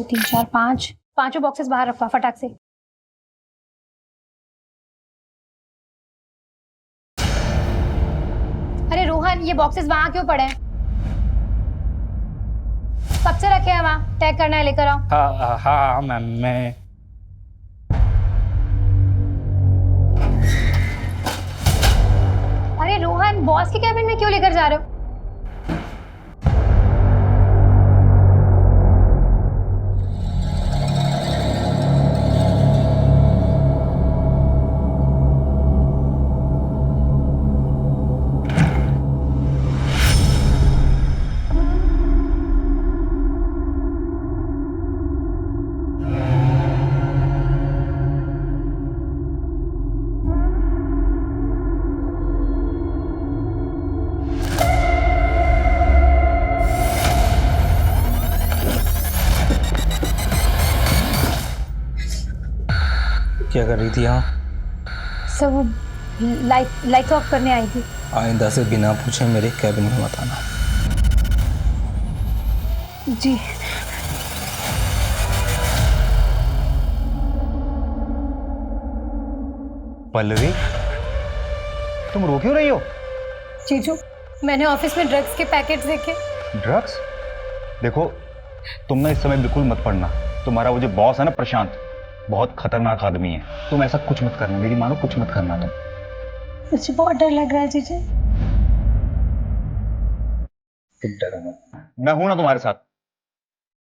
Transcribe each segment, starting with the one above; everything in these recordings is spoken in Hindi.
3 4 5 पांचों बॉक्सेस बाहर रखवा फटाक से। अरे रोहन, ये बॉक्सेस वहां क्यों पड़े हैं? कब से रखे हैं वहां? टैग करना है, लेकर आओ। हाँ हाँ मैम, मैं अरे रोहन, बॉस के कैबिन में क्यों लेकर जा रहे हो? क्या कर रही थी यहाँ? सर वो लाइट ऑफ करने आई थी। आइंदा से बिना पूछे मेरे कैबिन में मत आना। जी। पल्लवी, तुम रो क्यों रही हो? जीजू, मैंने ऑफिस में ड्रग्स के पैकेट्स देखे। ड्रग्स? देखो, तुम ना इस समय बिल्कुल मत पढ़ना। तुम्हारा वो जो बॉस है ना प्रशांत, बहुत खतरनाक आदमी है। तुम ऐसा कुछ मत करना, मेरी मानो, कुछ मत करना तुम। मुझे बहुत डर लग रहा है जीजू। तुम डरो मत, मैं हूं ना तुम्हारे साथ।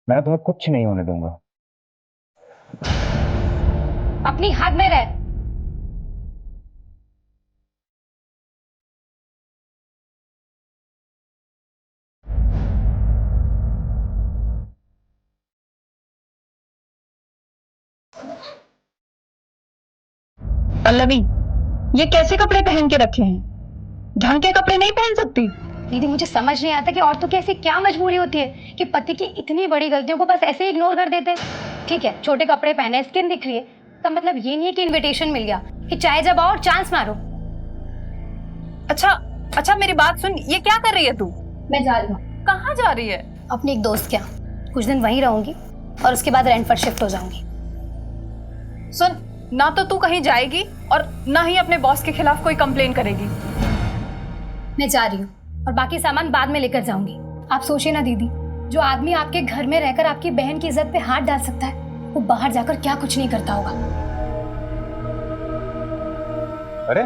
मैं तुम्हें कुछ नहीं होने दूंगा। अपनी हद में रह। पल्लवी, ये कैसे कपड़े पहन के रखे हैं? ढंग के कपड़े नहीं पहन सकती? दीदी, मुझे समझ नहीं आता कि औरतों की ऐसी क्या मजबूरी होती है कि पति की इतनी बड़ी गलतियों को बस ऐसे ही इग्नोर कर देते हैं। ठीक है, छोटे कपड़े पहने, स्किन दिख रही है, तो मतलब ये नहीं है कि इनविटेशन मिल गया कि चाहे जब आओ और चांस मारो। अच्छा मेरी बात सुन, ये क्या कर रही है तू? मैं जा रही हूँ। कहाँ जा रही है? अपने एक दोस्त के यहाँ कुछ दिन वहीं रहूंगी और उसके बाद रेंट पर शिफ्ट हो जाऊंगी। सुन, ना तो तू कहीं जाएगी और ना ही अपने बॉस के खिलाफ कोई कंप्लेन करेगी। मैं जा रही हूँ और बाकी सामान बाद में लेकर जाऊंगी। आप सोचिए ना दीदी, जो आदमी आपके घर में रहकर आपकी बहन की इज्जत पे हाथ डाल सकता है, वो बाहर जाकर क्या कुछ नहीं करता होगा। अरे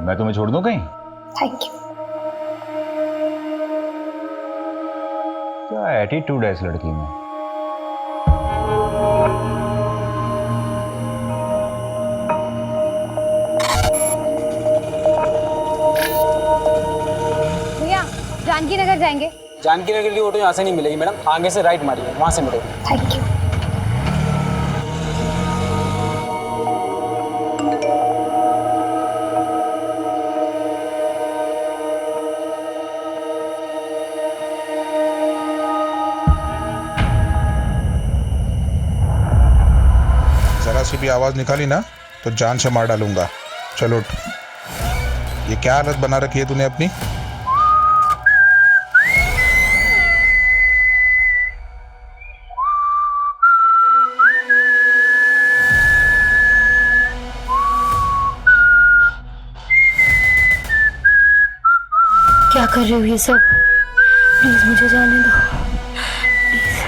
मैं तुम्हें छोड़ दूं कहीं? Thank you. क्या एटीट्यूड है इस लड़की में। भैया, जानकी नगर जाएंगे। जानकी नगर की ऑटो यहाँ से नहीं मिलेगी मैडम, आगे से राइट मारिए, वहाँ से मिलेगी। Thank you. जरा सी भी आवाज निकाली ना तो जान से मार डालूंगा। चलो उठ। ये क्या हालत बना रखी है तूने अपनी? क्या कर रही हो ये सब? प्लीज मुझे जाने दो, प्लीज।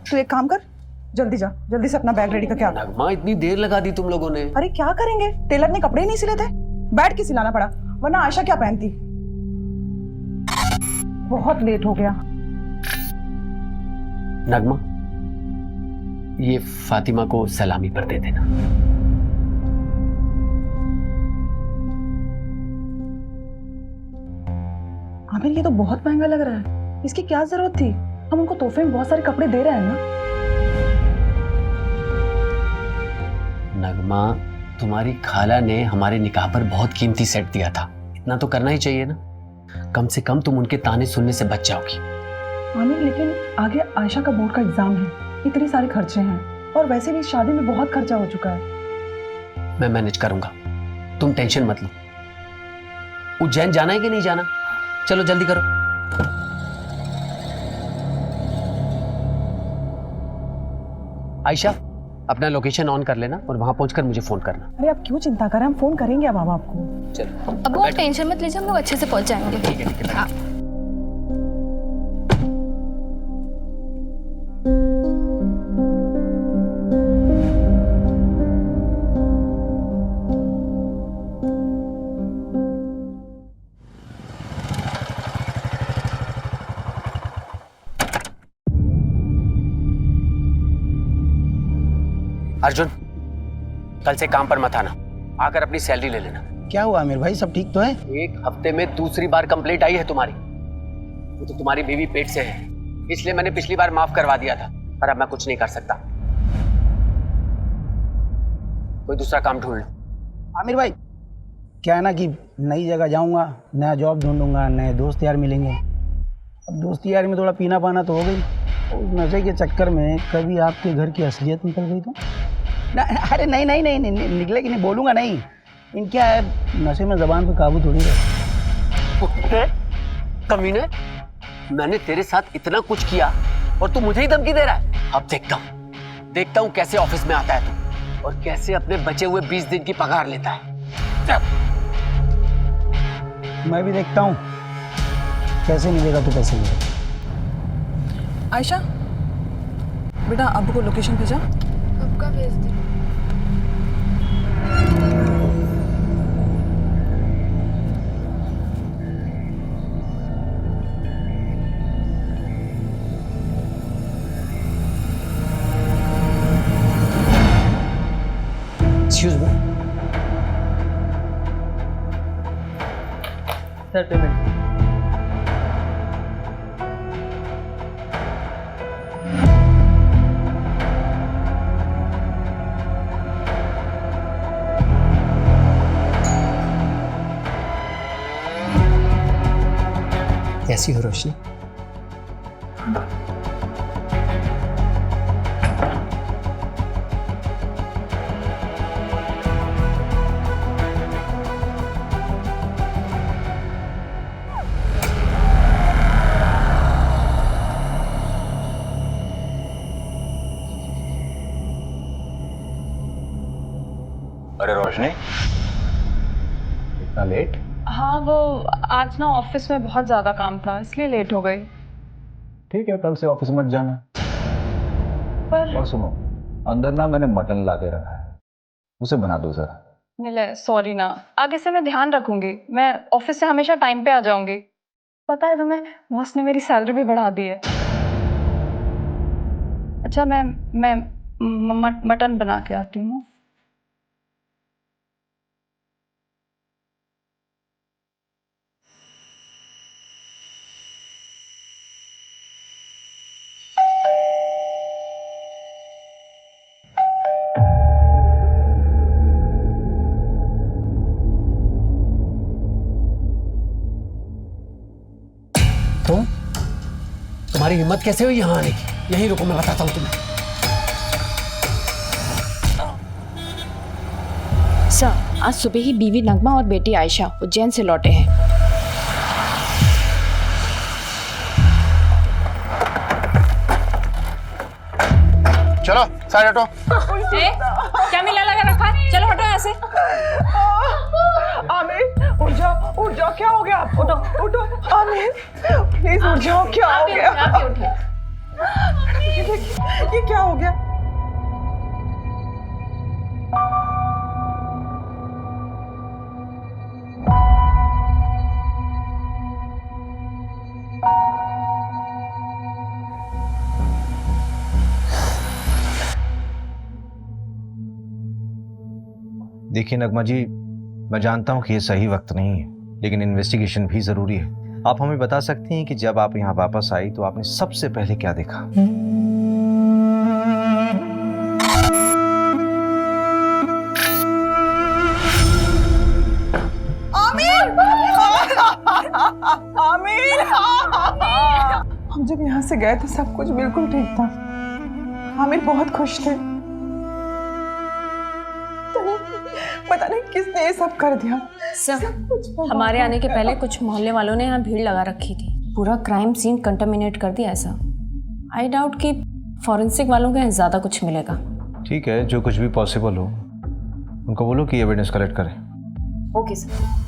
तू एक काम कर, जल्दी जा, जल्दी से अपना बैग रेडी करके आ। नगमा, इतनी देर लगा दी तुम लोगों ने। अरे क्या करेंगे, टेलर ने कपड़े ही नहीं सिले थे, बैठ के सिलाना पड़ा, वरना आयशा क्या पहनती। बहुत लेट हो गया। नगमा, ये फातिमा को सलामी पर दे देना। आमिर, ये तो बहुत महंगा लग रहा है, इसकी क्या जरूरत थी? हम उनको तोहफे में बहुत सारे कपड़े दे रहे हैं ना। नगमा, तुम्हारी खाला ने हमारे निकाह पर बहुत कीमती सेट दिया था, इतना तो करना ही चाहिए ना। कम से कम तुम उनके ताने सुनने से बच जाओगी। आमिर, लेकिन आगे आयशा का बोर्ड का एग्जाम है, इतने सारे खर्चे हैं, और वैसे भी शादी में बहुत खर्चा हो चुका है। मैं मैनेज करूंगा, तुम टेंशन मत लो। उज्जैन जाना है कि नहीं जाना? चलो जल्दी करो। आयशा, अपना लोकेशन ऑन कर लेना और वहां पहुंचकर मुझे फोन करना। अरे आप क्यों चिंता करें, हम फोन करेंगे अब आपको। चलो अब आप टेंशन मत लीजिए, हम लोग अच्छे से पहुंच जाएंगे। ठीक है, ठीक है। अर्जुन, कल से काम पर मत आना, आकर अपनी सैलरी ले लेना। क्या हुआ आमिर भाई, सब ठीक तो है? एक हफ्ते में दूसरी बार कंप्लेंट आई है तुम्हारी। वो तो तुम्हारी बीवी पेट से है, इसलिए मैंने पिछली बार माफ करवा दिया था, पर अब मैं कुछ नहीं कर सकता। कोई दूसरा काम ढूंढ लो। आमिर भाई, क्या है ना कि नई जगह जाऊंगा, नया जॉब ढूंढूंगा, नए दोस्त यार मिलेंगे। अब दोस्ती यार में थोड़ा पीना पाना तो हो गई, उस नशे के चक्कर में कभी आपके घर की असलियत निकल गई तो ना। अरे नहीं नहीं नहीं, नहीं निकले कि नहीं, बोलूँगा नहीं। इन क्या है, नशे में जबान पे काबू थोड़ी है। कमीने, मैंने तेरे साथ इतना कुछ किया और तू मुझे ही धमकी दे रहा है। अब देखता हूँ कैसे ऑफिस में आता है तू, और कैसे अपने बचे हुए 20 दिन की पगार लेता है। मैं भी देखता हूँ कैसे मिलेगा तो पैसे मिलेगा। आयशा बेटा, अब्बू को लोकेशन भेजा? कब का भेज दी? Excuse me sir, payment. कैसी हो रोशनी? अरे रोशनी, इतना लेट? हाँ, वो आज ना ऑफिस में बहुत ज्यादा काम था, इसलिए लेट हो गई। ठीक है, कल से ऑफिस मत जाना। पर और सुनो, अंदर ना मैंने मटन ला के रखा है, उसे बना दो जरा। मिले, सॉरी ना, आगे से मैं ध्यान रखूंगी। मैं ऑफिस से हमेशा टाइम पे आ जाऊंगी। पता है तुम्हें, बॉस ने मेरी सैलरी भी बढ़ा दी है। अच्छा, मैं मटन बना के आती हूँ। तुम्हारी हिम्मत कैसे हुई यहाँ आने की? यहीं रुको, मैं बताता हूँ तुम्हें। सर, आज सुबह ही बीवी नगमा और बेटी आयशा उज्जैन से लौटे हैं। चलो साइड हटो। क्या मिला लगा रखा? चलो हटो यहाँ से। आमिर उठ जाओ, क्या हो गया आपको? उठो आमिर, प्लीज उठ जाओ, क्या हो गया? ये क्या हो गया? देखिए नगमा जी, मैं जानता हूं कि ये सही वक्त नहीं है, लेकिन इन्वेस्टिगेशन भी जरूरी है। आप हमें बता सकती हैं कि जब आप यहाँ वापस आई तो आपने सबसे पहले क्या देखा? आमिर! हम जब यहाँ से गए तो सब कुछ बिल्कुल ठीक था। आमिर बहुत खुश थे। पता नहीं किसने ये सब कर दिया। सर, हमारे आने के पहले कुछ मोहल्ले वालों ने यहाँ भीड़ लगा रखी थी, पूरा क्राइम सीन कंटामिनेट कर दिया। ऐसा आई डाउट कि फॉरेंसिक वालों को यहाँ ज़्यादा कुछ मिलेगा। ठीक है, जो कुछ भी पॉसिबल हो उनको बोलो कि एविडेंस कलेक्ट करें। Okay sir.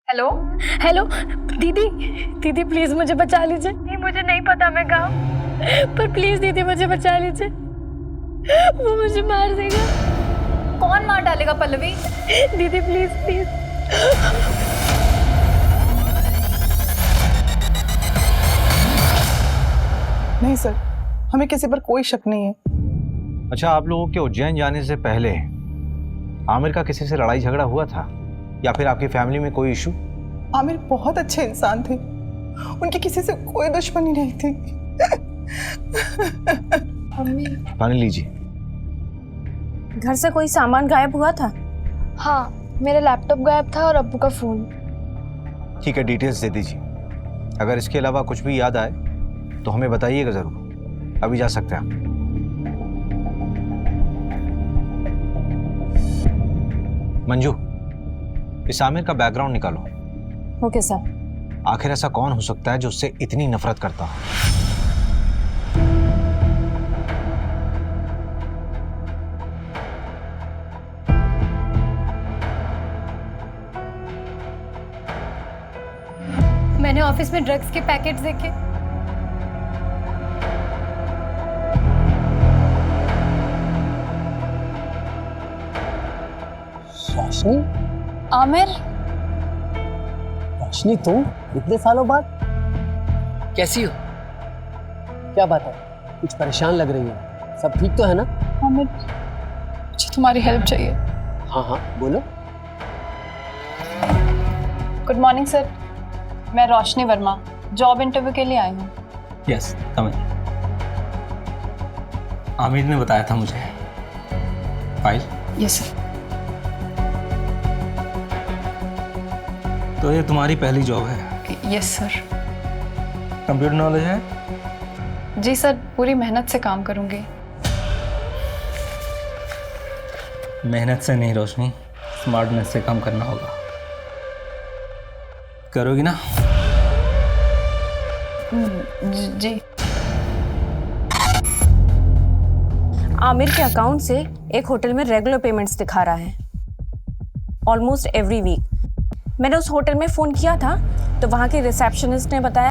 हेलो हेलो दीदी, दीदी प्लीज मुझे बचा लीजिए। नहीं मुझे नहीं पता मैं कहाँ हूँ, पर प्लीज दीदी मुझे बचा लीजिए, वो मुझे मार देगा। कौन मार डालेगा पल्लवी? दीदी प्लीज प्लीज। नहीं सर, हमें किसी पर कोई शक नहीं है। अच्छा, आप लोगों के उज्जैन जाने से पहले आमिर का किसी से लड़ाई झगड़ा हुआ था या फिर आपकी फैमिली में कोई इशू? आमिर बहुत अच्छे इंसान थे, उनकी किसी से कोई दुश्मनी नहीं थी। पानी लीजिए। घर से कोई सामान गायब हुआ था? हाँ, मेरा लैपटॉप गायब था और अब्बू का फोन। ठीक है, डिटेल्स दे दीजिए। अगर इसके अलावा कुछ भी याद आए तो हमें बताइएगा जरूर। अभी जा सकते हैं आप। मंजू, इस आमिर का बैकग्राउंड निकालो। Okay sir. आखिर ऐसा कौन हो सकता है जो उससे इतनी नफरत करता हो? मैंने ऑफिस में ड्रग्स के पैकेट्स देखे। रोशनी? आमिर, रोशनी तुम इतने सालों बाद कैसी हो? क्या बात है, कुछ परेशान लग रही हो। सब ठीक तो है ना? आमिर मुझे तुम्हारी हेल्प चाहिए। हाँ हाँ बोलो। गुड मॉर्निंग सर, मैं रोशनी वर्मा जॉब इंटरव्यू के लिए आई हूँ। यस, कम इन। आमिर ने बताया था मुझे। फाइल? Yes sir. तो ये तुम्हारी पहली जॉब है? Yes sir. कंप्यूटर नॉलेज है? जी सर, पूरी मेहनत से काम करूंगी। मेहनत से नहीं रोशनी, स्मार्टनेस से काम करना होगा। करोगी ना? जी। आमिर के अकाउंट से एक होटल में रेगुलर पेमेंट्स दिखा रहा है, ऑलमोस्ट एवरी वीक। मैंने उस होटल में फ़ोन किया था तो वहाँ के रिसेप्शनिस्ट ने बताया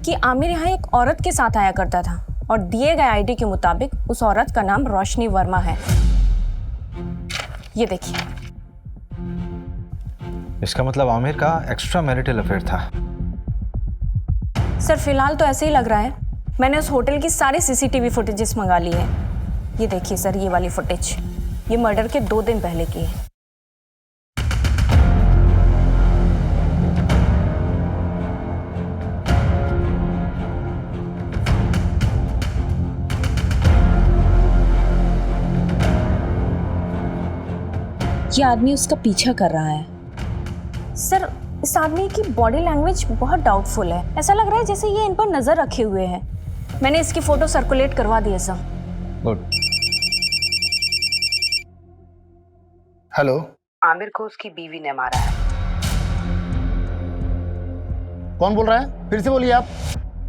कि आमिर यहाँ एक औरत के साथ आया करता था और दिए गए आईडी के मुताबिक उस औरत का नाम रोशनी वर्मा है। ये देखिए। इसका मतलब आमिर का एक्स्ट्रा मैरिटल अफेयर था। सर फिलहाल तो ऐसे ही लग रहा है। मैंने उस होटल की सारी सीसीटीवी फुटेजेस मंगा ली है। ये देखिए सर, ये वाली फुटेज, ये मर्डर के 2 दिन पहले की है। ये आदमी उसका पीछा कर रहा है। सर, इस आदमी की बॉडी लैंग्वेज बहुत डाउटफुल है। ऐसा लग रहा है जैसे ये इन पर नजर रखे हुए है। मैंने इसकी फोटो सर्कुलेट करवा दी है सर। गुड। हेलो। आमिर को उसकी बीवी ने मारा है। कौन बोल रहा है? फिर से बोलिए आप।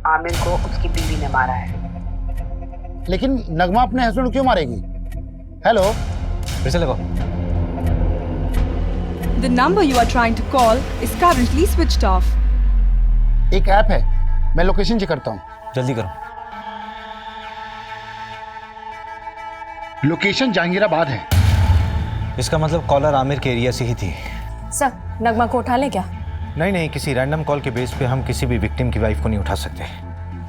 आमिर को उसकी बीवी ने मारा है। लेकिन नगमा अपने हस्बैंड को क्यों मारेगी? हेलो। फिर से लगाओ। The number you are trying to call is currently switched off. एक ऐप है, मैं लोकेशन चेक करता हूँ। जल्दी करो। लोकेशन जहांगीराबाद है। इसका मतलब कॉलर आमिर के एरिया से ही थी। सर, नगमा को उठा ले क्या? नहीं, किसी रैंडम कॉल के बेस पे हम किसी भी विक्टिम की वाइफ को नहीं उठा सकते।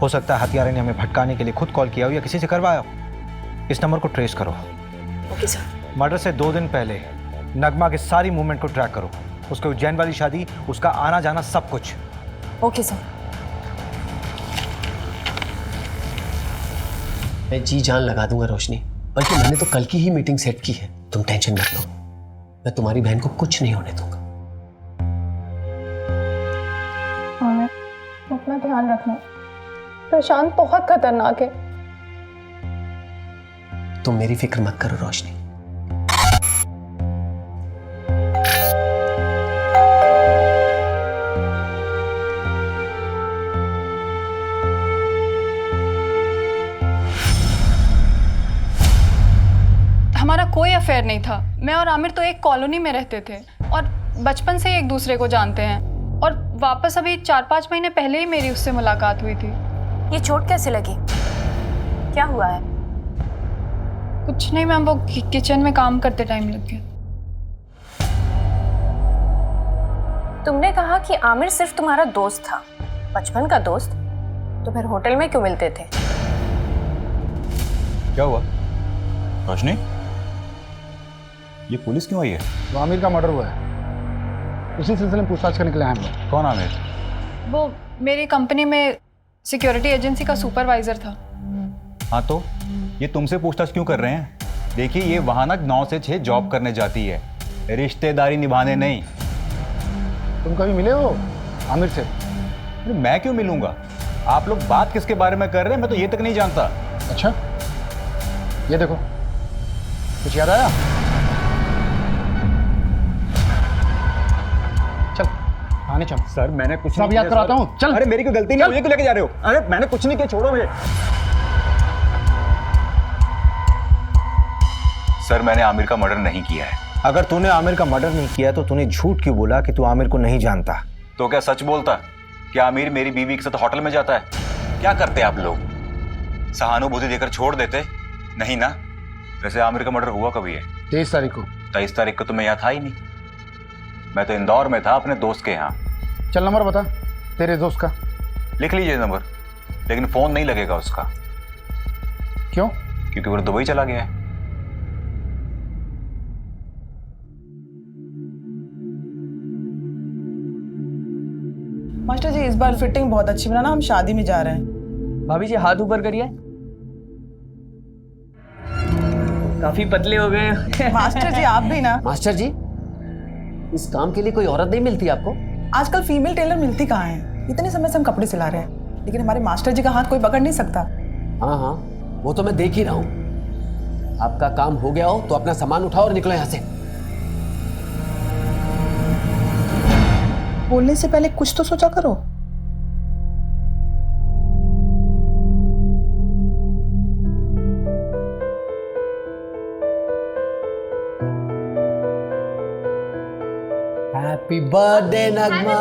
हो सकता है हत्यारे ने हमें भटकाने के लिए खुद कॉल किया हो या किसी से करवाया हो। इस नंबर को ट्रेस करो। Okay sir. मर्डर से 2 दिन पहले नगमा के सारी मूवमेंट को ट्रैक करो। उसके उज्जैन वाली शादी, उसका आना जाना, सब कुछ। Okay sir. मैं जी जान लगा दूंगा रोशनी, बल्कि मैंने तो कल की ही मीटिंग सेट की है, तुम टेंशन मत लो। मैं तुम्हारी बहन को कुछ नहीं होने दूंगा। आमिर, अपना ध्यान रखना, प्रशांत बहुत खतरनाक है। तुम मेरी फिक्र मत करो रोशनी। हमारा कोई अफेयर नहीं था। मैं और आमिर तो एक कॉलोनी में रहते थे और बचपन से ही एक दूसरे को जानते हैं। और वापस अभी 4-5 महीने पहले ही मेरी उससे मुलाकात हुई थी। ये चोट कैसे लगी? क्या हुआ है? कुछ नहीं मैम, वो किचन में काम करते टाइम लग गया। तुमने कहा कि आमिर सिर्फ तुम्हारा दोस्त था, बचपन का दोस्त, तो फिर होटल में क्यों मिलते थे? क्या हुआ रोशनी? ये पुलिस क्यों आई है? वो आमिर का मर्डर हुआ है, उसी सिलसिले में पूछताछ करने के लिए आए हम लोग। कौन आमिर? वो मेरी कंपनी में सिक्योरिटी एजेंसी का सुपरवाइजर था। हाँ तो ये तुमसे पूछताछ क्यों कर रहे हैं? देखिए ये वहां ना 9 से 6 जॉब करने जाती है, रिश्तेदारी निभाने नहीं। तुम कभी मिले हो आमिर से? मैं क्यों मिलूंगा? आप लोग बात किसके बारे में कर रहे हैं मैं तो ये तक नहीं जानता। अच्छा, ये देखो, कुछ याद आया? चल आने चल। सर मैंने कुछ सब याद कराता हूँ, चल। अरे मेरी कोई गलती नहीं, मुझे क्यों लेके जा रहे हो? अरे मैंने कुछ नहीं किया, छोड़ो मुझे। सर मैंने आमिर का मर्डर नहीं किया है। अगर तूने आमिर का मर्डर नहीं किया तो तूने झूठ क्यों बोला कि तू आमिर को नहीं जानता? तो क्या सच बोलता? क्या आमिर मेरी बीवी के साथ होटल में जाता है? क्या करते आप लोग? सहानुभूति देकर छोड़ देते? नहीं ना। वैसे आमिर का मर्डर हुआ कभी है? 23 तारीख को। 23 तारीख को तो मैं यहाँ था ही नहीं, मैं तो इंदौर में था अपने दोस्त के यहाँ। चल नंबर बता तेरे दोस्त का। लिख लीजिए नंबर, लेकिन फोन नहीं लगेगा उसका। क्यों? क्योंकि वो दुबई चला गया है। मास्टर जी, इस बार फिटिंग बहुत अच्छी बनाना, हम शादी में जा रहे हैं। भाभी जी हाथ ऊपर करिए। काफी पतले हो गए। मास्टर जी आप भी ना। मास्टर जी, इस काम के लिए कोई औरत नहीं मिलती आपको? आजकल फीमेल टेलर मिलती कहाँ है? इतने समय से हम कपड़े सिला रहे हैं, लेकिन हमारे मास्टर जी का हाथ कोई पकड़ नहीं सकता। हाँ हाँ, वो तो मैं देख ही रहा हूँ। आपका काम हो गया हो तो अपना सामान उठाओ और निकलो यहाँ से। बोलने से पहले कुछ तो सोचा करो। हैप्पी बर्थडे नगमा।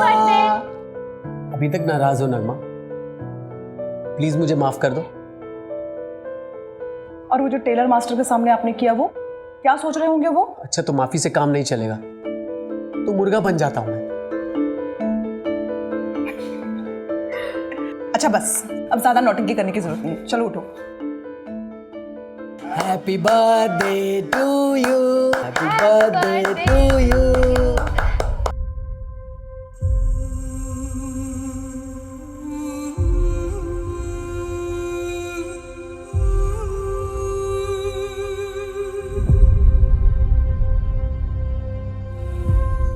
अभी तक नाराज हो नगमा? प्लीज मुझे माफ कर दो। और वो जो टेलर मास्टर के सामने आपने किया, वो क्या सोच रहे होंगे वो? अच्छा तो माफी से काम नहीं चलेगा, तो मुर्गा बन जाता हूं मैं। अच्छा बस, अब ज्यादा नौटंकी करने की जरूरत नहीं है, चलो उठो। Happy birthday to you, happy birthday to you.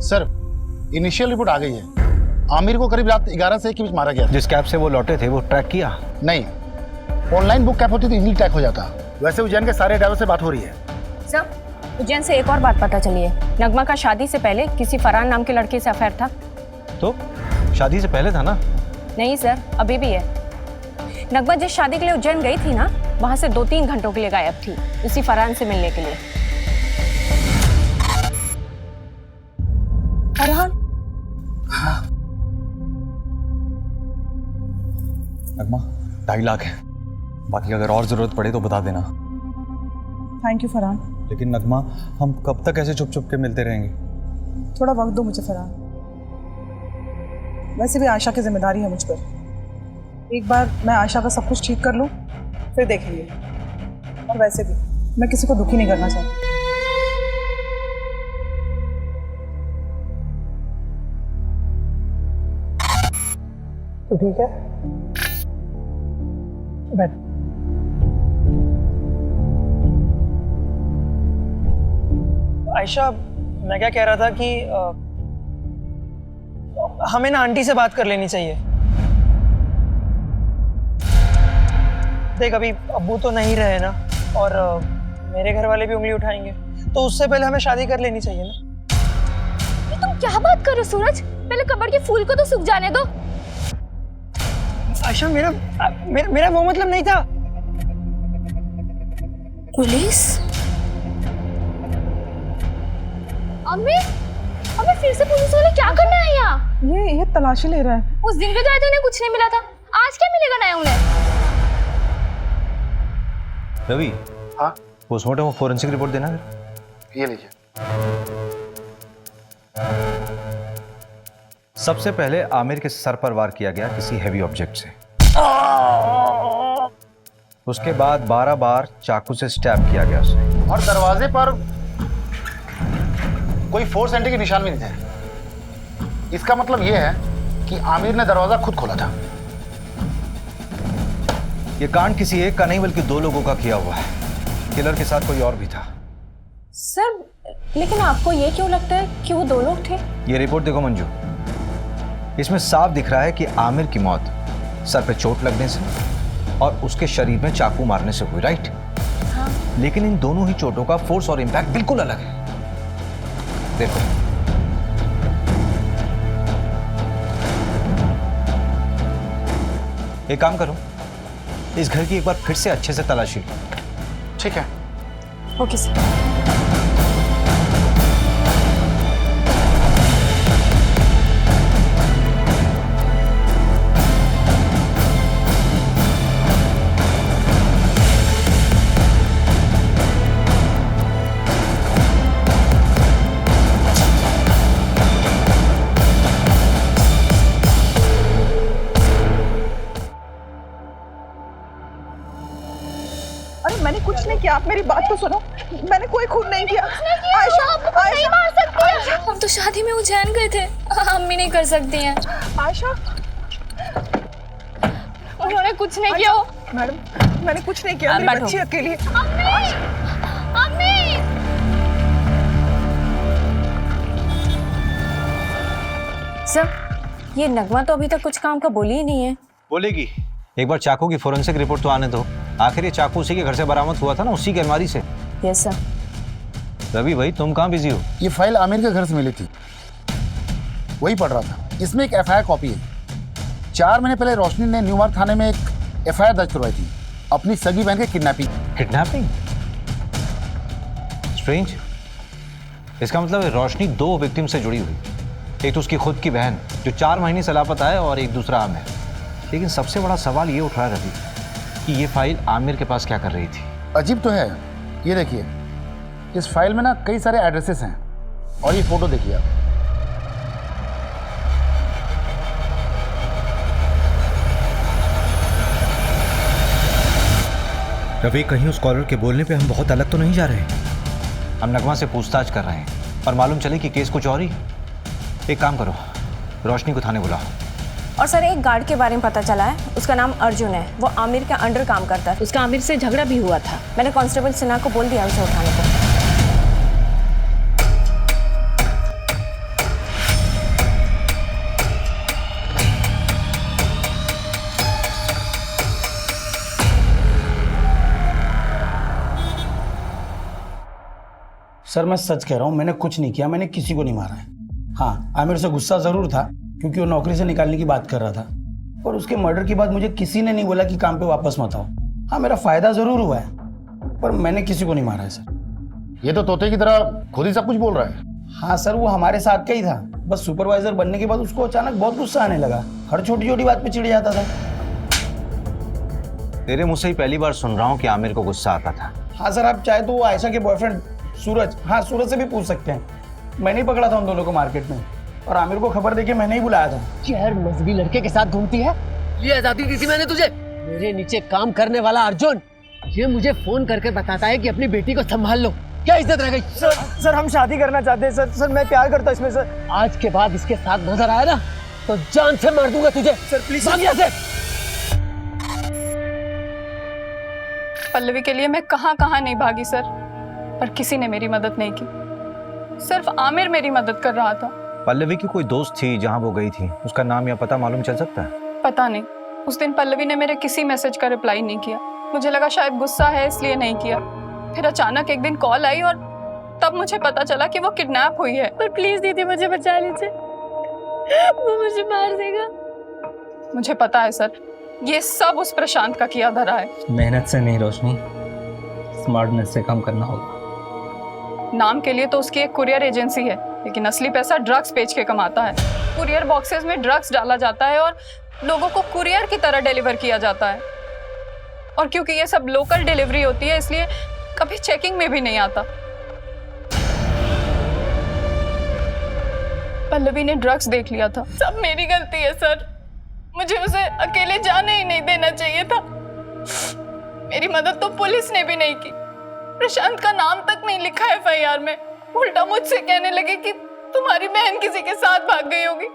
Sir initial report आ गई है। आमिर को करीब रात 11 से 1 के बीच मारा गया। जिस कैब से वो लौटे थे वो ट्रैक किया? नहीं, ऑनलाइन बुक कैब होती तो इजीली ट्रैक हो जाता। वैसे उज्जैन के सारे ड्राइवर से बात हो रही है। सर, उज्जैन से एक और बात पता चली है। नगमा का शादी से पहले किसी फरहान नाम के लड़के से अफेयर था। तो शादी से पहले था ना? नहीं सर, अभी भी है। नगमा जिस शादी के लिए उज्जैन गई थी ना, वहां से 2-3 घंटों के लिए गायब थी, उसी फरहान से मिलने के लिए। फरहान? नगमा 2.5 लाख है, बाकी अगर और जरूरत पड़े तो बता देना। Thank you Farhan. लेकिन नगमा हम कब तक ऐसे चुप चुप के मिलते रहेंगे? थोड़ा वक्त दो मुझे फरहान। वैसे भी आयशा की जिम्मेदारी है मुझ पर। एक बार मैं आयशा का सब कुछ ठीक कर लूं, फिर देखेंगे। और वैसे भी मैं किसी को दुखी नहीं करना चाहती। तो ठीक है, बैठ। आयशा, मैं क्या कह रहा था कि हमें ना आंटी से बात कर लेनी चाहिए। देख, अभी अब्बू तो नहीं रहे ना, और मेरे घर वाले भी उंगली उठाएंगे, तो उससे पहले हमें शादी कर लेनी चाहिए ना। तुम क्या बात कर रहे हो सूरज? पहले कब्र के फूल को तो सूख जाने दो। आयशा, मेरा वो मतलब नहीं था। पुलिस? अम्मी, अम्मी फिर से पुलिस वाले क्या करने आए यहाँ? ये तलाशी ले रहा है। उस दिन पे जाए तो उन्हें कुछ नहीं मिला था, आज क्या मिलेगा नया उन्हें? रवि, हाँ पोस्टमार्टम और फोरेंसिक रिपोर्ट देना। ये लीजिए। सबसे पहले आमिर के सर पर वार किया गया किसी हैवी ऑब्जेक्ट से। उसके बाद 12 बार चाकू से स्टैब किया गया उसे। और दरवाजे पर कोई फोर्स एंट्री के निशान भी नहीं थे। इसका मतलब यह है कि आमिर ने दरवाजा खुद खोला था। ये कांड किसी एक का नहीं बल्कि 2 लोगों का किया हुआ है। किलर के साथ कोई और भी था। सर, लेकिन आपको ये क्यों लगता है कि वो 2 लोग थे? ये रिपोर्ट देखो मंजू, इसमें साफ दिख रहा है कि आमिर की मौत सर पे चोट लगने से और उसके शरीर में चाकू मारने से हुई, राइट? हाँ। लेकिन इन दोनों ही चोटों का फोर्स और इम्पैक्ट बिल्कुल अलग है। देखो, एक काम करो, इस घर की एक बार फिर से अच्छे से तलाशी लो। ठीक है। Okay sir. मैंने कुछ नहीं किया, आप मेरी बात तो सुनो। मैंने कोई खून नहीं किया। आयशा, आपको नहीं मार सकती है। हम तो शादी में उज्जैन गए थे, अम्मी नहीं कर सकती हैं। आयशा, उन्होंने कुछ नहीं किया। मैडम, मैंने कुछ नहीं किया। मेरी बच्ची अकेली है। अम्मी, अम्मी। सर, ये नगमा तो अभी तक कुछ काम का बोली ही नहीं है। बोलेगी। एक बार चाकू की फोरेंसिक रिपोर्ट तो आने दो। आखिर ये चाकू उसी के घर से बरामद हुआ था ना, उसी की अलमारी से। Yes sir. रवि भाई, तुम कहाँ बिजी हो? ये फाइल आमिर के घर से मिली थी, वही पढ़ रहा था। इसमें एक एफआईआर कॉपी है। 4 महीने पहले रोशनी ने न्यू मार्ग थाने में एक एफआईआर दर्ज करवाई थी अपनी सगी बहन के किडनैपिंग। किडनैपिंग? स्ट्रेंज। इसका मतलब है रोशनी 2 विक्टिम से जुड़ी हुई। एक तो उसकी खुद की बहन जो 4 महीने से लापता है, और एक दूसरा आमिर। लेकिन सबसे बड़ा सवाल ये उठ रहा है रवि कि ये फाइल आमिर के पास क्या कर रही थी? अजीब तो है। ये देखिए, इस फाइल में ना कई सारे एड्रेसेस हैं, और ये फोटो देखिए आप। रवि, कहीं उस कॉलर के बोलने पे हम बहुत अलग तो नहीं जा रहे? हम नगमा से पूछताछ कर रहे हैं और मालूम चले कि केस कुछ और ही। एक काम करो, रोशनी को थाने बुलाओ। और सर, एक गार्ड के बारे में पता चला है, उसका नाम अर्जुन है। वो आमिर के अंडर काम करता है। उसका आमिर से झगड़ा भी हुआ था। मैंने कांस्टेबल सिन्हा को बोल दिया उसे उठाने को। सर, मैं सच कह रहा हूँ, मैंने कुछ नहीं किया। मैंने किसी को नहीं मारा है। हाँ, आमिर से गुस्सा जरूर था क्योंकि वो नौकरी से निकालने की बात कर रहा था, और उसके मर्डर के बाद मुझे किसी ने नहीं बोला कि काम पे वापस मत आओ। हाँ, मेरा फायदा जरूर हुआ है, पर मैंने किसी को नहीं मारा है सर। ये तो तोते की तरह खुद ही सब कुछ बोल रहा है। हाँ सर, वो हमारे साथ का ही था। बस सुपरवाइजर बनने के बाद उसको अचानक बहुत गुस्सा आने लगा। हर छोटी छोटी बात पे चिढ़ जाता था। तेरे मुझसे ही पहली बार सुन रहा हूँ कि आमिर को गुस्सा आता था। हाँ सर, आप चाहे तो वो आयशा के बॉयफ्रेंड सूरज, हाँ सूरज से भी पूछ सकते हैं। मैंने ही पकड़ा था उन दोनों को मार्केट में, और आमिर को खबर देके मैंने ही बुलाया था। गैर मजहबी लड़के के साथ घूमती है, ये आजादी दी थी मैंने तुझे। मेरे नीचे काम करने वाला अर्जुन ये मुझे फोन करके बताता है कि अपनी बेटी को संभाल लो। क्या इज्जत रह गई? सर हम शादी करना चाहते हैं सर। मैं प्यार करता हूँ इसमें सर। आज के बाद इसके साथ नजर आया ना तो जान से मार दूंगा तुझे। सर प्लीज से। पल्लवी के लिए मैं कहाँ कहाँ नहीं भागी सर, पर किसी ने मेरी मदद नहीं की। सिर्फ आमिर मेरी मदद कर रहा था। पल्लवी की कोई दोस्त थी जहां वो गई थी, उसका नाम या पता मालूम चल सकता है? पता नहीं, उस दिन पल्लवी ने मेरे किसी मैसेज का रिप्लाई नहीं किया। मुझे लगा शायद गुस्सा है इसलिए नहीं किया। फिर अचानक एक दिन कॉल आई और तब मुझे पता चला कि वो किडनैप हुई है। पर प्लीज दीदी मुझे बचा लीजिए, वो मुझे मार देगा। मुझे पता है सर, ये सब उस प्रशांत का किया धरा है। मेहनत से नहीं रोशनी, स्मार्टनेस से काम करना होगा। नाम के लिए तो उसकी एक कुरियर एजेंसी है, लेकिन असली पैसा ड्रग्स बेच के कमाता है। कुरियर बॉक्सेस में ड्रग्स डाला जाता है और लोगों को कुरियर की तरह डिलीवर किया जाता है। और क्योंकि ये सब लोकल डिलीवरी होती है इसलिए कभी चेकिंग में भी नहीं आता। पल्लवी ने ड्रग्स देख लिया था। सब मेरी गलती है सर, मुझे उसे अकेले जाने ही नहीं देना चाहिए था। मेरी मदद तो पुलिस ने भी नहीं की। प्रशांत का नाम तक नहीं लिखा है एफआईआर में। उल्टा मुझसे कहने लगे कि तुम्हारी बहन किसी के साथ भाग गई होगी।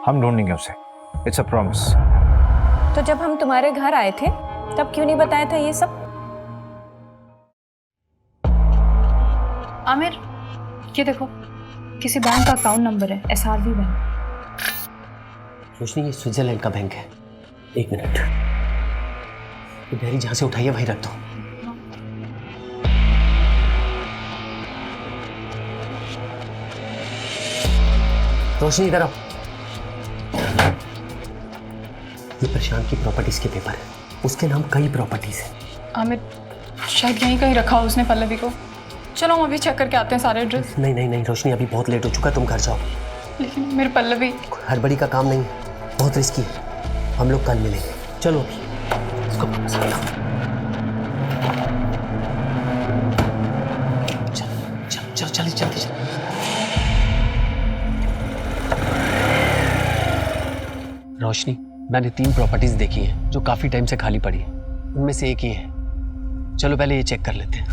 हम ढूंढेंगे उसे, इट्स अ प्रॉमिस। तो जब हम तुम्हारे घर आए थे तब क्यों नहीं बताया था ये सब? आमिर, ये देखो, किसी बैंक का अकाउंट नंबर है, SRV बैंक। रोशनी, ये स्विट्जरलैंड का बैंक है। एक मिनट, ये डायरी जहां से उठाई है वहीं रख दो। रोशनी इधर आओ। ये प्रशांत की प्रॉपर्टीज के पेपर है, उसके नाम कई प्रॉपर्टीज है। आमिर, शायद यहीं कहीं रखा हो उसने पल्लवी को। चलो हम अभी चेक करके आते हैं सारे एड्रेस। नहीं नहीं नहीं रोशनी, अभी बहुत लेट हो चुका, तुम घर जाओ। लेकिन मेरे पल्लवी, हड़बड़ी का काम नहीं है, बहुत रिस्की है। हम लोग कल मिलेंगे। चलो अभी इसको वापस रखो। चलो चलो चलो जल्दी चलो। रोशनी, मैंने 3 प्रॉपर्टीज देखी हैं जो काफी टाइम से खाली पड़ी है। उनमें से एक ही है। चलो पहले ये चेक कर लेते हैं।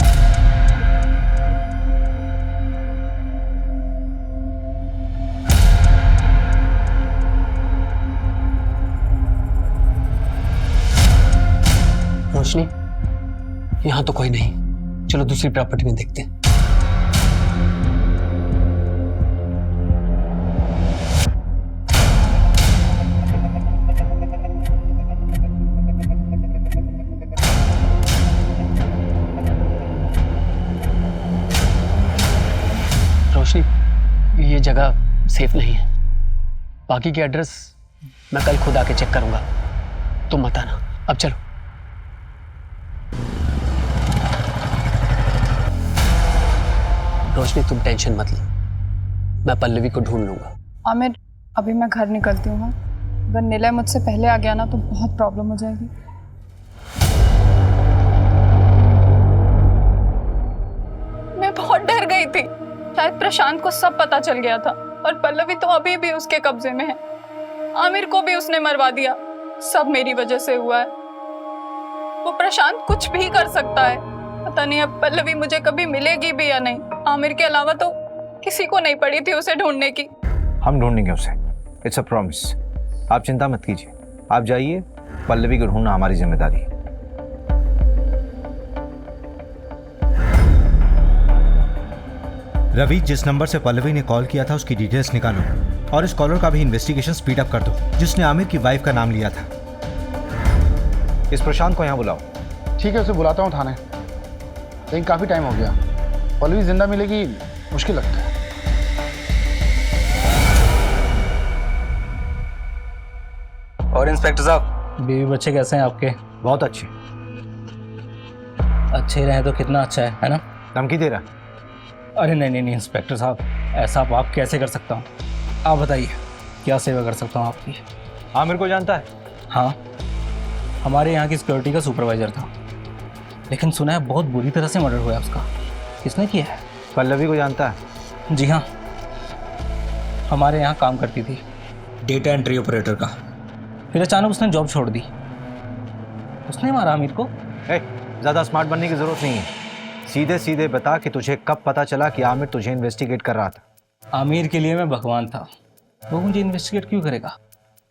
रोशनी, यहां तो कोई नहीं। चलो दूसरी प्रॉपर्टी में देखते हैं। रोशनी, ये जगह सेफ नहीं है। बाकी के एड्रेस मैं कल खुद आके चेक करूंगा, तुम मत आना। अब चलो। रोशनी, तुम टेंशन मत लो, मैं पल्लवी को ढूंढ लूंगा। आमिर, अभी मैं घर निकलती हूँ। अगर निलय मुझसे पहले आ गया ना तो बहुत प्रॉब्लम हो जाएगी। मैं बहुत डर गई थी, शायद प्रशांत को सब पता चल गया था और पल्लवी तो अभी भी उसके कब्जे में है। आमिर को भी उसने मरवा दिया। सब मेरी वजह से हुआ है। वो प्रशांत कुछ भी कर सकता है। पता नहीं अब पल्लवी मुझे कभी मिलेगी भी या नहीं। आमिर के अलावा तो किसी को नहीं पड़ी थी उसे ढूंढने की। हम ढूंढेंगे उसे, इट्स अ प्रॉमिस। आप चिंता मत कीजिए, आप जाइए, पल्लवी को ढूंढना हमारी जिम्मेदारी है। रवि, जिस नंबर से पल्लवी ने कॉल किया था उसकी डिटेल्स निकालो और इस कॉलर का भी इन्वेस्टिगेशन स्पीड अप कर दो जिसने आमिर की वाइफ का नाम लिया था। इस प्रशांत को यहाँ बुलाओ। ठीक है, उसे बुलाता हूँ थाने। लेकिन काफ़ी टाइम हो गया, पल्लवी जिंदा मिलेगी मुश्किल लगता है। और इंस्पेक्टर साहब, बीवी बच्चे कैसे हैं आपके? बहुत अच्छे। अच्छे रहे तो कितना अच्छा है ना? धमकी दे रहा? अरे नहीं नहीं नहीं इंस्पेक्टर साहब, ऐसा आप कैसे कर सकता हूँ? आप बताइए क्या सेवा कर सकता हूँ आपकी? आमिर को जानता है? हाँ, हमारे यहाँ की सिक्योरिटी का सुपरवाइजर था, लेकिन सुना है बहुत बुरी तरह से मर्डर हुआ है उसका। किसने किया है? पल्लवी को जानता है? जी हाँ, हमारे यहाँ काम करती थी, डेटा एंट्री ऑपरेटर का। फिर अचानक उसने जॉब छोड़ दी। उसने मारा आमिर को। ज़्यादा स्मार्ट बनने की ज़रूरत नहीं है, सीधे सीधे बता कि तुझे कब पता चला कि आमिर तुझे इन्वेस्टिगेट कर रहा था। आमिर के लिए मैं भगवान था, वो मुझे इन्वेस्टिगेट क्यों करेगा?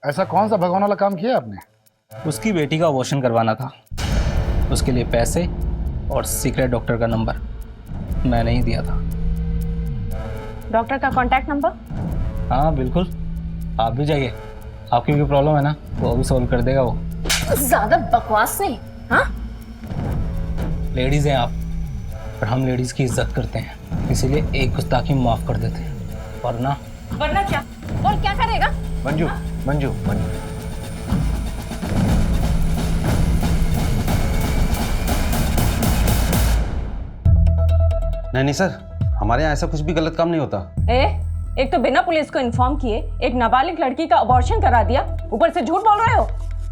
ऐसा कौन सा भगवान वाला काम किया आपने? उसकी बेटी का अबॉर्शन करवाना था, उसके लिए पैसे और सीक्रेट डॉक्टर का नंबर मैंने ही दिया था। डॉक्टर का कांटेक्ट नंबर? हाँ बिल्कुल, आप भी जाइए, आपकी भी प्रॉब्लम है ना, वो भी सॉल्व कर देगा वो। ज्यादा बकवास नहीं। हाँ, लेडीज हैं आप, और हम लेडीज की इज्जत करते हैं, इसीलिए एक गुस्ताखी माफ कर देते हैं, वरना क्या? और क्या करेगा? मंजू मंजू मंजू, नहीं सर, हमारे यहाँ ऐसा कुछ भी गलत काम नहीं होता। एक तो बिना पुलिस को इन्फॉर्म किए एक नाबालिग लड़की का अबॉर्शन करा दिया, ऊपर से झूठ बोल रहे हो।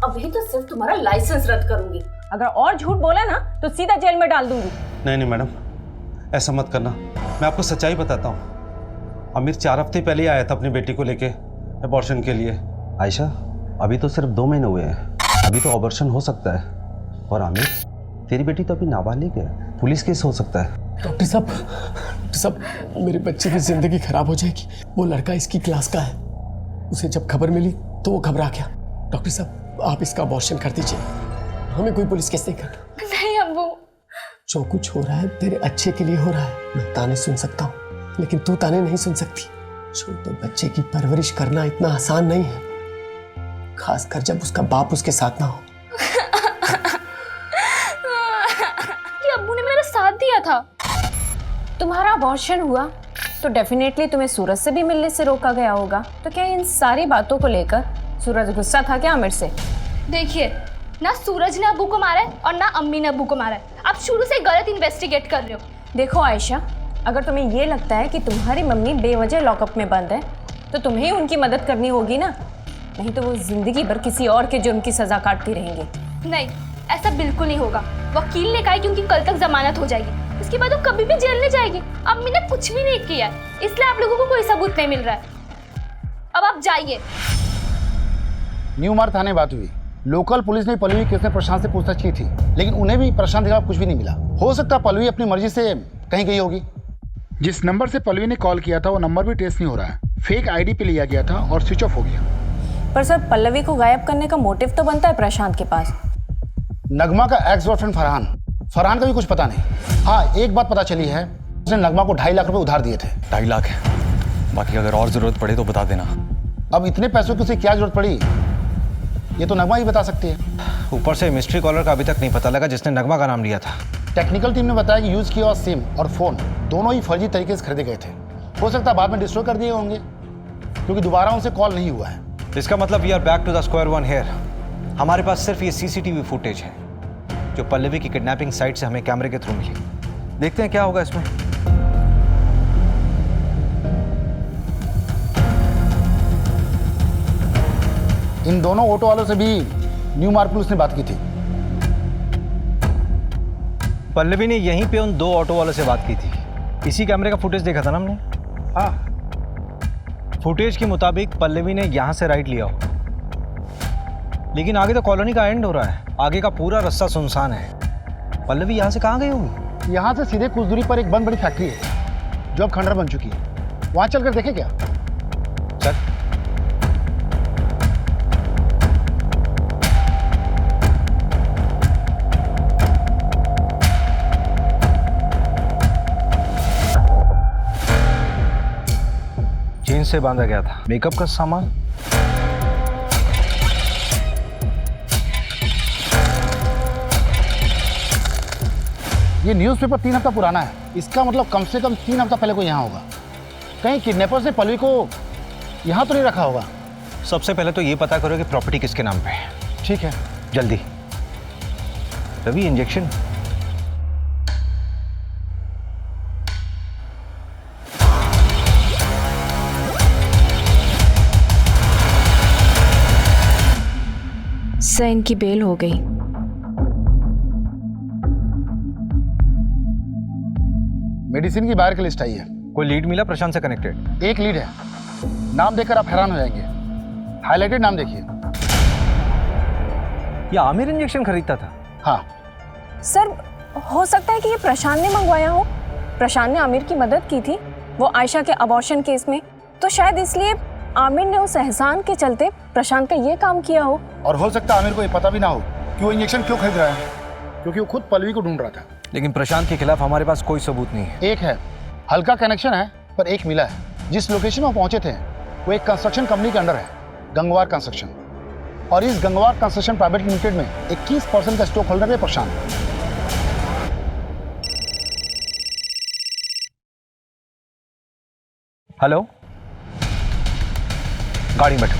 अभी तो सिर्फ तुम्हारा लाइसेंस रद्द करूंगी, अगर और झूठ बोला ना तो सीधा जेल में डाल दूंगी। नहीं मैडम, ऐसा मत करना, मैं आपको सच्चाई बताता हूँ। आमिर 4 हफ्ते पहले आया था अपनी बेटी को लेके अबॉर्शन के लिए। आयशा, अभी तो सिर्फ 2 महीने हुए हैं, अभी तो अबॉर्शन हो सकता है। और आमिर, तेरी बेटी तो अभी नाबालिग है, पुलिस केस हो सकता है। डॉक्टर साहब, मेरे बच्चे की जिंदगी खराब हो जाएगी। वो लड़का इसकी क्लास का है, उसे जब खबर मिली तो वो घबरा गया। डॉक्टर साहब, आप इसका अबॉर्शन कर दीजिए, हमें कोई पुलिस केस नहीं करना। नहीं अब्बू, जो कुछ हो रहा है तेरे अच्छे के लिए हो रहा है। मैं ताने सुन सकता हूँ, लेकिन तू ताने नहीं सुन सकती। छोटे बच्चे की परवरिश करना इतना आसान नहीं है, खासकर जब उसका बाप उसके साथ ना हो। अब्बू ने मेरा साथ दिया था। तुम्हारा अबॉर्शन हुआ तो डेफिनेटली तुम्हें सूरज से भी मिलने से रोका गया होगा, तो क्या इन सारी बातों को लेकर सूरज गुस्सा था क्या आमिर से? देखिए, ना सूरज ने अब्बू को मारा है और ना अम्मी ने अब्बू को मारा है। आप शुरू से गलत इन्वेस्टिगेट कर रहे हो। देखो आयशा, अगर तुम्हें ये लगता है कि तुम्हारी मम्मी बेवजह लॉकअप में बंद है तो तुम्हें ही उनकी मदद करनी होगी ना, नहीं तो वो जिंदगी भर किसी और के जुर्म की सजा काटती रहेंगी। नहीं, ऐसा बिल्कुल नहीं होगा। वकील ने कहा कि उनकी कल तक जमानत हो जाएगी, इसके बाद वो कभी भी जेल नहीं जाएगी। अम्मी ने कुछ भी नहीं किया है, इसलिए आप लोगों को कोई सबूत नहीं मिल रहा है। अब आप जाइए। न्यू मार्ग थाने बात हुई, लोकल पुलिस ने पल्लवी केस में प्रशांत से पूछताछ की थी, लेकिन उन्हें भी प्रशांत के खिलाफ कुछ भी नहीं मिला। हो सकता है पल्लवी अपनी मर्जी से कहीं गई होगी। जिस नंबर से पल्लवी ने कॉल किया था वो नंबर भी ट्रेस नहीं हो रहा है, फेक आईडी पे लिया गया था और स्विच ऑफ हो गया। पर सर, पल्लवी को गायब करने का मोटिव तो बनता है प्रशांत के पास। नगमा का एक्स बॉयफ्रेंड फरहान का भी कुछ पता नहीं। हाँ, एक बात पता चली है, उसने नगमा को 2.5 लाख रुपए उधार दिए थे। 2.5 लाख है, बाकी अगर और जरूरत पड़े तो बता देना। अब इतने पैसों की उसे क्या जरूरत पड़ी, ये तो नगमा ही बता सकती है। ऊपर से मिस्ट्री कॉलर का अभी तक नहीं पता लगा जिसने नगमा का नाम लिया था। टेक्निकल टीम ने बताया कि यूज किया हुआ सिम और फोन दोनों ही फर्जी तरीके से खरीदे गए थे। हो सकता है बाद में डिस्ट्रॉय कर दिए होंगे, क्योंकि दोबारा उनसे कॉल नहीं हुआ है। इसका मतलब we are back to the square one here. हमारे पास सिर्फ ये सीसीटीवी फुटेज है जो पल्लवी की किडनैपिंग साइट से हमें कैमरे के थ्रू मिली। देखते हैं क्या होगा इसमें। इन दोनों ऑटो वालों से भी न्यू मार्ग पुलिस ने बात की थी। पल्लवी ने यहीं पे उन 2 ऑटो वालों से बात की थी। इसी कैमरे का फुटेज देखा था ना हमने। हाँ, फुटेज के मुताबिक पल्लवी ने यहाँ से राइट लिया हो, लेकिन आगे तो कॉलोनी का एंड हो रहा है, आगे का पूरा रास्ता सुनसान है। पल्लवी यहाँ से कहाँ गई होगी? यहाँ से सीधे कुछ दूरी पर एक बहुत बड़ी फैक्ट्री है जो अब खंडर बन चुकी है, वहाँ चलकर देखें क्या? चल। जीन्स से बांधा गया था, मेकअप का सामान। ये न्यूज़पेपर 3 हफ्ता पुराना है, इसका मतलब कम से कम 3 हफ्ता पहले कोई यहाँ होगा। कहीं किडनैपर्स ने पल्लवी को यहाँ तो नहीं रखा होगा। सबसे पहले तो ये पता करो कि प्रॉपर्टी किसके नाम पे है। ठीक है, जल्दी। रवि, इंजेक्शन। सर, इनकी बेल हो गई। मेडिसिन की बाहर की लिस्ट आई है। कोई लीड मिला प्रशांत से कनेक्टेड? एक लीड है, नाम देखकर आप हैरान हो जाएंगे। हाईलाइटेड नाम देखिए। ये आमिर इंजेक्शन खरीदता था? हाँ सर, हो सकता है कि ये प्रशांत ने मंगवाया हो। प्रशांत ने आमिर की मदद की थी वो आयशा के अबॉर्शन केस में, तो शायद इसलिए आमिर ने उस एहसान के चलते प्रशांत का ये काम किया हो। और हो सकता है आमिर को ये पता भी ना हो कि वो इंजेक्शन क्यों खरीद रहा है, क्योंकि वो खुद पल्लवी को ढूंढ रहा था। लेकिन प्रशांत के खिलाफ हमारे पास कोई सबूत नहीं है। एक है, हल्का कनेक्शन है, पर एक मिला है। जिस लोकेशन में पहुंचे थे वो एक कंस्ट्रक्शन कंपनी के अंडर है, गंगवार कंस्ट्रक्शन। और इस गंगवार कंस्ट्रक्शन प्राइवेट लिमिटेड में 21% का स्टॉक होल्डर है प्रशांत। हेलो, गाड़ी में बैठो।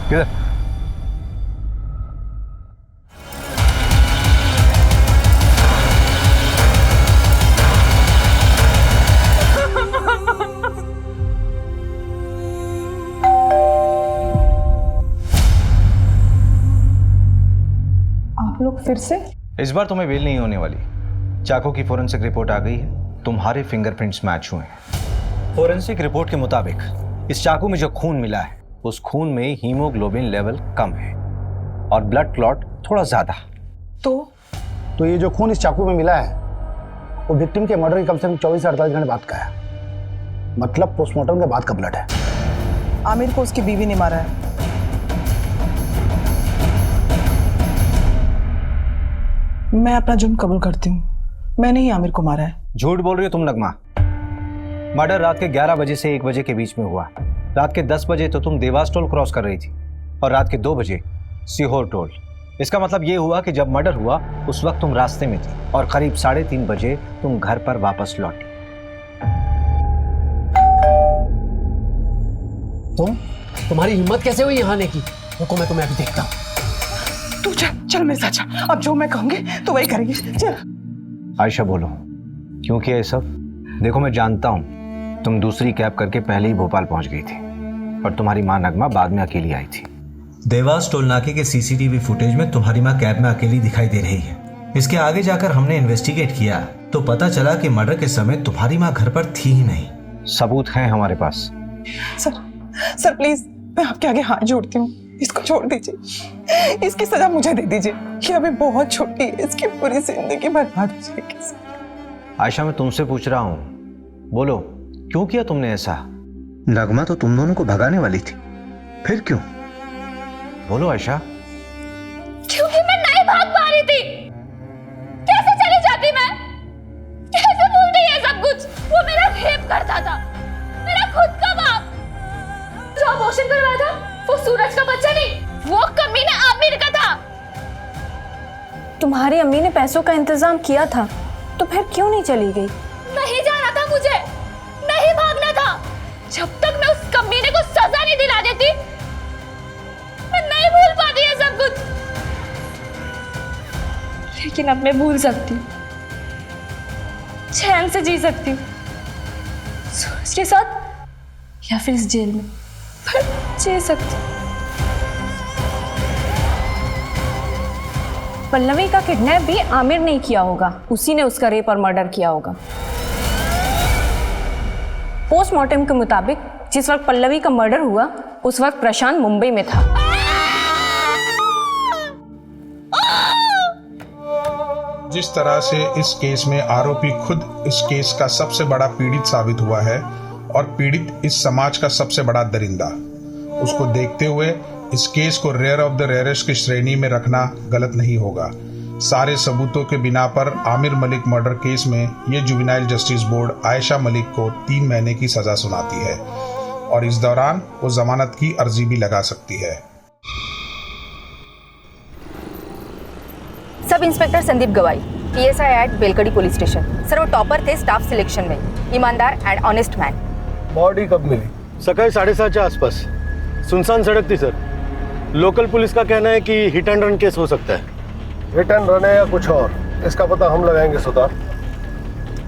किधर? आप लोग फिर से? इस बार तुम्हें बेल नहीं होने वाली। चाकू की फोरेंसिक रिपोर्ट आ गई है, तुम्हारे फिंगरप्रिंट्स मैच हुए हैं। फोरेंसिक रिपोर्ट के मुताबिक इस चाकू में जो खून मिला है उस खून में हीमोग्लोबिन लेवल कम है और ब्लड क्लॉट थोड़ा ज्यादा। तो ये जो खून इस चाकू में मिला है वो विक्टिम के मर्डर के कम से कम 24 से 48 घंटे बाद का है। मतलब पोस्टमार्टम के बाद का ब्लड है। आमिर को उसकी बीवी ने मारा है। मैं अपना जुर्म कबूल करती हूँ, मैंने ही आमिर को मारा है। झूठ बोल रही हो तुम नगमा। मर्डर रात के 11 बजे से 1 बजे के बीच में हुआ। रात के 10 बजे तो तुम देवास टोल क्रॉस कर रही थी और रात के 2 बजे सीहोर टोल। इसका मतलब ये हुआ कि जब मर्डर हुआ उस वक्त तुम रास्ते में थी और करीब 3:30 बजे तुम घर पर वापस लौटी। तुम्हारी हिम्मत कैसे हुई यहाँ आने की? रुको, मैं तुम्हें अभी देखता हूँ। तू चल मेरे साथ चल। अब जो मैं कहूंगी तो वही करेंगे। चल। आयशा बोलो, क्यों किया ये सब? देखो मैं जानता हूँ तुम दूसरी कैब करके पहले ही भोपाल पहुंच गई थी और तुम्हारी माँ नगमा बाद में अकेली आई थी। देवास टोल नाके के सीसीटीवी फुटेज में तुम्हारी माँ कैब में अकेली दिखाई दे रही है। इसके आगे जाकर हमने इन्वेस्टिगेट किया तो पता चला कि मर्डर के समय तुम्हारी माँ घर पर थी ही नहीं। सबूत हैं हमारे पास। सर प्लीज, मैं आपके आगे हाथ जोड़ती हूँ, इसको छोड़ दीजिए। इसकी सजा मुझे दे दीजिए। ये अभी बहुत छोटी है, इसकी पूरी जिंदगी बर्बाद हो जाएगी। आयशा मैं तुमसे पूछ रहा हूँ, बोलो क्यों किया तुमने ऐसा? नगमा तो तुम दोनों को भगाने वाली थी, फिर क्यों? बोलो आयशा। क्योंकि मैं नहीं भाग पा रही थी। कैसे चली जाती मैं? कैसे भूलती है सब कुछ? वो मेरा रेप करता था, मेरा खुद का बाप। जो अबॉर्शन करवाया था वो सूरज का बच्चा नहीं, वो कमीना आमिर का था। तुम्हारी अम्मी ने पैसों का इंतजाम किया था तो फिर क्यों नहीं चली गई? नहीं जाना था मुझे, नहीं भागना था। जब तक मैं उस कमीने को सजा नहीं दिला देती मैं नहीं भूल पाती है सब कुछ। लेकिन अब मैं भूल सकती हूँ, चैन से जी सकती हूँ, सूरज के साथ या फिर इस जेल में, पर जी सकती हूँ। पल्लवी का किडनैप भी आमिर ने किया होगा, उसी ने उसका रेप और मर्डर किया होगा। पोस्टमार्टम के मुताबिक जिस वक्त पल्लवी का मर्डर हुआ उस वक्त प्रशांत मुंबई में था। जिस तरह से इस केस में आरोपी खुद इस केस का सबसे बड़ा पीड़ित साबित हुआ है और पीड़ित इस समाज का सबसे बड़ा दरिंदा, उसको देखते हुए इस केस को रेयर ऑफ द रेयरेस्ट की श्रेणी में रखना गलत नहीं होगा। सारे सबूतों के बिना पर आमिर मलिक मर्डर केस में ये juvenile justice board Ayesha Malik को 3 महीने की सजा सुनाती है और इस दौरान वो जमानत की अर्जी भी लगा सकती है। सब inspector Sandeep Gawai, PSI at Belkadi police station. Sir वो टॉपर थे स्टाफ सिलेक्शन में, ईमानदार एंड ऑनेस्ट मैन। बॉडी कब मिली? सकाळी 7:30 के आसपास। सुनसान सड़क थी सर। लोकल पुलिस का कहना है कि हिट एंड रन केस हो सकता है। हिट एंड रन है या कुछ और, इसका पता हम लगाएंगे सुधार।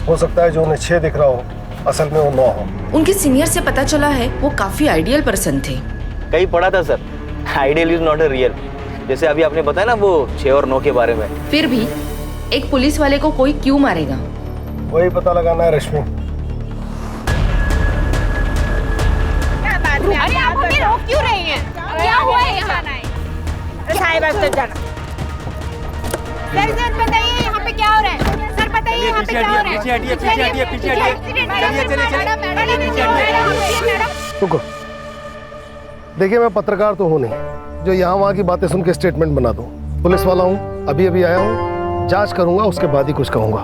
हो सकता है जो उन्हें 6 दिख रहा हो असल में वो 9 हो। उनके सीनियर से पता चला है वो काफी आइडियल पर्सन थे। कहीं पढ़ा था sir, ideal is not a real. जैसे अभी आपने बताया ना वो 6 और 9 के बारे में। फिर भी एक पुलिस वाले को कोई क्यों मारेगा? वही पता लगाना है रश्मि। अरे आप हमें रोक क्यों रही हैं? क्या हुआ है यहाँ? साहिबा तो जाना। सर बताइए यहाँ पे क्या हो रहा है? सर बताइए यहाँ पे क्या हो रहा है? पीछे हटिए, पीछे हटिए, पीछे हटिए। रुको, देखिए मैं पत्रकार तो हूँ नहीं जो यहाँ वहाँ की बातें सुन के स्टेटमेंट बना दूँ। पुलिस वाला हूँ, अभी अभी आया हूँ, जांच करूंगा, उसके बाद ही कुछ कहूंगा।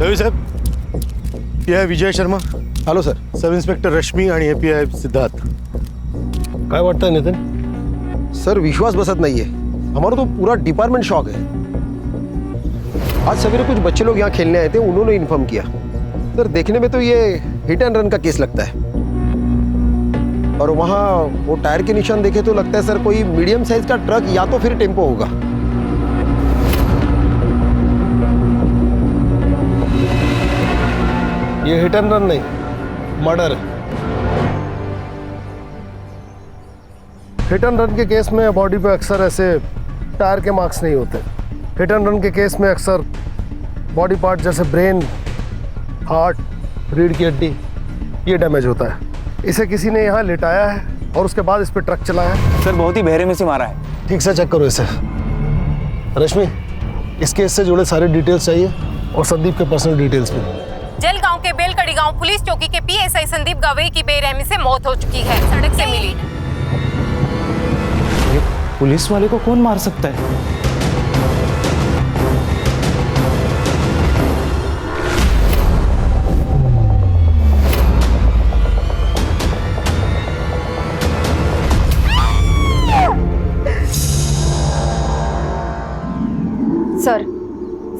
रवि साहेब, ये है Vijay Sharma. Hello sir. Sub inspector Rashmi आणि API सिद्धार्थ. काय वाटतंय नितिन? सर विश्वास बसत नाहीये. हमारा तो पूरा डिपार्टमेंट शॉक है. आज सवेरे कुछ बच्चे लोग यहाँ खेलने आए थे, उन्होंने इन्फॉर्म किया. सर देखने में तो ये हिट एंड रन का केस लगता है. और वहाँ वो टायर के निशान देखे तो लगता है सर कोई मीडियम साइज का ट्रक या तो फिर टेम्पो होगा. ये हिट एंड रन नहीं, मर्डर है. हिट एंड रन के केस में बॉडी पे अक्सर ऐसे टायर के मार्क्स नहीं होते. हिट एंड रन के केस में अक्सर बॉडी पार्ट जैसे ब्रेन, हार्ट, रीढ़ की हड्डी ये डैमेज होता है. इसे किसी ने यहाँ लिटाया है और उसके बाद इस पे ट्रक चलाया है. सर बहुत ही बहरे में से मारा है. ठीक से चेक करो इसे. रश्मि, इस केस से जुड़े सारे डिटेल्स चाहिए और संदीप के पर्सनल डिटेल्स भी. जलगांव के बेलकड़ी गांव पुलिस चौकी के PSI संदीप गवई की बेरहमी से मौत हो चुकी है. सड़क से मिली. पुलिस वाले को कौन मार सकता है? सर,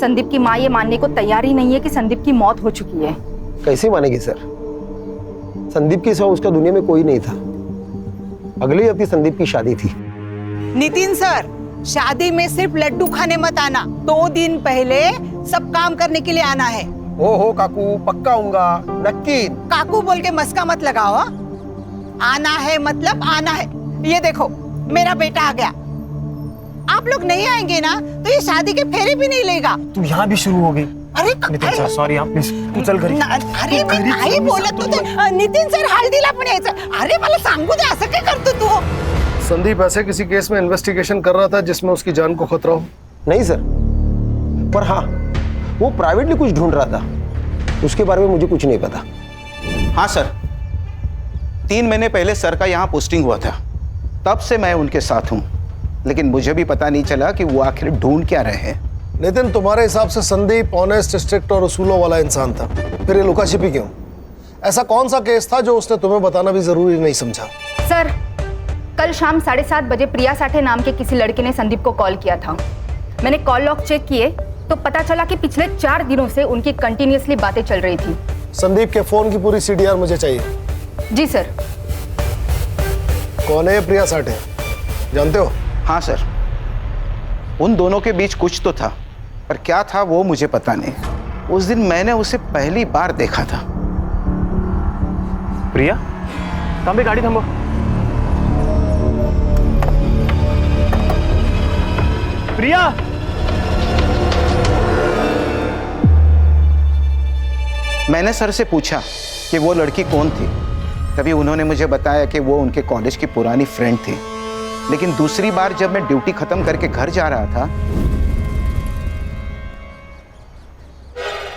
संदीप की मां ये मानने को तैयार ही नहीं है कि संदीप की मौत हो चुकी है. कैसे मानेगी सर? संदीप के सिवा उसका दुनिया में कोई नहीं था. अगले हफ्ते संदीप की शादी थी. नितिन सर, शादी में सिर्फ लड्डू खाने मत आना. 2 दिन पहले सब काम करने के लिए आना है. हो काकू, पक्का आऊंगा, नक्की. काकू बोल के मस्का मत लगाओ. आना है मतलब आना है. ये देखो, मेरा बेटा आ गया. आप लोग नहीं आएंगे ना तो ये शादी के फेरे भी नहीं लेगा. तू यहाँ भी शुरू हो गई. अरे नितिन सर, सॉरी आप प्लीज, तू चल घरी. अरे मी नाही बोलत होते. नितिन सर हळदीला पण यायचं. अरे मला सांगू दे, असं काय करतो तू? संदीप ऐसे किसी केस में इन्वेस्टिगेशन कर रहा था जिसमें उसकी जान को खतरा हो? नहीं सर, पर हाँ वो प्राइवेटली कुछ ढूंढ रहा था. उसके बारे में मुझे कुछ नहीं पता. हाँ सर, 3 महीने पहले सर का यहाँ पोस्टिंग हुआ था, तब से मैं उनके साथ हूँ. लेकिन मुझे भी पता नहीं चला कि वो आखिर ढूंढ क्या रहे हैं. नितिन, तुम्हारे हिसाब से संदीप ऑनेस्ट, स्ट्रिक्ट और उसूलों वाला इंसान था. फिर ये लुका छिपी क्यों? ऐसा कौन सा केस था जो उसने तुम्हें बताना भी जरूरी नहीं समझा? सर, कल शाम 7:30 बजे प्रिया साठे नाम के किसी लड़के ने संदीप को कॉल किया था. मैंने कॉल लॉग चेक किए तो पता चला कि पिछले 4 दिनों से उनकी कंटिन्यूअसली बातें चल रही थी. संदीप के फोन की पूरी CDR मुझे चाहिए. जी सर. कौन है प्रिया साठे, जानते हो? हाँ सर, उन दोनों के बीच कुछ तो था, पर क्या था वो मुझे पता नहीं. उस दिन मैंने उसे पहली बार देखा था. प्रिया, थांबे, गाड़ी थांबो. प्रिया, मैंने सर से पूछा कि वो लड़की कौन थी. तभी उन्होंने मुझे बताया कि वो उनके कॉलेज की पुरानी फ्रेंड थी. लेकिन दूसरी बार जब मैं ड्यूटी खत्म करके घर जा रहा था,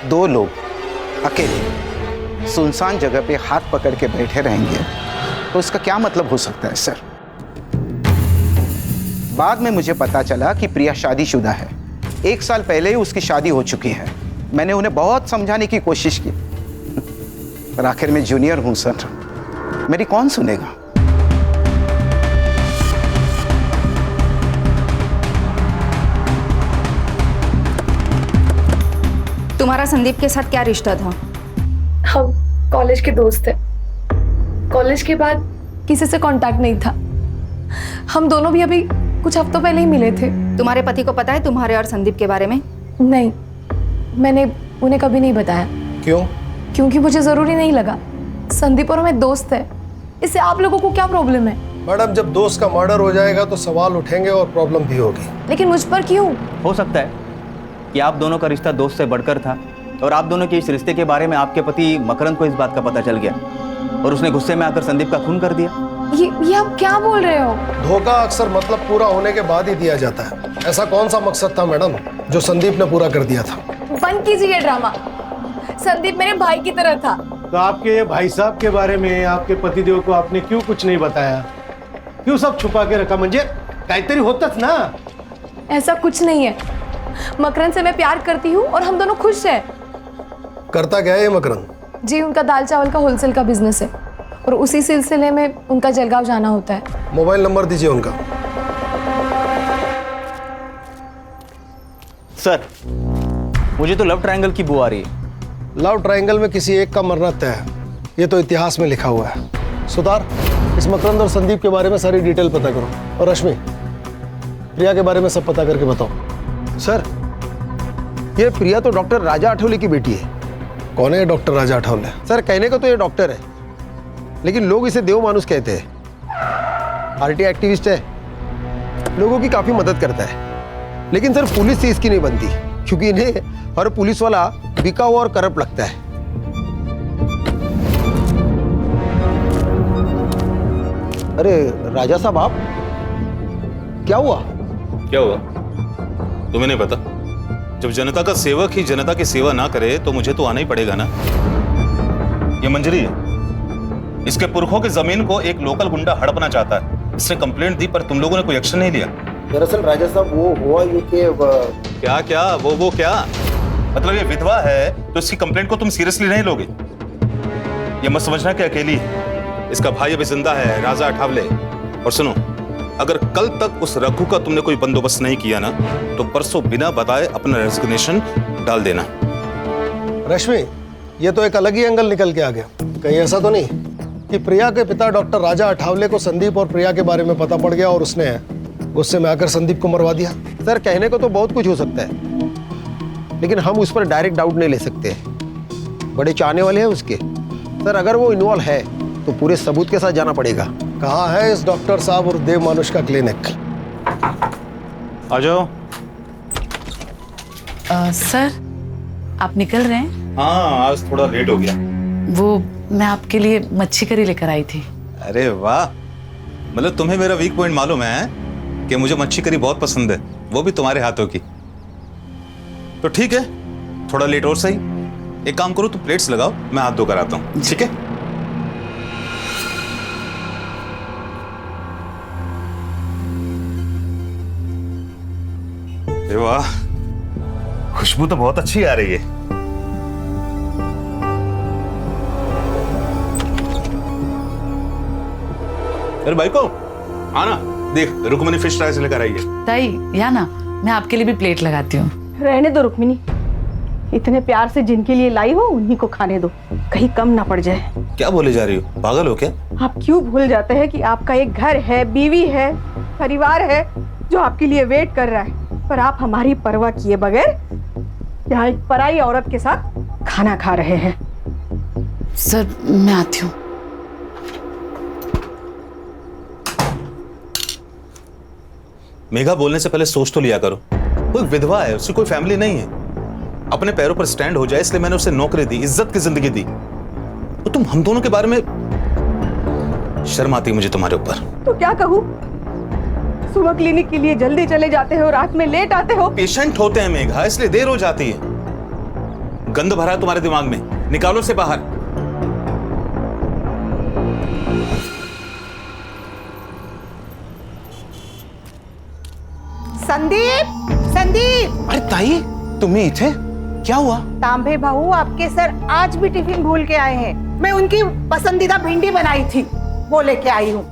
2 लोग अकेले सुनसान जगह पे हाथ पकड़ के बैठे रहेंगे तो इसका क्या मतलब हो सकता है सर? बाद में मुझे पता चला कि प्रिया शादीशुदा है. 1 साल पहले ही उसकी शादी हो चुकी है. मैंने उन्हें बहुत समझाने की कोशिश की, पर आखिर में जूनियर हूं सर, मेरी कौन सुनेगा? तुम्हारा संदीप के साथ क्या रिश्ता था? हम कॉलेज के दोस्त थे. कॉलेज के बाद किसी से कांटेक्ट नहीं था. हम दोनों भी अभी कुछ हफ्तों पहले ही मिले थे. तुम्हारे पति को पता है तुम्हारे और संदीप के बारे में? नहीं, मैंने उन्हें कभी नहीं बताया. क्यों? क्योंकि मुझे जरूरी नहीं लगा. संदीप और मैं दोस्त है, इससे आप लोगों को क्या प्रॉब्लम है? मैडम, जब दोस्त का मर्डर हो जाएगा तो सवाल उठेंगे और प्रॉब्लम भी होगी. लेकिन मुझ पर क्यों? हो सकता है कि आप दोनों का रिश्ता दोस्त से बढ़कर था और आप दोनों के इस रिश्ते के बारे में आपके पति मकरंद को इस बात का पता चल गया और उसने गुस्से में आकर संदीप का खून कर दिया. ये आप क्या बोल रहे हो? धोखा अक्सर मतलब पूरा होने के बाद ही दिया जाता है. ऐसा कौन सा मकसद था मैडम जो संदीप ने पूरा कर दिया था? बंद कीजिए ड्रामा. संदीप मेरे भाई की तरह था. तो आपके भाई साहब के बारे में आपके पतिदेव को आपने क्यों कुछ नहीं बताया? क्यों सब छुपा के रखा? मुझे काहीतरी होतच ना। ऐसा कुछ नहीं है, मकरंद से मैं प्यार करती हूँ और हम दोनों खुश हैं। करता क्या है ये मकरंद? जी, उनका दाल चावल का होलसेल का बिजनेस है और उसी सिलसिले में उनका जलगांव जाना होता है। मोबाइल नंबर दीजिए उनका। सर, मुझे तो लव ट्रायंगल की बू आ रही है। लव ट्रायंगल में किसी एक का मरना तय है, ये तो इतिहास में लिखा हुआ है। सुतार, इस मकरंद और संदीप के बारे में सारी डिटेल पता करो, और रश्मि, प्रिया के बारे में सब पता करके बताओ। सर, ये प्रिया तो डॉक्टर राजा आठवले की बेटी है। कौन है डॉक्टर राजा आठवले? सर, कहने को तो ये डॉक्टर है, लेकिन लोग इसे देव मानुस कहते हैं। आरटी एक्टिविस्ट है, लोगों की काफी मदद करता है, लेकिन सर पुलिस से इसकी नहीं बनती, क्योंकि इन्हें हर पुलिस वाला बिका हुआ और करप्ट लगता है। अरे राजा साहब, आप क्या हुआ? क्या हुआ तुम्हें नहीं पता? जब जनता का सेवक ही जनता की सेवा ना करे तो मुझे तो आना ही पड़ेगा ना। ये मंजरी है, इसके पुरखों की जमीन को एक लोकल गुंडा हड़पना चाहता है। इसने कंप्लेंट दी पर तुम लोगों ने कोई एक्शन नहीं लिया। दरअसल राजा साहब, वो हुआ ये कि क्या क्या वो क्या मतलब? ये विधवा है तो इसकी कंप्लेंट को तुम सीरियसली नहीं लोगे? ये मत समझना कि अकेली है, इसका भाई अभी जिंदा है, राजा अठावले। और सुनो, अगर कल तक उस रघु का तुमने कोई बंदोबस्त नहीं किया ना, तो परसों बिना बताए अपना रेजिग्नेशन डाल देना। रश्मि, ये तो एक अलग ही एंगल निकल के आ गया। कहीं ऐसा तो नहीं कि प्रिया के पिता डॉक्टर राजा अठावले को संदीप और प्रिया के बारे में पता पड़ गया और उसने गुस्से में आकर संदीप को मरवा दिया? सर, कहने को तो बहुत कुछ हो सकता है, लेकिन हम उस पर डायरेक्ट डाउट नहीं ले सकते। बड़े चाहने वाले हैं उसके। सर, अगर वो इन्वॉल्व है तो पूरे सबूत के साथ जाना पड़ेगा। कहाँ है इस डॉक्टर साहब और देव मानुष का क्लिनिक? आ जाओ। सर, आप निकल रहे हैं? हाँ, आज थोड़ा लेट हो गया। वो मैं आपके लिए मच्छी करी लेकर आई थी। अरे वाह, मतलब तुम्हें मेरा वीक पॉइंट मालूम है कि मुझे मच्छी करी बहुत पसंद है, वो भी तुम्हारे हाथों की। तो ठीक है, थोड़ा लेट और सही। एक काम करो, तुम प्लेट्स लगाओ, मैं हाथ धो कर आता हूँ, ठीक है? अरे वाह, खुशबू तो बहुत अच्छी आ रही है। अरे भाई को आना, देख रुक्मिनी फिश फ्राई से लेकर आई है। ताई, या ना, मैं आपके लिए भी प्लेट लगाती हूँ। रहने दो रुक्मिनी, इतने प्यार से जिनके लिए लाई हो उन्हीं को खाने दो, कहीं कम ना पड़ जाए। क्या बोले जा रही हो, पागल हो क्या? आप क्यों भूल जाते हैं कि आपका एक घर है, बीवी है, परिवार है जो आपके लिए वेट कर रहा है, पर आप हमारी परवाह किए बगैर यहाँ एक पराई औरत के साथ खाना खा रहे हैं। सर, मैं आती हूँ। मेघा, बोलने से पहले सोच तो लिया करो। कोई विधवा है, उसकी कोई फैमिली नहीं है, अपने पैरों पर स्टैंड हो जाए इसलिए मैंने उसे नौकरी दी, इज्जत की जिंदगी दी। तो तुम हम दोनों के बारे में, शर्म आती है मुझे तुम्हारे ऊपर। तो क्या कहूँ, सुबह क्लिनिक के लिए जल्दी चले जाते हो, रात में लेट आते हो। पेशेंट होते हैं मेघा, इसलिए देर हो जाती है। गंद भरा है तुम्हारे दिमाग में, निकालो से बाहर। संदीप, संदीप! अरे ताई, तुम्ही इथे? क्या हुआ? तांबे भाऊ, आपके सर आज भी टिफिन भूल के आए हैं। मैं उनकी पसंदीदा भिंडी बनाई थी, वो लेके आई हूँ।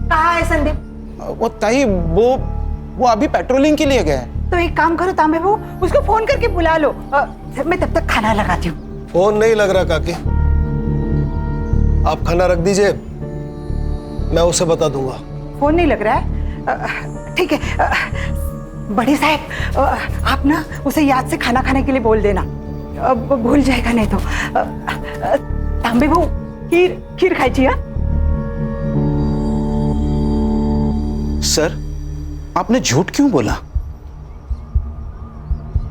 कहाँ है संदीप? वो ताई, वो अभी पेट्रोलिंग के लिए गए। तो एक काम करो तांबे भाऊ, उसको फोन करके बुला लो। मैं तब तक खाना लगाती हूँ। फोन नहीं लग रहा काकी, आप खाना रख दीजिए, मैं उसे बता दूंगा। फोन नहीं लग रहा है? ठीक है बड़े साहब, आप ना उसे याद से खाना खाने के लिए बोल देना, भूल जाएगा नहीं तो। तांबे भाऊ, खीर खाई हा? सर, आपने झूठ क्यों बोला?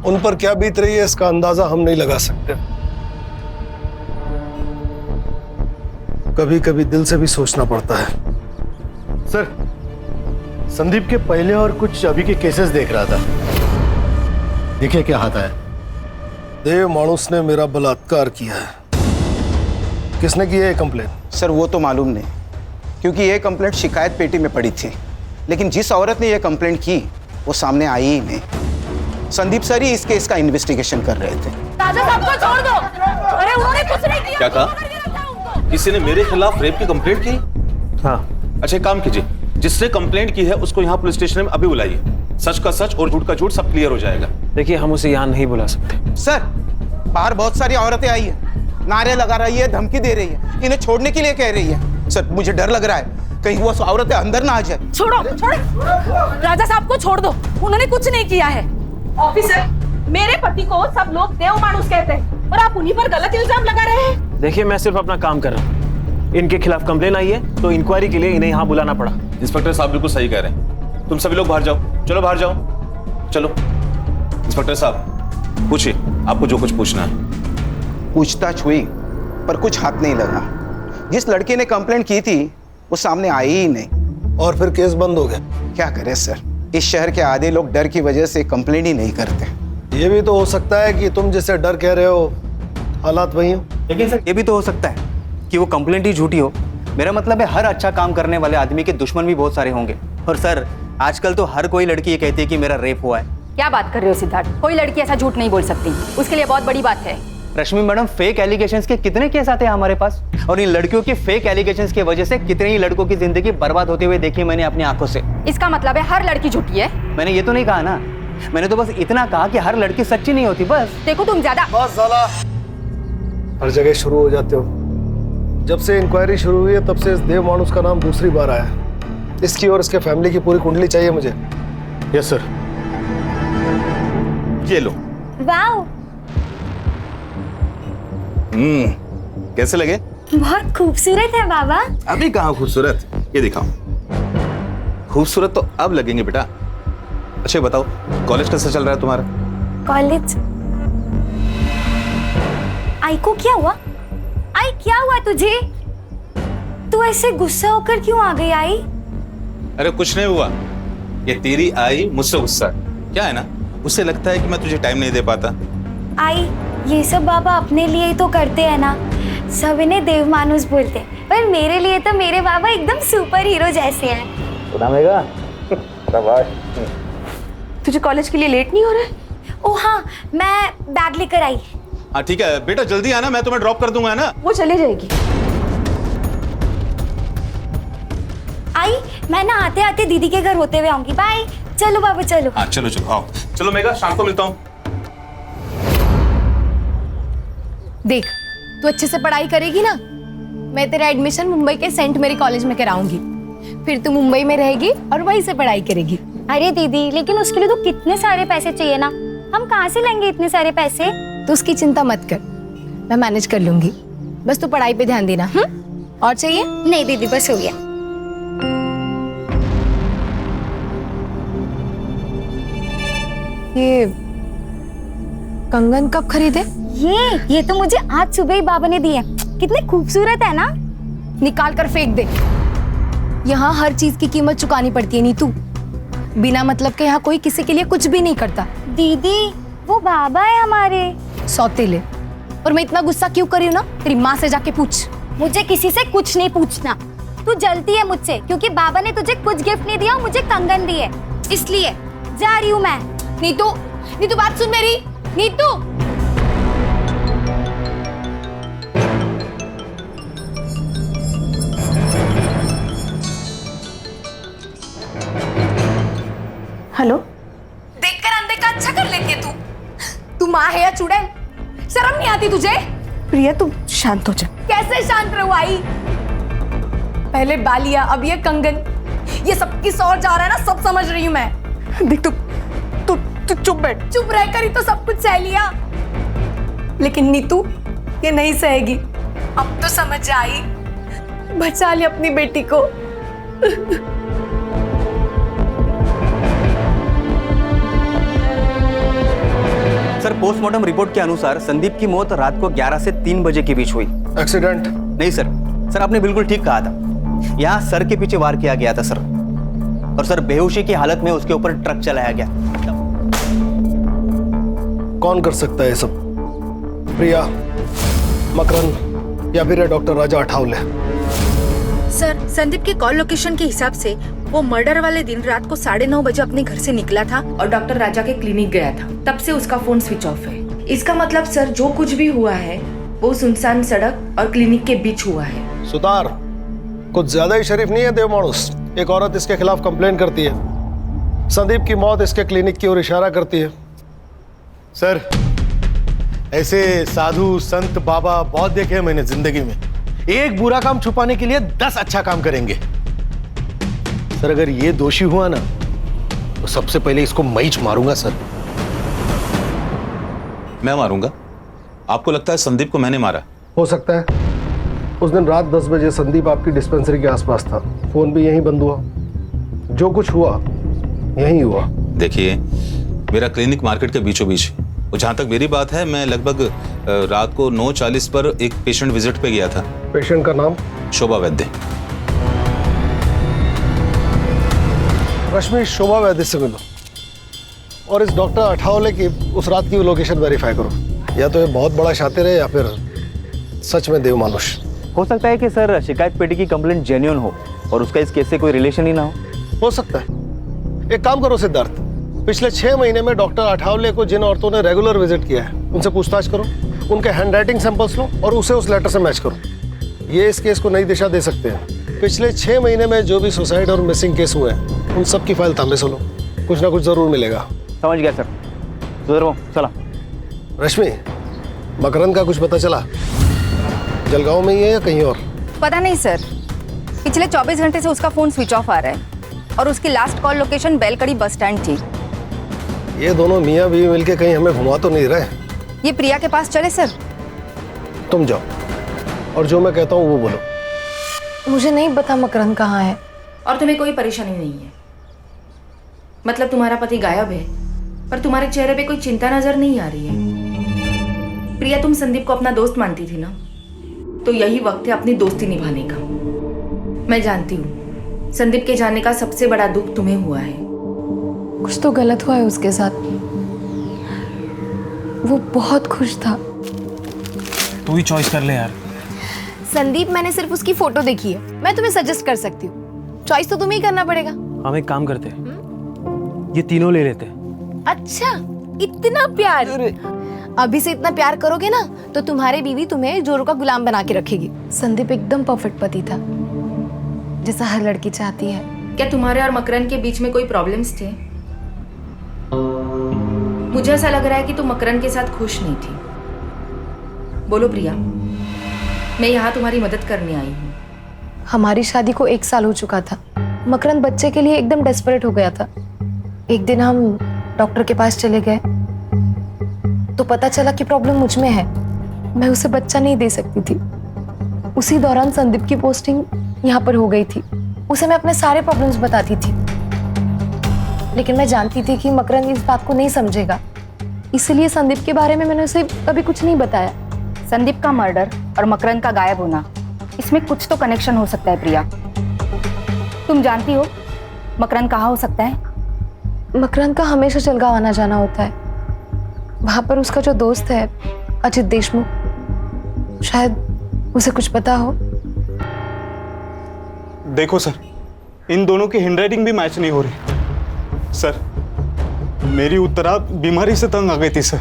उन पर क्या बीत रही है इसका अंदाजा हम नहीं लगा सकते। कभी कभी दिल से भी सोचना पड़ता है। सर, संदीप के पहले और कुछ अभी के केसेस देख रहा था, देखिए क्या आता है। देव मानुस ने मेरा बलात्कार किया है। किसने की है कंप्लेंट? सर, वो तो मालूम नहीं, क्योंकि ये कंप्लेंट शिकायत पेटी में पड़ी थी। लेकिन जिस औरत ने यह कंप्लेंट की वो सामने आई ही नहीं। संदीप सर ही इस केस का इन्वेस्टिगेशन कर रहे थे। राजा साहब को छोड़ दो। अरे उन्होंने कुछ नहीं किया। क्या कहा? किसी ने मेरे खिलाफ रेप की कंप्लेंट की? हाँ। अच्छा, एक काम कीजिए, जिसने कंप्लेंट की है उसको यहाँ पुलिस स्टेशन में अभी बुलाइए। सच का सच और झूठ का झूठ सब क्लियर हो जाएगा। देखिए, हम उसे यहाँ नहीं बुला सकते। सर, बाहर बहुत सारी औरतें आई है, नारे लगा रही है, धमकी दे रही है, इन्हें छोड़ने के लिए कह रही है। सर, मुझे डर लग रहा है कहीं वो औरतें अंदर ना आ जाए। छोड़ो, छोड़ो। राजा साहब को छोड़ दो, उन्होंने कुछ नहीं किया है। ऑफिसर, मेरे पति को सब लोग देव मानुस कहते हैं और आप उन्हीं पर गलत इल्जाम लगा रहे हैं। देखिए, मैं सिर्फ अपना काम कर रहा हूँ। इनके खिलाफ कंप्लेन आई है तो इंक्वायरी के लिए इन्हें यहाँ बुलाना पड़ा। इंस्पेक्टर साहब बिल्कुल सही कह रहे हैं। तुम सभी लोग बाहर जाओ, चलो बाहर जाओ, चलो। इंस्पेक्टर साहब, पूछिए, आपको जो कुछ पूछना है। पूछताछ हुई पर कुछ हाथ नहीं लगा। जिस लड़के ने कंप्लेंट की थी वो सामने आई ही नहीं। और फिर केस बंद हो गया। क्या करें सर, इस शहर के आधे लोग डर की वजह से कंप्लेंट ही नहीं करते। ये भी तो हो सकता है कि तुम जैसे डर कह रहे हो हालात वही हो। लेकिन सर, ये भी तो हो सकता है कि वो कंप्लेंट ही झूठी हो। मेरा मतलब है, हर अच्छा काम करने वाले आदमी के दुश्मन भी बहुत सारे होंगे। और सर, आजकल तो हर कोई लड़की ये कहती है कि मेरा रेप हुआ है। क्या बात कर रहे हो सिद्धार्थ? कोई लड़की ऐसा झूठ नहीं बोल सकती, उसके लिए बहुत बड़ी बात है। रश्मि मैडम, फेक एलिगेशंस के कितने केस आते हैं हमारे पास, और इन लड़कियों की फेक एलिगेशंस की वजह से कितने ही लड़कों की जिंदगी बर्बाद होते हुए देखी मैंने अपनी आंखों से। इसका मतलब है हर लड़की झूठी है? मैंने ये तो नहीं कहा ना, मैंने तो बस इतना कहा कि हर लड़की सच्ची नहीं होती। बस देखो, तुम ज्यादा बस साला हर जगह शुरू हो जाते हो। जब से इंक्वायरी शुरू हुई है तब से इस देव मानुस का नाम दूसरी बार आया। इसकी और इसके फैमिली की पूरी कुंडली चाहिए मुझे। Yes sir. ये लो। वाओ, कैसे लगे? बहुत खूबसूरत है बाबा। अभी कहाँ खूबसूरत, ये दिखाओ। खूबसूरत तो अब लगेंगे बेटा। अच्छा बताओ, कॉलेज कैसा चल रहा है तुम्हारा? कॉलेज? आई को क्या हुआ? आई, क्या हुआ तुझे? तू ऐसे गुस्सा होकर क्यों आ गई आई? अरे कुछ नहीं हुआ, ये तेरी आई मुझसे गुस्सा। क्या है ना, उसे लगता है कि मैं तुझे टाइम नहीं दे पाता। आई, ये सब बाबा अपने लिए ही तो करते हैं ना, सब इन्हें देव मानुस बोलते हैं, पर मेरे लिए तो मेरे बाबा एकदम सुपर हीरो जैसे हैं। सुनामेगा? शाबाश। तुझे कॉलेज के लिए लेट नहीं हो रहा है? ओह हाँ, मैं बैग लेकर आई। हाँ ठीक है बेटा, जल्दी आना, मैं तुम्हें ड्रॉप कर दूंगा, है ना? वो चले जाएगी। आई, मैं ना आते आते दीदी के घर होते हुए आऊंगी। बाय। चलो बाबू, चलो। हाँ चलो चलो, आओ चलो मेगा, शाम को मिलता हूँ। देख, तू अच्छे से पढ़ाई करेगी ना, मैं तेरा एडमिशन मुंबई के सेंट मेरी कॉलेज में कराऊंगी। फिर तू मुंबई में रहेगी और वहीं से पढ़ाई करेगी। अरे दीदी, लेकिन उसके लिए तो कितने सारे पैसे चाहिए ना, हम कहाँ से लेंगे इतने सारे पैसे? तू उसकी चिंता मत कर, मैं मैनेज कर लूंगी। बस तू पढ़ाई पे ध्यान देना। और चाहिए? नहीं दीदी, बस हो गया। ये कंगन कब खरीदे? ये तो मुझे आज सुबह ही बाबा ने दिए। कितने खूबसूरत है ना। निकाल कर फेंक दे। यहाँ हर चीज की कीमत चुकानी पड़ती है नीतू। बिना मतलब के यहाँ कोई किसी के लिए कुछ भी नहीं करता। दीदी, वो बाबा है हमारे सौतेले। और मैं इतना गुस्सा क्यों कर रही हूँ ना, तेरी माँ से जाके पूछ। मुझे किसी से कुछ नहीं पूछना। तू जलती है मुझसे क्योंकि बाबा ने तुझे कुछ गिफ्ट नहीं दिया, मुझे कंगन दिए, इसलिए जा रही हूँ मैं। नीतू, नीतू बात सुन मेरी। नीतू, हेलो। देखकर अनदेखा अच्छा कर लेती है तू माँ है या चुड़ैल? शर्म नहीं आती तुझे? प्रिया, तुम शांत हो जा। कैसे शांत रहूं आई? पहले बालिया, अब ये कंगन, ये सब किस और जा रहा है ना, सब समझ रही हूँ मैं। देख, तू चुप बैठ। चुप रहकर ही तो सब कुछ सह लिया, लेकिन नीतू ये नहीं सहेगी। अब तो समझ आई, बचा ली अपनी बेटी को। सर, पोस्टमार्टम रिपोर्ट के अनुसार संदीप की मौत रात को 11 से 3 बजे के बीच हुई। एक्सीडेंट? नहीं सर, आपने बिल्कुल ठीक कहा था। यहाँ सर के पीछे वार किया गया था सर, और सर बेहोशी की हालत में उसके ऊपर ट्रक चलाया गया। कौन कर सकता है ये सब? प्रिया, मकरन या फिर डॉक्टर राजा अठावले? सर, संदीप के कॉल लोकेशन के हिसाब से वो मर्डर वाले दिन रात को 9:30 बजे अपने घर से निकला था और डॉक्टर राजा के क्लिनिक गया था। तब से उसका फोन स्विच ऑफ है। इसका मतलब सर जो कुछ भी हुआ है वो सुनसान सड़क और क्लिनिक के बीच हुआ है। सुतार, कुछ ज्यादा ही शरीफ नहीं है देव मानुस। एक औरत इसके खिलाफ कंप्लेन करती है, संदीप की मौत इसके क्लिनिक की ओर इशारा करती है। सर, ऐसे साधु संत बाबा बहुत देखे हैं मैंने जिंदगी में। एक बुरा काम छुपाने के लिए 10 अच्छा काम करेंगे। सर, अगर ये दोषी हुआ ना तो सबसे पहले इसको मैं ही मारूंगा सर। मैं मारूंगा? आपको लगता है संदीप को मैंने मारा? हो सकता है। उस दिन रात 10 बजे संदीप आपकी डिस्पेंसरी के आसपास था, फोन भी यहीं बंद हुआ। जो कुछ हुआ यहीं हुआ। देखिए, मेरा क्लिनिक मार्केट के बीचों बीच, और जहां तक मेरी बात है, मैं लगभग रात को 9:40 पर एक पेशेंट विजिट पे गया था। पेशेंट का नाम? शोभा वैद्य। रश्मि, शोभा वैद्य से मिलो और इस डॉक्टर अठावले की उस रात की लोकेशन वेरीफाई करो। या तो ये बहुत बड़ा शातिर है या फिर सच में देव मानुष। हो सकता है कि सर शिकायत पेटी की कंप्लेंट जेन्युइन हो और उसका इस केस से कोई रिलेशन ही ना हो सकता है। एक काम करो सिद्धार्थ, पिछले 6 महीने में डॉक्टर अठावले को जिन औरतों ने रेगुलर विजिट किया है उनसे पूछताछ करो, उनके हैंडराइटिंग सैंपल्स लो और उसे उस लेटर से मैच करो। ये इस केस को नई दिशा दे सकते हैं। पिछले 6 महीने में जो भी सुसाइड और मिसिंग केस हुए हैं उन सब की फाइल तांबे से लो, कुछ ना कुछ जरूर मिलेगा। समझ गया सर। चला। रश्मि, मकरंद का कुछ पता चला? जलगांव में ही है या कहीं और? पता नहीं सर, पिछले 24 घंटे से उसका फोन स्विच ऑफ आ रहा है और उसकी last call location बेलकड़ी bus stand थी। ये दोनों मियाँ बीवी मिलके कहीं हमें घुमा तो नहीं रहे? ये प्रिया के पास चले सर? तुम जाओ और जो मैं कहता हूँ वो बोलो। मुझे नहीं पता मकरंद कहाँ है। और तुम्हें कोई परेशानी नहीं है? मतलब तुम्हारा पति गायब है पर तुम्हारे चेहरे पे कोई चिंता नजर नहीं आ रही है। प्रिया, तुम संदीप को अपना दोस्त मानती थी ना, तो यही वक्त है अपनी दोस्ती निभाने का। मैं जानती हूँ संदीप के जाने का सबसे बड़ा दुख तुम्हें हुआ है। कुछ तो गलत हुआ है उसके साथ। वो बहुत खुश था। तू ही चॉइस कर ले यार। संदीप, मैंने सिर्फ उसकी फोटो देखी है। मैं तुम्हें सजेस्ट कर सकती हूँ, चॉइस तो तुम्हें ही करना पड़ेगा। हम एक काम करते, ये तीनों ले लेते। अच्छा, इतना प्यार? अभी से इतना प्यार करोगे ना तो तुम्हारी बीवी तुम्हें जोरों का गुलाम बना के रखेगी। संदीप एकदम परफेक्ट पति था, जैसा हर लड़की चाहती है। क्या तुम्हारे और मकरंद के बीच में कोई प्रॉब्लम्स थे? मुझे ऐसा लग रहा है कि तुम मकरंद के साथ खुश नहीं थी। बोलो प्रिया, मैं यहाँ तुम्हारी मदद करने आई हूँ। हमारी शादी को 1 साल हो चुका था। मकरंद बच्चे के लिए एकदम डेस्परेट हो गया था। एक दिन हम डॉक्टर के पास चले गए तो पता चला कि प्रॉब्लम मुझ में है। मैं उसे बच्चा नहीं दे सकती थी। उसी दौरान संदीप की पोस्टिंग यहाँ पर हो गई थी। उसे मैं अपने सारे प्रॉब्लम्स बताती थी, लेकिन मैं जानती थी कि मकरंद इस बात को नहीं समझेगा। इसलिए संदीप के बारे में मैंने उसे कभी कुछ नहीं बताया। संदीप का मर्डर और मकरंद का गायब होना, इसमें कुछ तो कनेक्शन हो सकता है प्रिया। तुम जानती हो मकरंद कहाँ हो सकता है? मकरंद का हमेशा जलगांव आना जाना होता है। वहां पर उसका जो दोस्त है अजित देशमुख, शायद उसे कुछ पता हो। देखो सर, इन दोनों की हैंडराइटिंग भी मैच नहीं हो रही। सर, मेरी उत्तरा बीमारी से तंग आ गई थी सर।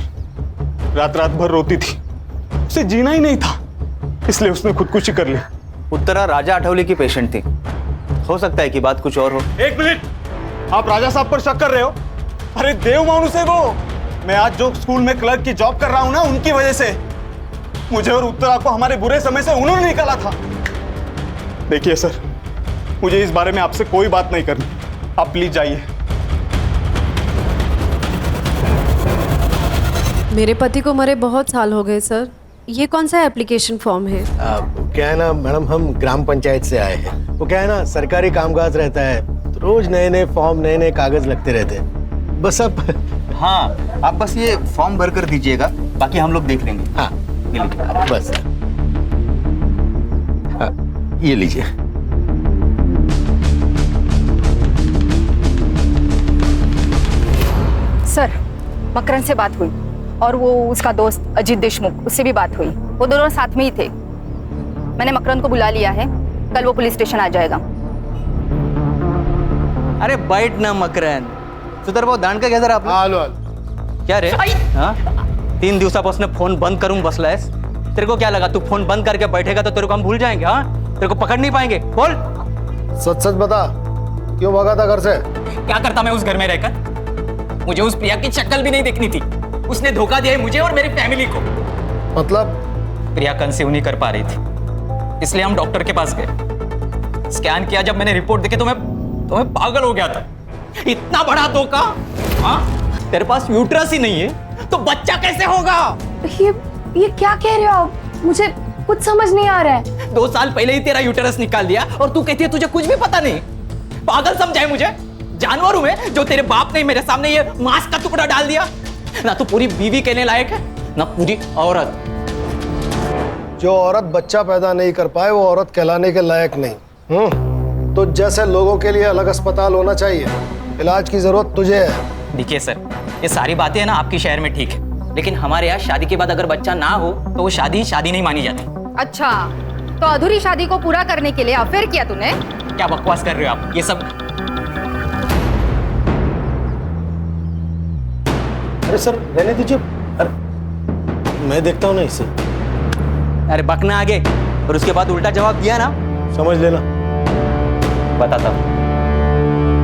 रात भर रोती थी, उसे जीना ही नहीं था, इसलिए उसने खुदकुशी कर ली। उत्तरा राजा अठावले की पेशेंट थी। हो सकता है कि बात कुछ और हो। 1 मिनट, आप राजा साहब पर शक कर रहे हो? अरे देव मानुस है वो। मैं आज जो स्कूल में क्लर्क की जॉब कर रहा हूं ना, उनकी वजह से मुझे और उत्तरा को हमारे बुरे समय से उन्होंने निकाला था। देखिए सर, मुझे इस बारे में आपसे कोई बात नहीं करनी। आप प्लीज जाइए। मेरे पति को मरे बहुत साल हो गए सर। ये कौन सा एप्लीकेशन फॉर्म है? क्या है ना मैडम, हम ग्राम पंचायत से आए हैं। वो क्या है ना, सरकारी कामकाज रहता है तो रोज नए नए फॉर्म, नए नए कागज लगते रहते हैं। बस अब हाँ, आप बस ये फॉर्म भर कर दीजिएगा, बाकी हम लोग देख लेंगे। हाँ, ये लीजिए। बस ये लीजिए। सर, मकरंद से बात हुई और वो उसका दोस्त अजित देशमुख, उससे भी बात हुई। वो दोनों साथ में ही थे। मैंने मकरंद को बुला लिया है, कल वो पुलिस स्टेशन आ जाएगा। अरे बैठ ना मकरन. सुधर भाऊ दांड का घ्या जरा आपलं. आलो क्या रे हाँ 3 दिवसापासून फोन बंद करून बसलायस. तेरे को क्या लगा तू फोन बंद करके बैठेगा तो तेरे को हम भूल जाएंगे. हाँ तेरे को पकड़ नहीं पाएंगे. बोल. सच सच बता, क्यों भागा था घर से? क्या करता मैं उस घर में रहकर? मुझे उस प्रिया की शक्ल भी नहीं देखनी थी. उसने धोखा दिया है मुझे और मेरी फैमिली को. मतलब? प्रिया कंसीव नहीं कर पा रही थी, इसलिए हम डॉक्टर के पास गए. स्कैन किया, जब मैंने रिपोर्ट देखी तो मैं पागल हो गया था. इतना बड़ा धोखा. हाँ तेरे पास यूट्रस ही नहीं है तो बच्चा कैसे होगा? ये क्या कह रहे हो आप? मुझे कुछ समझ नहीं आ रहा है. 2 साल पहले ही तेरा यूटेरस निकाल दिया और तू कहती है तुझे कुछ भी पता नहीं. पागल समझा है मुझे? जानवर हूं मैं जो तेरे बाप ने मेरे सामने ये मांस का टुकड़ा डाल दिया. ना तो पूरी बीवी कहने लायक है ना पूरी औरत. जो औरत बच्चा पैदा नहीं कर पाए वो औरत कहलाने के लायक नहीं. तो जैसे लोगों के लिए अलग अस्पताल होना चाहिए, इलाज की जरूरत तुझे है. देखिए सर, ये सारी बातें है ना आपकी शहर में ठीक है, लेकिन हमारे यहाँ शादी के बाद अगर बच्चा ना हो तो वो शादी नहीं मानी जाती. अच्छा, तो अधूरी शादी को पूरा करने के लिए अफेयर किया तूने? क्या बकवास कर रहे हो आप? ये सब अरे सर रहने दीजिए. अरे मैं देखता हूँ ना इसे. अरे बकना आगे और उसके बाद उल्टा जवाब दिया ना समझ लेना. बताता हूँ.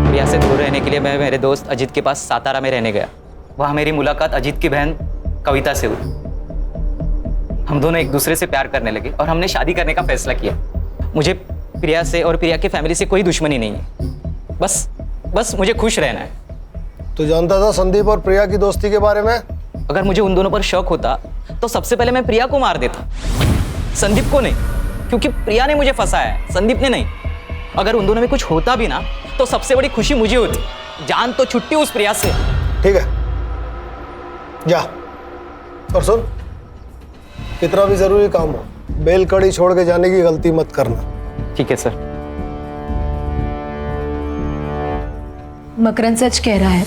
प्रिया से दूर रहने के लिए मैं मेरे दोस्त अजीत के पास सातारा में रहने गया. वहाँ मेरी मुलाकात अजीत की बहन कविता से हुई. हम दोनों एक दूसरे से प्यार करने लगे और हमने शादी करने का फैसला किया. मुझे प्रिया से और प्रिया की फैमिली से कोई दुश्मनी नहीं है. बस मुझे खुश रहना है. तू जानता था संदीप और प्रिया की दोस्ती के बारे में? अगर मुझे उन दोनों पर शक होता तो सबसे पहले मैं प्रिया को मार देता, संदीप को नहीं, क्योंकि प्रिया ने मुझे फंसाया है, संदीप ने नहीं. अगर उन दोनों में कुछ होता भी ना तो सबसे बड़ी खुशी मुझे होती. जान तो छुट्टी उस प्रिया से. ठीक है जा. और सुन, कितना भी जरूरी काम हो, बेल कड़ी छोड़ के जाने की गलती मत करना. ठीक है सर. मकरन सच कह रहा है.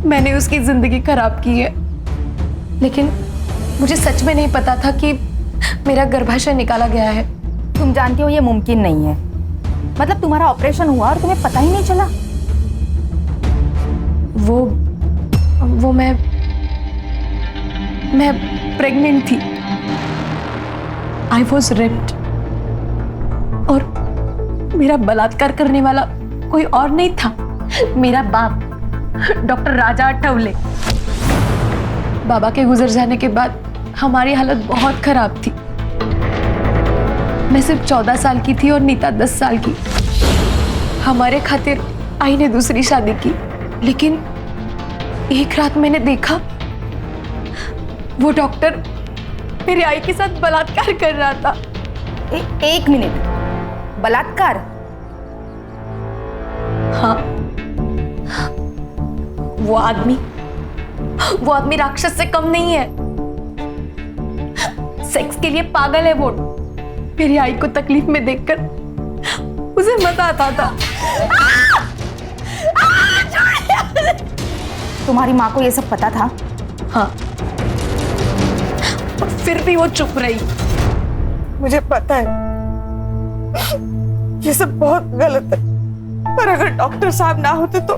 मैंने उसकी जिंदगी खराब की है, लेकिन मुझे सच में नहीं पता था कि मेरा गर्भाशय निकाला गया है. तुम जानती हो ये मुमकिन नहीं है. मतलब तुम्हारा ऑपरेशन हुआ और तुम्हें पता ही नहीं चला? वो मैं प्रेग्नेंट थी. आई वॉज रेप्ड और मेरा बलात्कार करने वाला कोई और नहीं था, मेरा बाप डॉक्टर राजा अठवले. बाबा के गुजर जाने के बाद हमारी हालत बहुत खराब थी. मैं सिर्फ 14 साल की थी और नीता 10 साल की. हमारे खातिर आई ने दूसरी शादी की, लेकिन एक रात मैंने देखा वो डॉक्टर मेरी आई के साथ बलात्कार कर रहा था. एक मिनट, बलात्कार? हाँ, वो आदमी राक्षस से कम नहीं है. सेक्स के लिए पागल है वो. मेरी आई को तकलीफ में देखकर उसे मजा आता था. तुम्हारी माँ को ये सब पता था? हाँ, और फिर भी वो चुप रही. मुझे पता है ये सब बहुत गलत है, पर अगर डॉक्टर साहब ना होते तो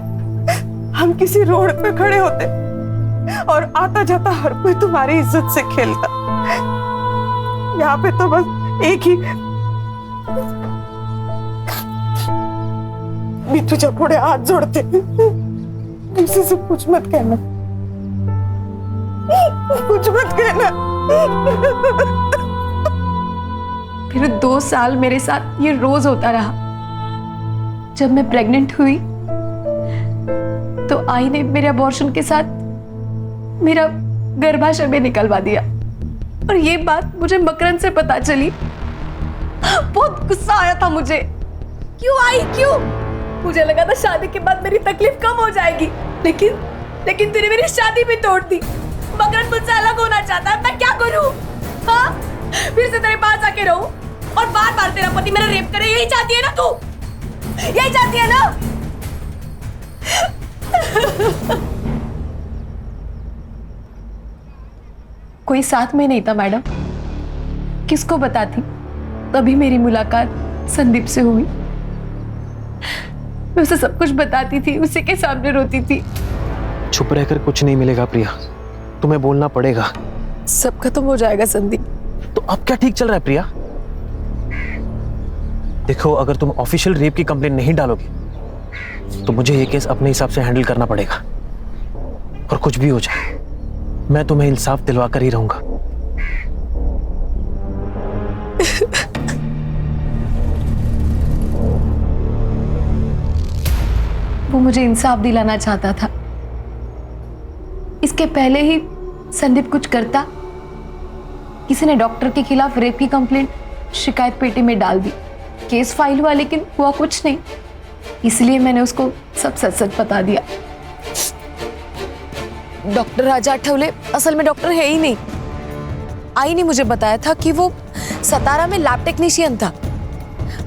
हम किसी रोड पे खड़े होते और आता जाता हर कोई तुम्हारी इज्जत से खेलता. यहाँ पे तो बस एक ही भी तुझे पुढे हाथ जोड़ते. किसी से कुछ मत कहना, कुछ मत कहना. फिर 2 साल मेरे साथ ये रोज होता रहा. जब मैं प्रेग्नेंट हुई तो आई ने मेरे अबॉर्शन के साथ मेरा गर्भाशय में निकलवा दिया. और ये बात मुझे मकरन से पता चली. बहुत गुस्सा आया था मुझे. क्यों आई, क्यों? मुझे लगा था शादी के बाद मेरी तकलीफ कम हो जाएगी, लेकिन तूने मेरी शादी भी तोड़ दी. मकरन मुझसे अलग होना चाहता है, मैं क्या करूं? हाँ, फिर से तेरे पास आके रहूं और बार बार तेरा पति मेरा रेप करे. यही चाहती है ना तू? यही चाहती है ना? कोई साथ में नहीं था मैडम. किसको बताती? तभी मेरी मुलाकात संदीप से हुई। मैं उसे सब कुछ बताती थी, उसी के सामने रोती थी। चुप रहकर कुछ नहीं मिलेगा प्रिया, तुम्हें बोलना पड़ेगा। सब खत्म हो जाएगा संदीप। तो अब क्या ठीक चल रहा है प्रिया? देखो, अगर तुम ऑफिशियल रेप की कंप्लेंट नहीं डालोगे तो मुझे ये केस अपने हिसाब से हैंडल करना पड़ेगा। और कुछ भी हो जाए, मैं तुम्हें इंसाफ दिलवा कर ही रहूंगा। वो मुझे इंसाफ दिलाना चाहता था। इसके पहले ही संदीप कुछ करता, किसी ने डॉक्टर के खिलाफ रेप की कंप्लेंट शिकायत पेटी में डाल दी, केस फाइल हुआ, लेकिन हुआ कुछ नहीं। इसलिए मैंने उसको सब सच सच बता दिया। डॉक्टर राजा आठवले असल में डॉक्टर है ही नहीं। आई ने मुझे बताया था कि वो सतारा में लैब टेक्नीशियन था।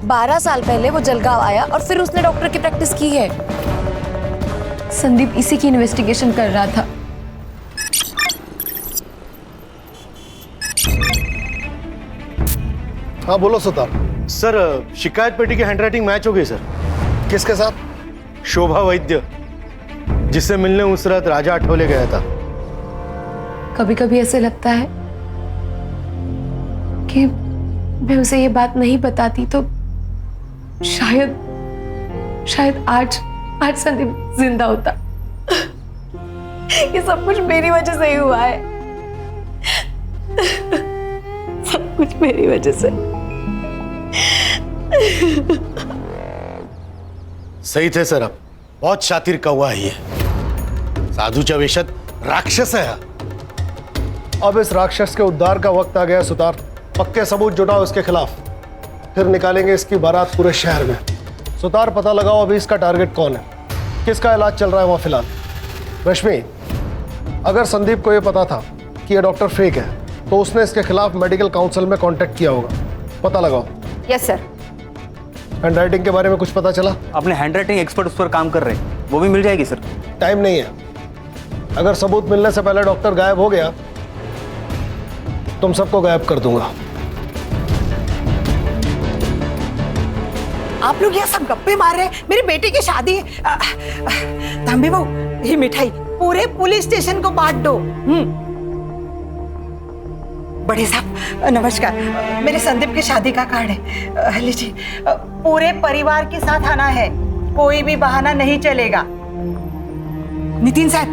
12 साल पहले वो जलगांव आया और फिर उसने डॉक्टर की प्रैक्टिस की है। संदीप इसी की इन्वेस्टिगेशन कर रहा था। हाँ बोलो सुतार। सर, शिकायत पेटी की हैंडराइटिंग मैच हो गई सर। किसके साथ? शोभा वैद्य, जिससे मिलने उस रात राजा आठवले गया था। कभी कभी ऐसे लगता है कि मैं उसे ये बात नहीं बताती तो शायद आज संदीप जिंदा होता। ये सब कुछ मेरी वजह से ही हुआ है। सब कुछ मेरी वजह से। सही थे सर, आप बहुत शातिर कौवा है ये। साधूच्या वेशात राक्षस है। अब इस राक्षस के उद्धार का वक्त आ गया सुतार। पक्के सबूत जुटाओ इसके खिलाफ, फिर निकालेंगे इसकी बारात पूरे शहर में। सुतार, पता लगाओ अभी इसका टारगेट कौन है, किसका इलाज चल रहा है वहां फिलहाल। रश्मि, अगर संदीप को यह पता था कि यह डॉक्टर फेक है तो उसने इसके खिलाफ मेडिकल काउंसिल में कांटेक्ट किया होगा। पता लगाओ। Yes sir. हैंडराइटिंग के बारे में कुछ पता चला? अपने हैंडराइटिंग एक्सपर्ट उस पर काम कर रहे हैं, वो भी मिल जाएगी सर। टाइम नहीं है। अगर सबूत मिलने से पहले डॉक्टर गायब हो गया तुम सबको गायब कर दूंगा। आप लोग यहाँ सब गप्पे मार रहे हैं, मेरी बेटी की शादी है। तांबे बहू, ये मिठाई पूरे पुलिस स्टेशन को बांट दो। बड़े साहब नमस्कार, मेरे संदीप की शादी का कार्ड है, लीजिए। पूरे परिवार के साथ आना है, कोई भी बहाना नहीं चलेगा। नितिन साहब,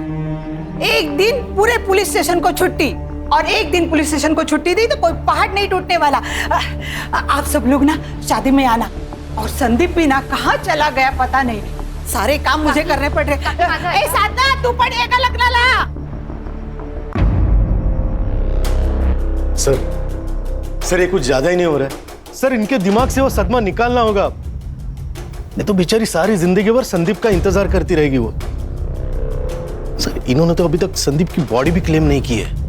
एक दिन पूरे पुलिस स्टेशन को छुट्टी, और एक दिन पुलिस स्टेशन को छुट्टी दी तो कोई पहाड़ नहीं टूटने वाला। आप सब लोग ना शादी में आना। और संदीप भी ना कहाँ चला गया पता नहीं, सारे काम मुझे करने पड़ रहे। ए साधना, तू पढ़िएगा लगना ला। सर ये कुछ ज्यादा ही नहीं हो रहा है सर। इनके दिमाग से वो सदमा निकालना होगा, नहीं तो बेचारी सारी जिंदगी भर संदीप का इंतजार करती रहेगी वो। सर, इन्होंने तो अभी तक संदीप की बॉडी भी क्लेम नहीं की है।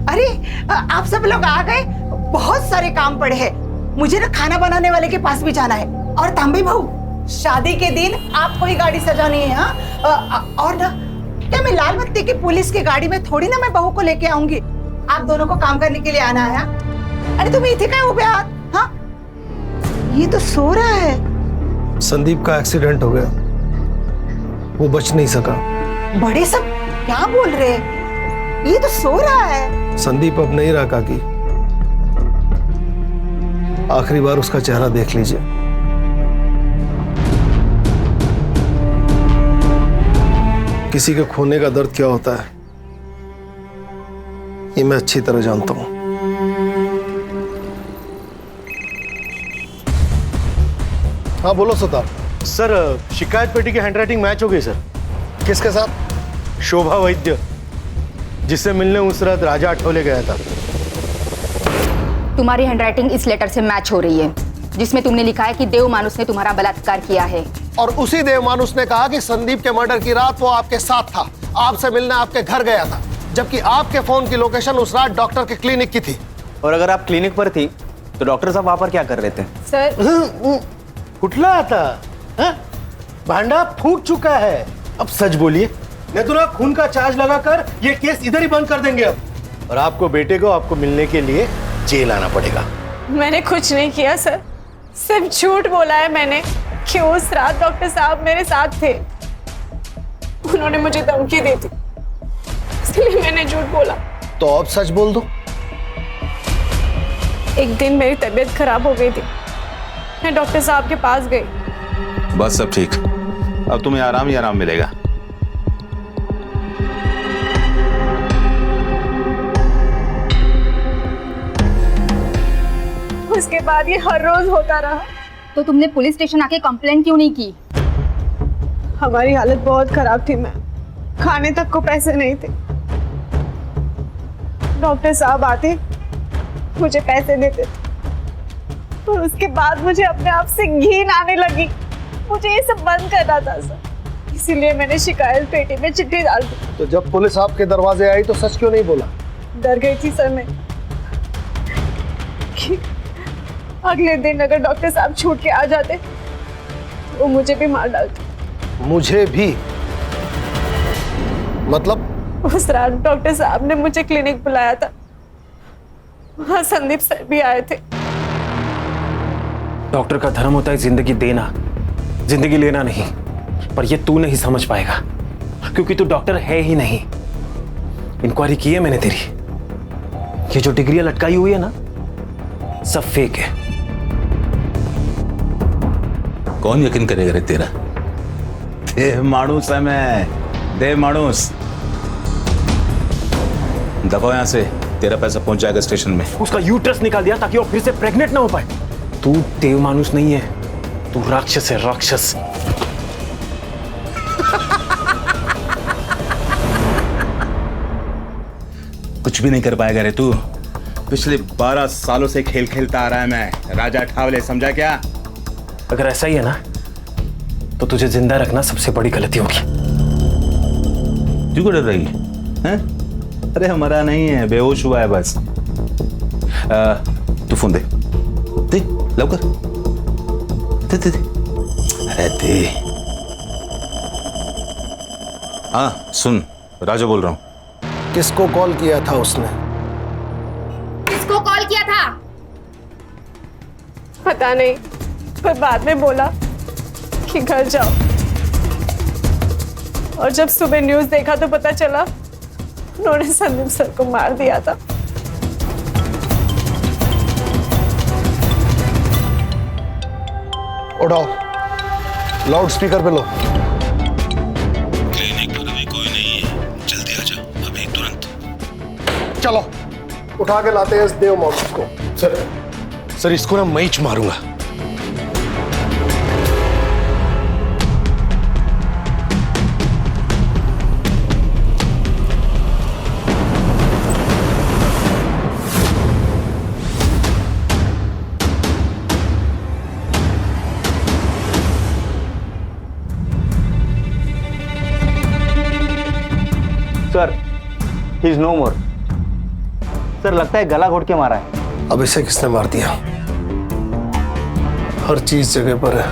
अरे आप सब लोग आ गए, बहुत सारे काम पड़े हैं। मुझे ना खाना बनाने वाले के पास भी जाना है। और तांबे बहू, शादी के दिन आपको ही गाड़ी सजानी है। हाँ, और ना क्या मैं लाल बत्ती की पुलिस की गाड़ी में थोड़ी ना मैं बहू को लेके आऊंगी। आप दोनों को काम करने के लिए आना है। अरे तुम इथे क्या उबे आहात? हाँ, ये तो सो रहा है। संदीप का एक्सीडेंट हो गया, वो बच नहीं सका। बड़े सब क्या बोल रहे हैं? ये तो सो रहा है। संदीप अब नहीं रहा काकी, आखिरी बार उसका चेहरा देख लीजिए। किसी के खोने का दर्द क्या होता है ये मैं अच्छी तरह जानता हूं। हाँ बोलो सुतार। सर, शिकायत पेटी की हैंडराइटिंग मैच हो गई सर। किसके साथ? शोभा वैद्य, जिससे मिलने उस रात राजा आठवले गया था। तुम्हारी हैंडराइटिंग इस लेटर से मैच हो रही है जिसमें तुमने लिखा है कि देव मानुस ने तुम्हारा बलात्कार किया है। और उसी देव मानुस ने कहा कि संदीप के मर्डर की रात वो आपके साथ था, आपसे मिलने आपके घर गया था, जबकि आपके फोन की लोकेशन उस रात डॉक्टर के क्लिनिक की थी। और अगर आप क्लिनिक पर थी तो डॉक्टर साहब वहां पर क्या कर रहे थे? सर कुठला आता हाँ? भांडा फूट चुका है, अब सच बोलिए, नहीं तो ना खून का चार्ज लगाकर ये केस इधर ही बंद कर देंगे अब, और आपको बेटे को आपको मिलने के लिए जेल आना पड़ेगा। मैंने कुछ नहीं किया सर, सिर्फ झूठ बोला है मैंने कि उस रात डॉक्टर साहब मेरे साथ थे। उन्होंने मुझे धमकी दी थी, इसलिए मैंने झूठ बोला। तो अब सच बोल दो। एक दिन मेरी तबीयत खराब हो गई थी, मैं डॉक्टर साहब के पास गई। बस सब ठीक, अब तुम्हें आराम ही आराम मिलेगा। उसके बाद ये हर रोज होता रहा। तो तुमने पुलिस स्टेशन आके कंप्लेंट क्यों नहीं की? हमारी हालत बहुत खराब थी, मैं खाने तक को पैसे नहीं थे। डॉक्टर साहब आते, मुझे पैसे देते थे, और उसके बाद मुझे अपने आप से घिन आने लगी। मुझे ये सब बंद करना था सर, इसीलिए मैंने शिकायत पेटी में चिट्ठी डाल दी। तो जब पुलिस आपके दरवाजे आई तो सच क्यों नहीं बोला? डर गई थी सर मैं कि अगले दिन अगर डॉक्टर साहब छूट के आ जाते तो वो मुझे भी मार डालते। मुझे भी? मतलब? उस रात डॉक्टर साहब ने मुझे क्लिनिक बुलाया था, वहां संदीप सर भी आए थे। डॉक्टर का धर्म होता है जिंदगी देना, जिंदगी लेना नहीं। पर ये तू नहीं समझ पाएगा, क्योंकि तू डॉक्टर है ही नहीं। इंक्वायरी की है मैंने तेरी, ये जो डिग्रियां लटकाई हुई है ना, सब फेक है। कौन यकीन करेगा रे तेरा? देव माणूस है मैं, देव माणूस। दफा यहां से, तेरा पैसा पहुंच जाएगा स्टेशन में। उसका यूट्रस निकाल दिया ताकि वो फिर से प्रेग्नेंट ना हो पाए। तू देव मानुस नहीं है, तू राक्षस है, राक्षस। कुछ भी नहीं कर पाएगा रे तू। पिछले 12 सालों से खेल खेलता आ रहा है मैं, राजा ठावले, समझा क्या? अगर ऐसा ही है ना, तो तुझे जिंदा रखना सबसे बड़ी गलती होगी। क्यों डर रही है? अरे हमारा नहीं है, बेहोश हुआ है बस। तू फोन दे, दे लवकर, दे दे दे, अरे दे। हाँ सुन, राजा बोल रहा हूँ। किसको कॉल किया था उसने? किसको कॉल किया था? पता नहीं, पर बाद में बोला कि घर जाओ, और जब सुबह न्यूज़ देखा तो पता चला उन्होंने संदीप सर को मार दिया था। उठाओ, लाउड स्पीकर पे लो। क्लिनिक पर अभी कोई नहीं है, जल्दी आ जाओ अभी तुरंत। चलो उठा के लाते हैं इस देव मानुस को। सर इसको ना मैं ही मारूंगा। Sir, he is no more. Sir लगता है गला घोट के मारा है। अब इसे किसने मार दिया? हर चीज जगह पर है।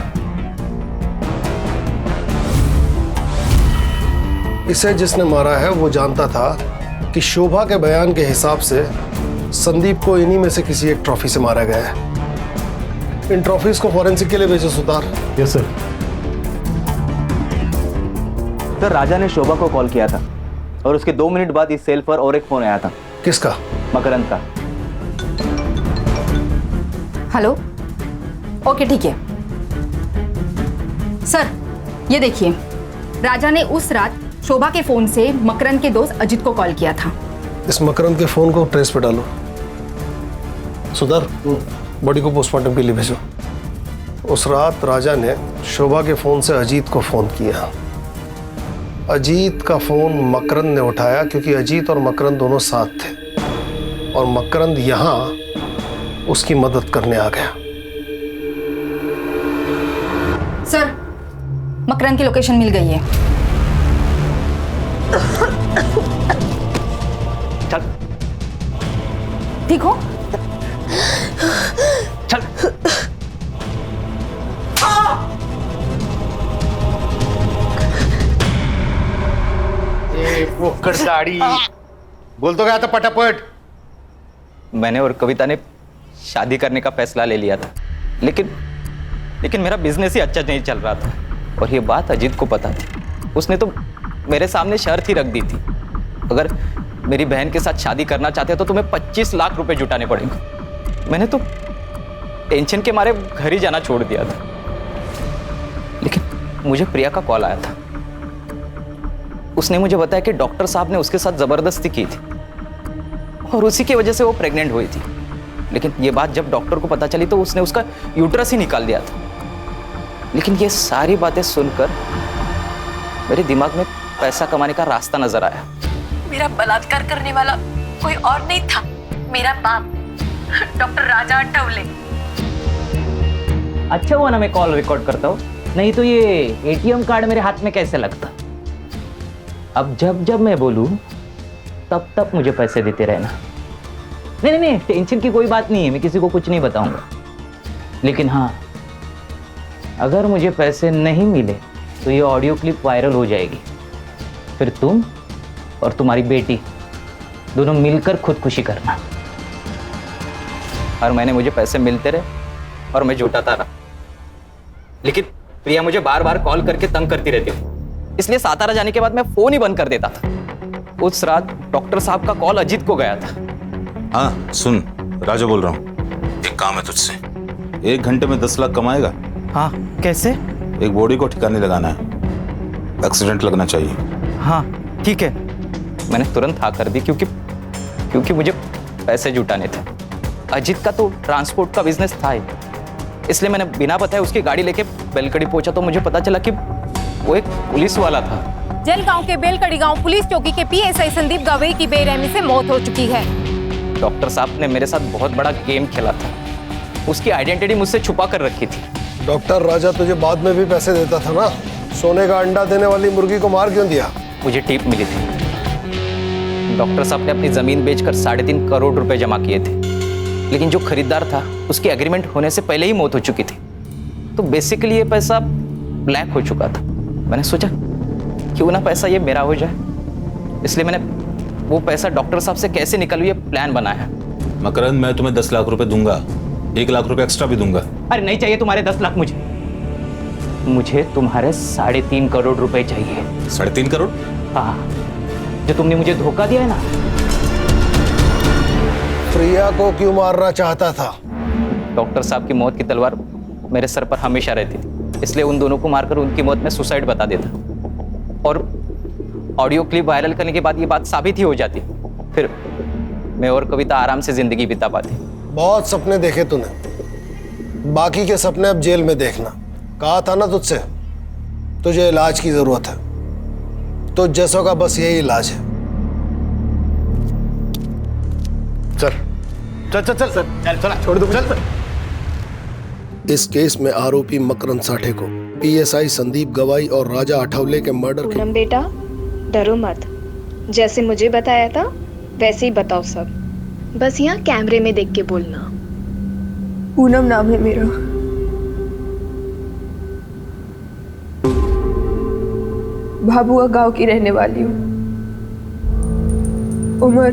इसे जिसने मारा है वो जानता था कि शोभा के बयान के हिसाब से संदीप को इन्हीं में से किसी एक ट्रॉफी से मारा गया है। इन ट्रॉफीज को फॉरेंसिक के लिए भेजो Sutar. Yes sir. Sir Raja ने शोभा को कॉल किया था, और उसके 2 मिनट बाद इस सेल पर और एक फोन आया था। किसका? मकरंद का। हेलो, ओके ठीक है सर। ये देखिए, राजा ने उस रात शोभा के फोन से मकरंद के दोस्त अजित को कॉल किया था। इस मकरंद के फोन को ट्रेस पे डालो। सुधार, बॉडी को पोस्टमार्टम के लिए भेजो। उस रात राजा ने शोभा के फोन से अजीत को फोन किया। अजीत का फोन मकरंद ने उठाया क्योंकि अजीत और मकरंद दोनों साथ थे, और मकरंद यहां उसकी मदद करने आ गया। सर, मकरंद की लोकेशन मिल गई है। चल। ठीक हो? वो कर दाढ़ी बोल तो गया था पटापट। मैंने और कविता ने शादी करने का फैसला ले लिया था, लेकिन मेरा बिजनेस ही अच्छा नहीं चल रहा था और ये बात अजीत को पता थी। उसने तो मेरे सामने शर्त ही रख दी थी, अगर मेरी बहन के साथ शादी करना चाहते हो तो तुम्हें 25 लाख रुपए जुटाने पड़ेंगे। मैंने तो टेंशन के मारे घर ही जाना छोड़ दिया था, लेकिन मुझे प्रिया का कॉल आया था। उसने मुझे बताया कि डॉक्टर साहब ने उसके साथ जबरदस्ती की थी और उसी की वजह से वो प्रेग्नेंट हुई थी। लेकिन ये बात जब डॉक्टर को पता चली तो उसने उसका यूट्रस ही निकाल दिया था। लेकिन ये सारी बातें सुनकर मेरे दिमाग में पैसा कमाने का रास्ता नजर आया। मेरा बलात्कार करने वाला कोई और नहीं था, मेरा बाप डॉक्टर राजा अठावले। अच्छा हुआ ना मैं कॉल रिकॉर्ड करता हूँ, नहीं तो ये एटीएम कार्ड मेरे हाथ में कैसे लगता। अब जब जब मैं बोलूं तब तब मुझे पैसे देते रहना। नहीं, टेंशन की कोई बात नहीं है, मैं किसी को कुछ नहीं बताऊंगा। लेकिन हाँ, अगर मुझे पैसे नहीं मिले तो ये ऑडियो क्लिप वायरल हो जाएगी, फिर तुम और तुम्हारी बेटी दोनों मिलकर खुदकुशी करना। हर महीने मुझे पैसे मिलते रहे और मैं जुटाता रहा। लेकिन प्रिया मुझे बार बार कॉल करके तंग करती रहती है, इसलिए सातारा जाने के बाद मैं फोन ही बंद कर देता था। उस रात डॉक्टर साहब का कॉल अजीत को गया था। हाँ सुन, राजा बोल रहा हूँ, एक काम है तुझसे। 1 घंटे में 10 लाख कमाएगा? हाँ, कैसे? एक बॉडी को ठिकाने लगाना है, एक्सीडेंट लगना चाहिए। हाँ ठीक है। मैंने तुरंत हाँ कर दी क्योंकि मुझे पैसे जुटाने थे। अजीत का तो ट्रांसपोर्ट का बिजनेस था ही, इसलिए मैंने बिना बताए उसकी गाड़ी लेके बेलकड़ी पहुंचा तो मुझे पता चला कि वो एक पुलिस वाला था। जलगांव के बेलकड़ी गांव पुलिस चौकी के पीएसआई संदीप गवई की बेरहमी से मौत हो चुकी है। डॉक्टर साहब ने मेरे साथ बहुत बड़ा गेम खेला था, उसकी आइडेंटिटी मुझसे छुपा कर रखी थी। डॉक्टर राजा तुझे बाद में भी पैसे देता था ना, सोने का अंडा देने वाली मुर्गी को मार क्यों दिया? मुझे टिप मिली थी। डॉक्टर साहब ने अपनी जमीन बेचकर 3.5 करोड़ रुपए जमा किए थे, लेकिन जो खरीदार था उसकी एग्रीमेंट होने से पहले ही मौत हो चुकी थी, तो बेसिकली ये पैसा ब्लैक हो चुका था। मैंने सोचा क्यों ना पैसा ये मेरा हो जाए, इसलिए मैंने वो पैसा डॉक्टर साहब से कैसे निकालूं ये प्लान बनाया। मकरंद, मैं तुम्हें 10 लाख रुपए दूंगा, 1 लाख रुपए एक्स्ट्रा भी दूंगा। अरे नहीं चाहिए तुम्हारे 10 लाख, मुझे तुम्हारे 3.5 करोड़ रुपए चाहिए। 3.5 करोड़? हाँ, जो तुमने मुझे धोखा दिया है ना। प्रिया को क्यों मारना चाहता था? डॉक्टर साहब की मौत की तलवार मेरे सर पर हमेशा रहती थी, इसलिए उन दोनों को मारकर उनकी मौत में सुसाइड बता देता और ऑडियो क्लिप वायरल करने के बाद ये बात साबित ही हो जाती, फिर मैं और कविता आराम से जिंदगी बिता पाती। बहुत सपने देखे तूने, बाकी के सपने अब जेल में देखना। कहा था ना तुझसे, तुझे इलाज की जरूरत है, तो जैसों का बस यही इलाज है। चल चल चल चल चल चल छोड़ दो, चल। इस केस में आरोपी मकरंद साठे को पीएसआई संदीप गवाई और राजा अठावले के मर्डर के। पूनम बेटा डरो मत, जैसे मुझे बताया था वैसे ही बताओ सब, बस यहाँ कैमरे में देख के बोलना। पूनम नाम है मेरा। भाभुआ गांव की रहने वाली हूँ। उम्र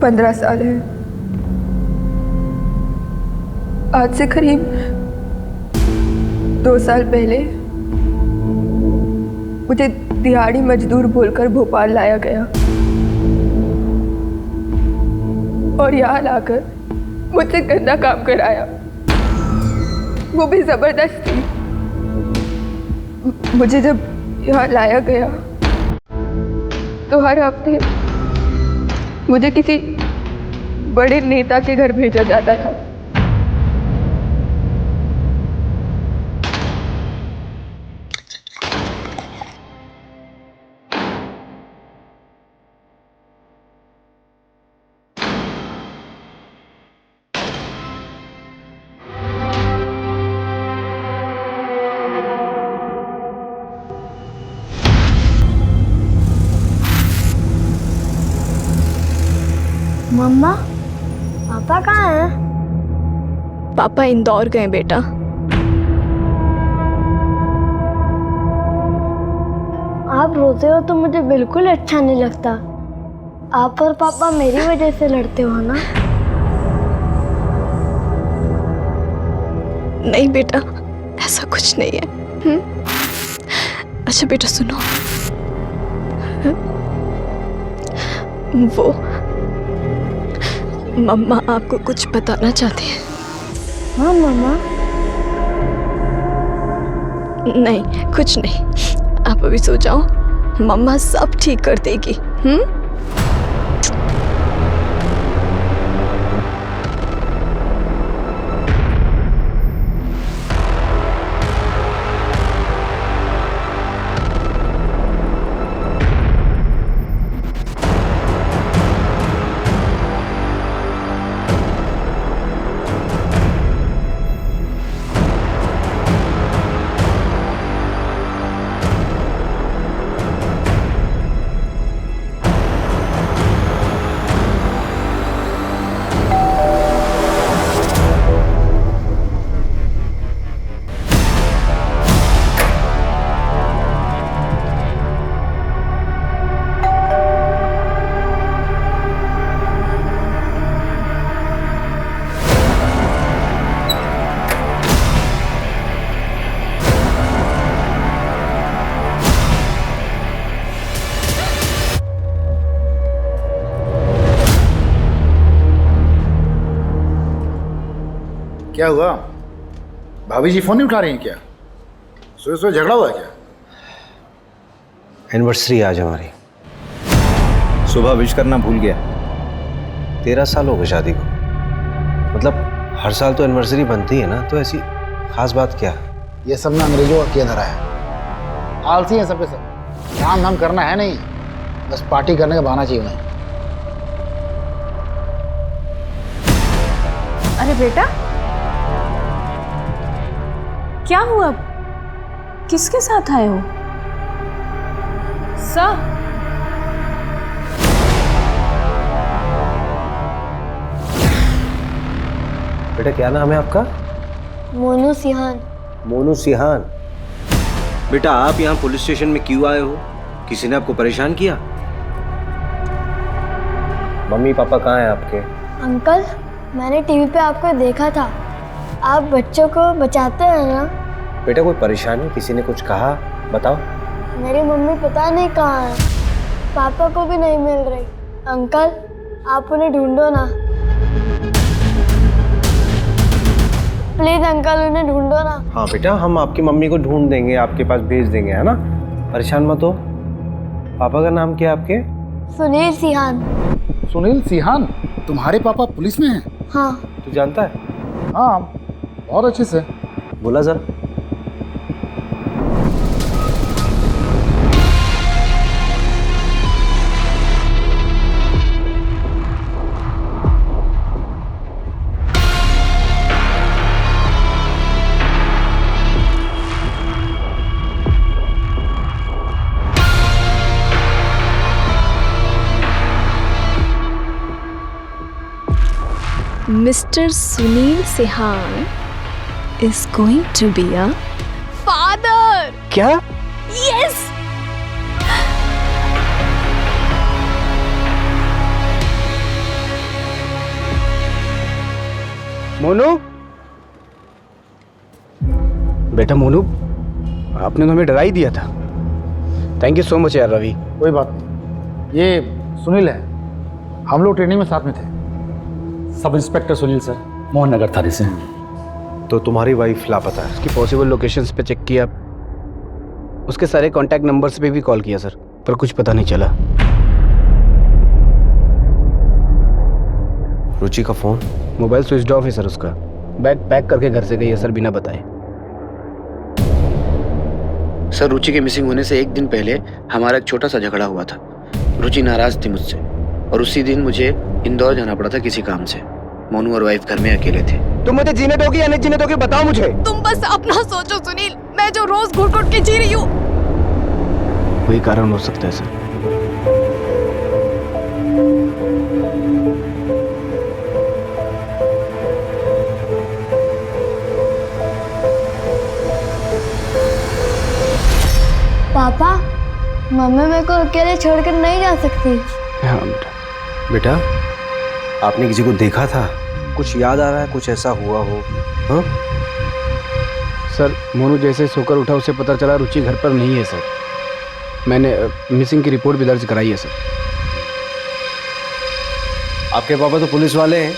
15 साल है। आज से करीब 2 साल पहले मुझे दिहाड़ी मजदूर बोलकर भोपाल लाया गया और यहाँ लाकर मुझसे गंदा काम कराया, वो भी जबरदस्ती। मुझे जब यहाँ लाया गया तो हर हफ्ते मुझे किसी बड़े नेता के घर भेजा जाता था। मम्मा, पापा कहाँ हैं? पापा इंदौर गए बेटा। आप आप रोते हो तो मुझे बिल्कुल अच्छा नहीं लगता। आप और पापा मेरी वजह से लड़ते हो ना? नहीं बेटा, ऐसा कुछ नहीं है। अच्छा बेटा सुनो, वो मम्मा आपको कुछ बताना चाहती है। हाँ मम्मा। नहीं कुछ नहीं, आप अभी सो जाओ, मम्मा सब ठीक कर देगी। क्या हुआ? भाभी जी फोन नहीं उठा रही हैं क्या? सोए सोए झगड़ा हुआ है क्या? एनिवर्सरी आज हमारी। सुबह विश करना भूल गया। 13 साल हो गए शादी को। मतलब हर साल तो एनिवर्सरी बनती है ना, तो ऐसी खास बात क्या है? ये सब ना अंग्रेजों का किया धरा है। आलसी है सब के सब। काम धाम करना है नहीं, बस पार्टी करने का बहाना चाहिए उन्हें। अरे बेटा, क्या हुआ? किसके साथ आए हो? सर, बेटा क्या नाम है आपका? मोनू सिहान। मोनू सिहान। बेटा आप यहाँ पुलिस स्टेशन में क्यों आए हो? किसी ने आपको परेशान किया? मम्मी पापा कहाँ हैं आपके? अंकल, मैंने टीवी पे आपको देखा था। आप बच्चों को बचाते हैं ना? बेटा कोई परेशानी, किसी ने कुछ कहा? बताओ। मेरी मम्मी पता नहीं कहाँ है, पापा को भी नहीं मिल रही। अंकल, आप उन्हें ढूंढो ना, प्लीज अंकल, उन्हें ढूंढो ना। हाँ बेटा, हम आपकी मम्मी को ढूंढ देंगे, आपके पास भेज देंगे, है ना? परेशान मत हो। पापा का नाम क्या है आपके? सुनील सिहान। सुनील सिहान? तुम्हारे पापा पुलिस में हैं? हाँ। तू जानता है? हाँ, बहुत अच्छे से। बोला जरा। Mr. Sunil Sihan is going to be a father. क्या? Yes. मोनू, बेटा मोनू, आपने तो हमें डरा ही दिया था। थैंक यू सो मच यार रवि। कोई बात नहीं, ये सुनील है, हम लोग ट्रेनिंग में साथ में थे। Sub inspector Sunil sir, Mohan Nagar थाने से। तो तुम्हारी वाइफ लापता है? उसकी पॉसिबल लोकेशंस पे चेक किया, उसके सारे कांटेक्ट नंबर्स पे भी कॉल किया सर, पर कुछ पता नहीं चला। रुचि का फोन? मोबाइल स्विच ऑफ है सर उसका। बैग पैक करके घर से गई है सर, बिना बताए। सर, रुचि के मिसिंग होने से एक दिन पहले हमारा एक छोटा सा झगड़ा हुआ था। रुचि नाराज थी मुझसे और उसी दिन मुझे इंदौर जाना पड़ा था किसी काम से। मोनू और वाइफ घर में अकेले थे। तुम मुझे जीने दोगे या नहीं जीने दोगे, बताओ मुझे। तुम बस अपना सोचो सुनील, मैं जो रोज घुट घुट के जी रही हूँ। वही कारण हो सकता है सर। पापा, मम्मी मेरे को अकेले छोड़कर नहीं जा सकती। हाँ बेटा, आपने किसी को देखा था? कुछ याद आ रहा है? कुछ ऐसा हुआ हो? हाँ सर, मोनू जैसे सोकर उठा उसे पता चला रुचि घर पर नहीं है सर। मैंने मिसिंग की रिपोर्ट भी दर्ज कराई है सर। आपके पापा तो पुलिस वाले हैं,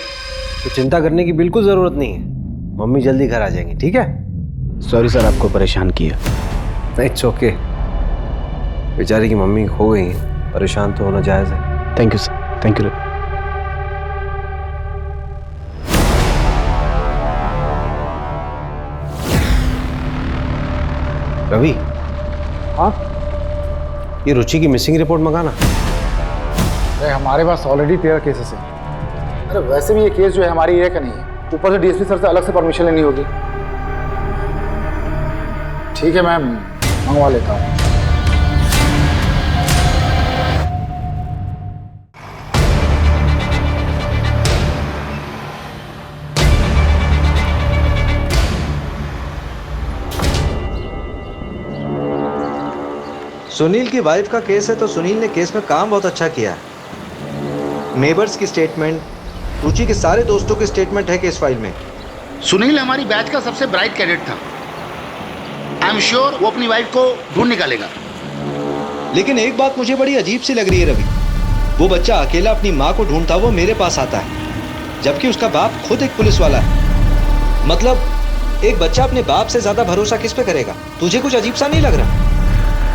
तो चिंता करने की बिल्कुल जरूरत नहीं है। मम्मी जल्दी घर आ जाएंगी, ठीक है? सॉरी सर, आपको परेशान किया। It's okay. बेचारी की मम्मी खो गई, परेशान तो होना जायज़ है। Thank you sir, thank you. Ravi, हाँ, ये रुचि की मिसिंग रिपोर्ट मंगाना। अरे हमारे पास ऑलरेडी 13 केसेस हैं। अरे वैसे भी ये केस जो है हमारी एरिया का नहीं है, ऊपर से डीएसपी सर से अलग से परमिशन लेनी होगी। ठीक है मैम, मंगवा लेता हूँ। सुनील की वाइफ का केस है तो सुनील ने केस में काम बहुत अच्छा किया है। नेबर्स की स्टेटमेंट, रुचि के सारे दोस्तों की स्टेटमेंट है केस फाइल में। सुनील हमारी बैच का सबसे ब्राइट कैडेट था। आई एम श्योर वो अपनी वाइफ को ढूंढ निकालेगा। लेकिन एक बात मुझे बड़ी अजीब सी लग रही है रवि, वो बच्चा अकेला अपनी माँ को ढूंढता हुआ मेरे पास आता है, जबकि उसका बाप खुद एक पुलिस वाला है। मतलब एक बच्चा अपने बाप से ज्यादा भरोसा किस पे करेगा? तुझे कुछ अजीब सा नहीं लग रहा?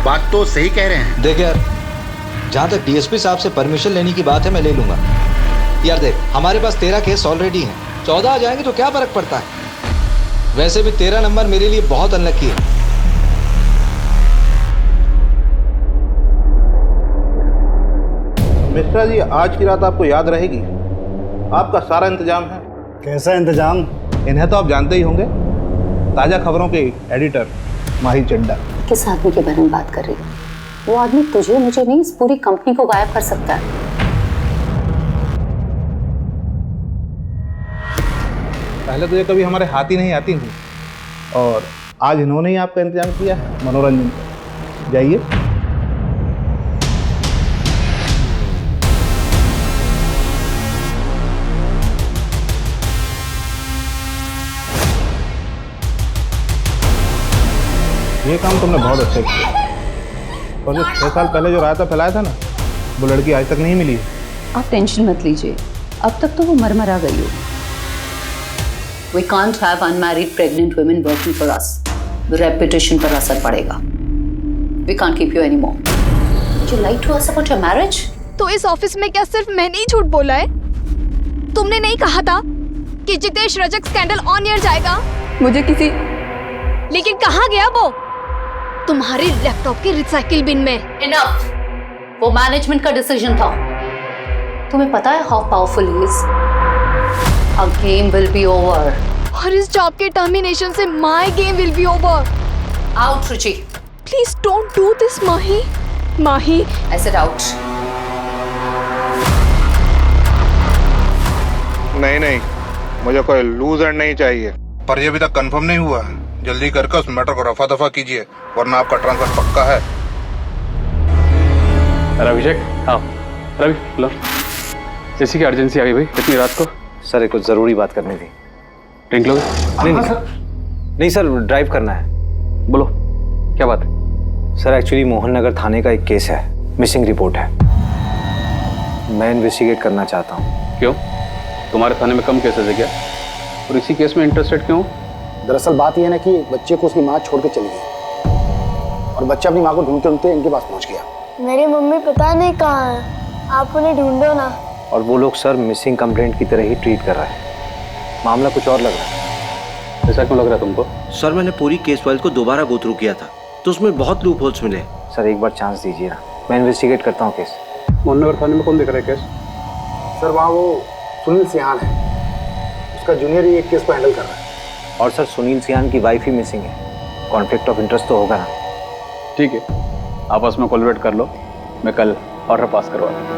बात तो सही कह रहे हैं। देख यार, जहाँ तक डीएसपी साहब से परमिशन लेने की बात है मैं ले लूंगा। यार देख, हमारे पास 13 केस ऑलरेडी हैं, 14 आ जाएंगे तो क्या फर्क पड़ता है? वैसे भी 13 नंबर मेरे लिए बहुत अनलकी है। मिश्रा जी, आज की रात आपको याद रहेगी। आपका सारा इंतजाम है। कैसा इंतजाम? इन्हें तो आप जानते ही होंगे, ताज़ा खबरों के एडिटर माही चड्डा। किस आदमी के बारे में बात कर रही है? वो आदमी तुझे, मुझे नहीं, इस पूरी कंपनी को गायब कर सकता है। पहले तो ये कभी हमारे हाथ ही नहीं आती थी, और आज इन्होंने ही आपका इंतजाम किया है मनोरंजन का। जाइए। ये काम तुमने बहुत अच्छा किया। और जो 6 साल पहले जो रायता फैलाया था ना, वो लड़की आज तक नहीं मिली है। आप टेंशन मत लीजिए, अब तक तो वो मर आ गई हो। We can't have unmarried pregnant women working for us. The reputation पर असर पड़ेगा। We can't keep you anymore. Did you lie to us about your marriage? तो इस ऑफिस में क्या सिर्फ मैंने ही झूठ बोला है? तुमने नहीं कहा था कि Jitesh Rajak scandal on air जाएगा? मुझे किसी, लेकिन कहाँ गया वो? तुम्हारे लैपटॉप के रिसाइकिल बिन में। Enough. वो मैनेजमेंट का डिसीजन था। तुम्हें पता है how powerful he is? Our game will be over. और इस जॉब के टर्मिनेशन से my game will be over. Out, Ruchi. Please don't do this, Mahi. Mahi. I said out. नहीं नहीं, मुझे कोई लूजर नहीं चाहिए। पर ये अभी तक कंफर्म नहीं हुआ है। जल्दी करके उस मैटर को रफा दफा कीजिए, वरना आपका ट्रांसफर पक्का है। अभिषेक, हाँ रवि, लो। जैसी की अर्जेंसी आ गई भाई इतनी रात को। सर, कुछ ज़रूरी बात करनी थी। ड्रिंक लोगे? नहीं सर, ड्राइव करना है। बोलो, क्या बात है? सर, एक्चुअली मोहन नगर थाने का एक केस है, मिसिंग रिपोर्ट है। मैं इन्वेस्टिगेट करना चाहता हूँ। क्यों? तुम्हारे थाने में कम केसेस है क्या? और इसी केस में इंटरेस्टेड क्यों? दरअसल बात यह है ना कि बच्चे को उसकी माँ छोड़ के चली गई, और बच्चा अपनी माँ को ढूंढते ढूंढते इनके पास पहुंच गया। मेरी मम्मी पता नहीं कहाँ है, आप उन्हें ढूंढो ना। और वो लोग सर मिसिंग कंप्लेंट की तरह ही ट्रीट कर रहा है। मामला कुछ और लग रहा है। ऐसा क्यों लग रहा है तुमको? सर, मैंने पूरी केस फाइल को दोबारा गो थ्रू किया था, तो उसमें बहुत लूप होल्स मिले। सर, एक बार चांस दीजिए ना, मैं इन्वेस्टिगेट करता हूँ केस। मोहन नगर थाने में कौन देख रहा है केस? सर, वहाँ वो सुनील सिहान है, उसका जूनियर ही एक केस को हैंडल कर रहा है। और सर, सुनील सिहान की वाइफ ही मिसिंग है। कॉन्फ्लिक्ट ऑफ इंटरेस्ट तो होगा ना? ठीक है, आपस में कोलैबोरेट कर लो, मैं कल ऑर्डर पास करवा दूँ।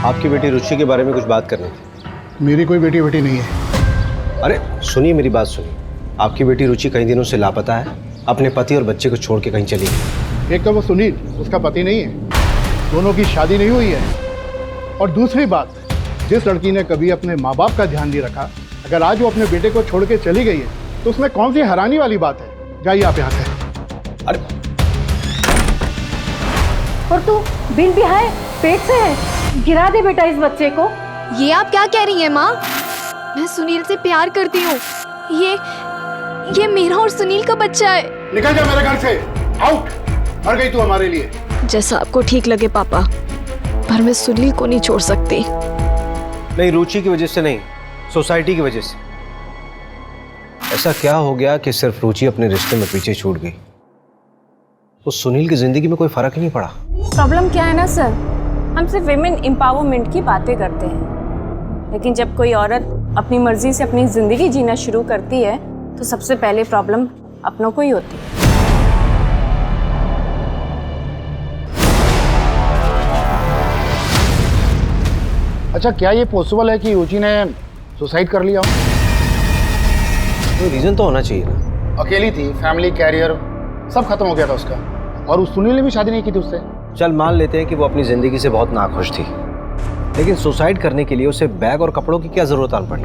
आपकी बेटी रुचि के बारे में कुछ बात करनी थी। मेरी कोई बेटी नहीं है। अरे सुनिए, मेरी बात सुनिए। आपकी बेटी रुचि कई दिनों से लापता है, अपने पति और बच्चे को छोड़ के कहीं चली गई। एक तो वो सुनील उसका पति नहीं है, दोनों की शादी नहीं हुई है। और दूसरी बात, जिस लड़की ने कभी अपने माँ बाप का ध्यान नहीं रखा, अगर आज वो अपने बेटे को छोड़ के चली गई है तो उसमें कौन सी हैरानी वाली बात है। जाइए आप यहाँ से। अरे और तू बिन बिहाए पेट से है, गिरा दे बेटा इस बच्चे को। ये आप क्या कह रही हैं माँ? मैं सुनील से प्यार करती हूँ। ये मेरा और सुनील का बच्चा है। निकल जा मेरे घर से, आउट। मर गई तू हमारे लिए। जैसा आपको ठीक लगे पापा, पर मैं सुनील को नहीं छोड़ सकती। नहीं, रुचि की वजह से नहीं, सोसाइटी की वजह से। ऐसा क्या हो गया कि सिर्फ रुचि अपने रिश्ते में पीछे छूट गई? तो सुनील की जिंदगी में कोई फर्क ही नहीं पड़ा। प्रॉब्लम क्या है ना सर, हम सिर्फ विमेन एम्पावरमेंट की बातें करते हैं, लेकिन जब कोई औरत अपनी मर्जी से अपनी जिंदगी जीना शुरू करती है तो सबसे पहले प्रॉब्लम अपनों को ही होती है। अच्छा, क्या ये पॉसिबल है कि रुचि ने सुसाइड कर लिया? कोई रीजन तो होना चाहिए ना। अकेली थी, फैमिली, कैरियर सब खत्म हो गया था उसका। और उस सुनील ने भी शादी नहीं की थी उससे। चल मान लेते हैं कि वो अपनी जिंदगी से बहुत नाखुश थी, लेकिन सुसाइड करने के लिए उसे बैग और कपड़ों की क्या जरूरत आ पड़ी?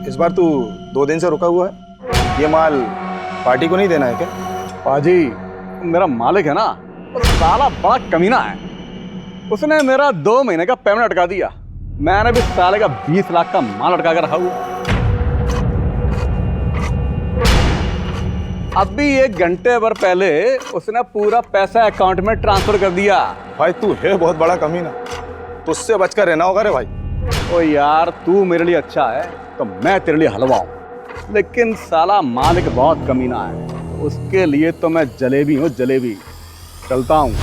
इस बार तू 2 दिन से रुका हुआ है, ये माल पार्टी को नहीं देना है क्या? पाजी, मेरा मालिक है ना, वो साला बड़ा कमीना है। उसने मेरा 2 महीने का पेमेंट अटका दिया। मैंने भी साले का 20 लाख का माल अटका कर रखा हुआ। अभी 1 घंटे भर पहले उसने पूरा पैसा अकाउंट में ट्रांसफर कर दिया। भाई तू है बहुत बड़ा कमीना, तुझसे बचकर रहना होगा रे भाई। ओ यार, तू मेरे लिए अच्छा है तो मैं तेरे लिए हलवा हूं, लेकिन साला मालिक बहुत कमीना है, उसके लिए तो मैं जलेबी हूँ, जलेबी। चलता हूँ।